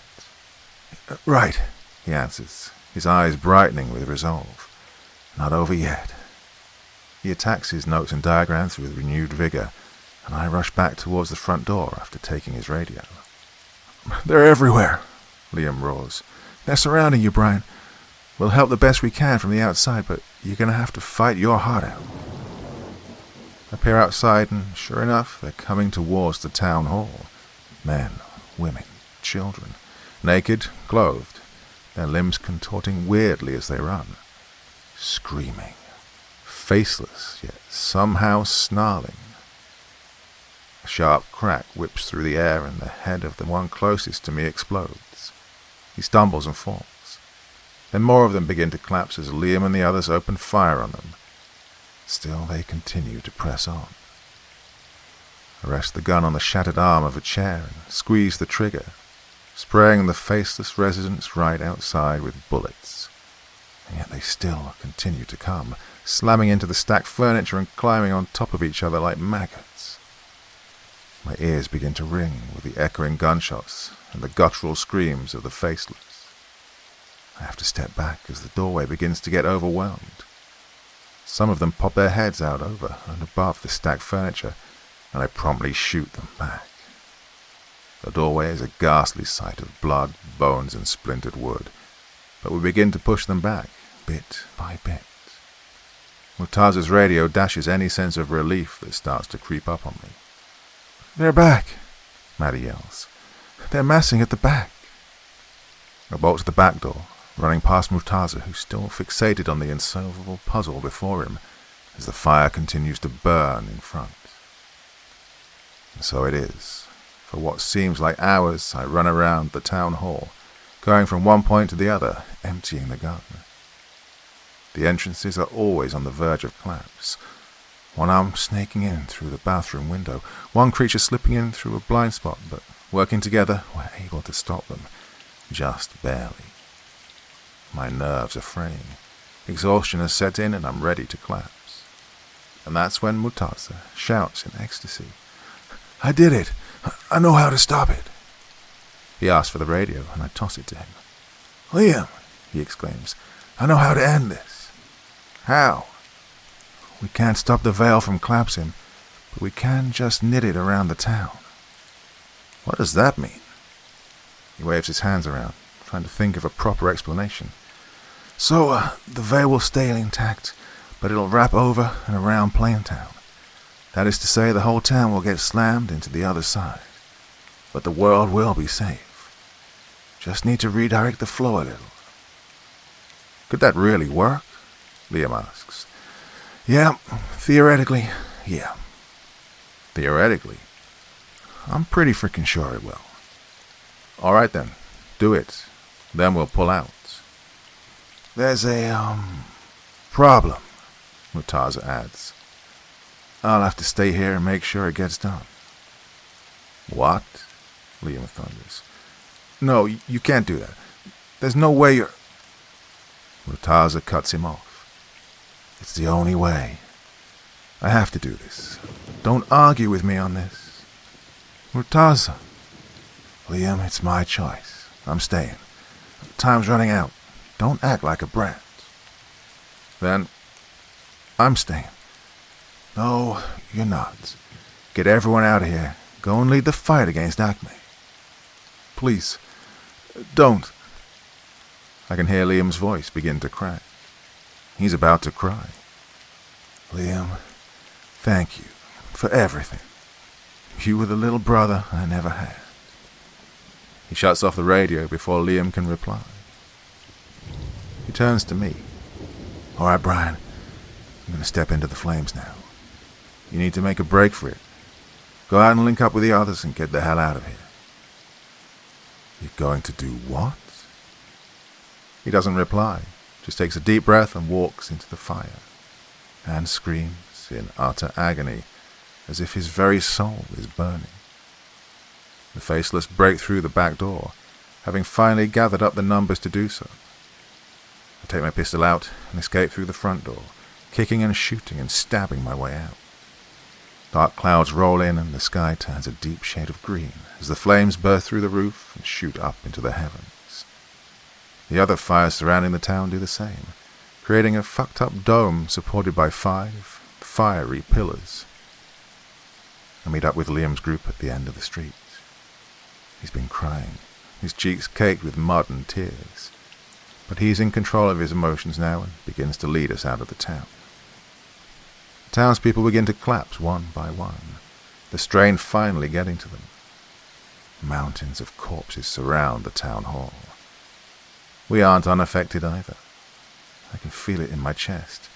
"Right," he answers, his eyes brightening with resolve. "Not over yet." He attacks his notes and diagrams with renewed vigor, and I rush back towards the front door after taking his radio. "They're everywhere," Liam roars. "They're surrounding you, Brian. We'll help the best we can from the outside, but you're going to have to fight your heart out." I peer outside, and sure enough, they're coming towards the town hall. Men, women, children, naked, clothed, their limbs contorting weirdly as they run. Screaming. Faceless, yet somehow snarling. A sharp crack whips through the air, and the head of the one closest to me explodes. He stumbles and falls. Then more of them begin to collapse as Liam and the others open fire on them. Still, they continue to press on. I rest the gun on the shattered arm of a chair and squeeze the trigger, spraying the faceless residents right outside with bullets. And yet they still continue to come, slamming into the stacked furniture and climbing on top of each other like maggots. My ears begin to ring with the echoing gunshots and the guttural screams of the faceless. I have to step back as the doorway begins to get overwhelmed. Some of them pop their heads out over and above the stacked furniture, and I promptly shoot them back. The doorway is a ghastly sight of blood, bones, and splintered wood, but we begin to push them back, bit by bit. Murtaza's radio dashes any sense of relief that starts to creep up on me. "They're back," Maddie yells. "They're massing at the back." I bolt to the back door, running past Murtaza, who's still fixated on the insolvable puzzle before him as the fire continues to burn in front. And so it is. For what seems like hours, I run around the town hall, going from one point to the other, emptying the gun. The entrances are always on the verge of collapse. One arm snaking in through the bathroom window, one creature slipping in through a blind spot, but working together, we're able to stop them, just barely. My nerves are fraying. Exhaustion has set in and I'm ready to collapse. And that's when Murtaza shouts in ecstasy, "I did it! I know how to stop it!" He asks for the radio and I toss it to him. "Liam," he exclaims, "I know how to end this." "How?" "We can't stop the veil from collapsing, but we can just knit it around the town." "What does that mean?" He waves his hands around, trying to think of a proper explanation. "So, the veil will stay intact, but it'll wrap over and around Plaintown. That is to say, the whole town will get slammed into the other side, but the world will be safe. Just need to redirect the flow a little." "Could that really work?" Liam asks. "Yeah, theoretically, yeah." "Theoretically?" "I'm pretty freaking sure it will." "All right then, do it. Then we'll pull out." "There's a, problem," Murtaza adds. "I'll have to stay here and make sure it gets done." "What?" Liam thunders. "No, you can't do that. There's no way you're—" Murtaza cuts him off. "It's the only way. I have to do this. Don't argue with me on this." "Murtaza." "Liam, it's my choice. I'm staying. Time's running out. Don't act like a brat." "Then I'm staying." "No, you're not. Get everyone out of here. Go and lead the fight against Acme." "Please, don't." I can hear Liam's voice begin to crack. He's about to cry. "Liam, thank you for everything. You were the little brother I never had." He shuts off the radio before Liam can reply. He turns to me. "All right, Brian, I'm going to step into the flames now. You need to make a break for it. Go out and link up with the others and get the hell out of here." "You're going to do what?" He doesn't reply, just takes a deep breath and walks into the fire, and screams in utter agony as if his very soul is burning. The faceless break through the back door, having finally gathered up the numbers to do so. I take my pistol out and escape through the front door, kicking and shooting and stabbing my way out. Dark clouds roll in and the sky turns a deep shade of green as the flames burst through the roof and shoot up into the heavens. The other fires surrounding the town do the same, creating a fucked-up dome supported by 5 fiery pillars. I meet up with Liam's group at the end of the street. He's been crying, his cheeks caked with mud and tears, but he's in control of his emotions now and begins to lead us out of the town. The townspeople begin to collapse one by one, the strain finally getting to them. Mountains of corpses surround the town hall. We aren't unaffected either. I can feel it in my chest,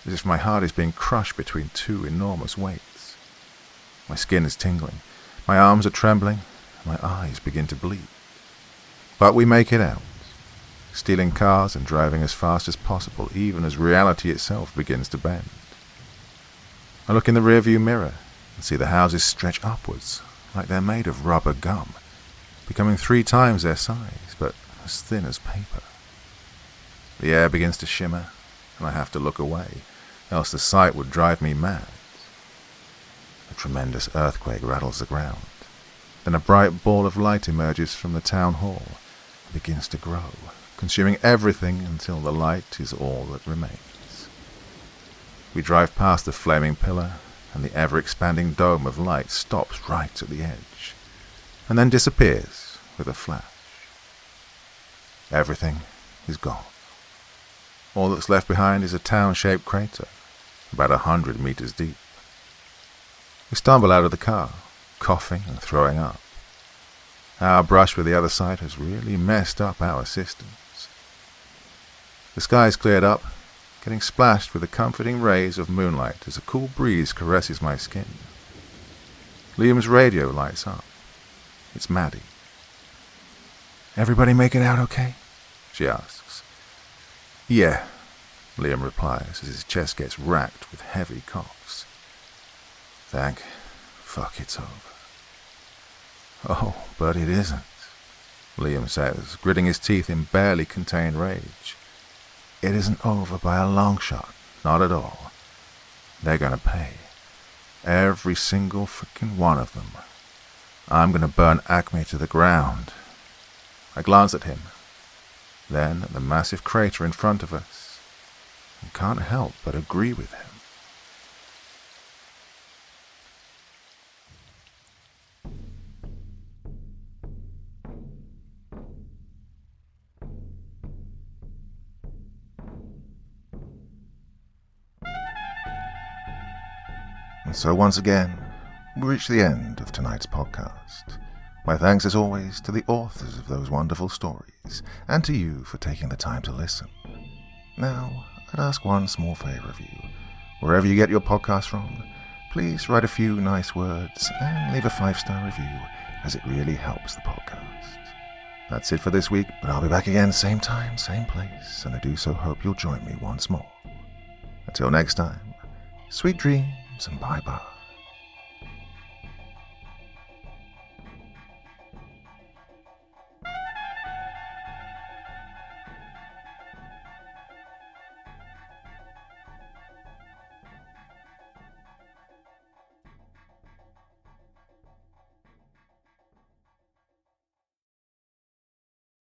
as if my heart is being crushed between 2 enormous weights. My skin is tingling, my arms are trembling, and my eyes begin to bleed. But we make it out, stealing cars and driving as fast as possible, even as reality itself begins to bend. I look in the rearview mirror and see the houses stretch upwards, like they're made of rubber gum, becoming 3 times their size, but as thin as paper. The air begins to shimmer, and I have to look away, else the sight would drive me mad. A tremendous earthquake rattles the ground. Then a bright ball of light emerges from the town hall and begins to grow, consuming everything until the light is all that remains. We drive past the flaming pillar, and the ever-expanding dome of light stops right at the edge, and then disappears with a flash. Everything is gone. All that's left behind is a town-shaped crater, about 100 meters deep. We stumble out of the car, coughing and throwing up. Our brush with the other side has really messed up our systems. The sky's cleared up, getting splashed with the comforting rays of moonlight as a cool breeze caresses my skin. Liam's radio lights up. It's Maddie. "Everybody make it out okay?" she asks. "Yeah," Liam replies as his chest gets racked with heavy coughs. "Thank fuck it's over." "Oh, but it isn't," Liam says, gritting his teeth in barely contained rage. "It isn't over by a long shot, not at all. They're gonna pay. Every single frickin' one of them. I'm gonna burn Acme to the ground." I glance at him, then at the massive crater in front of us, and can't help but agree with him. And so once again, we reach the end of tonight's podcast. My thanks as always to the authors of those wonderful stories, and to you for taking the time to listen. Now, I'd ask one small favor of you. Wherever you get your podcast from, please write a few nice words and leave a 5-star review, as it really helps the podcast. That's it for this week, but I'll be back again same time, same place, and I do so hope you'll join me once more. Until next time, sweet dreams and bye-bye.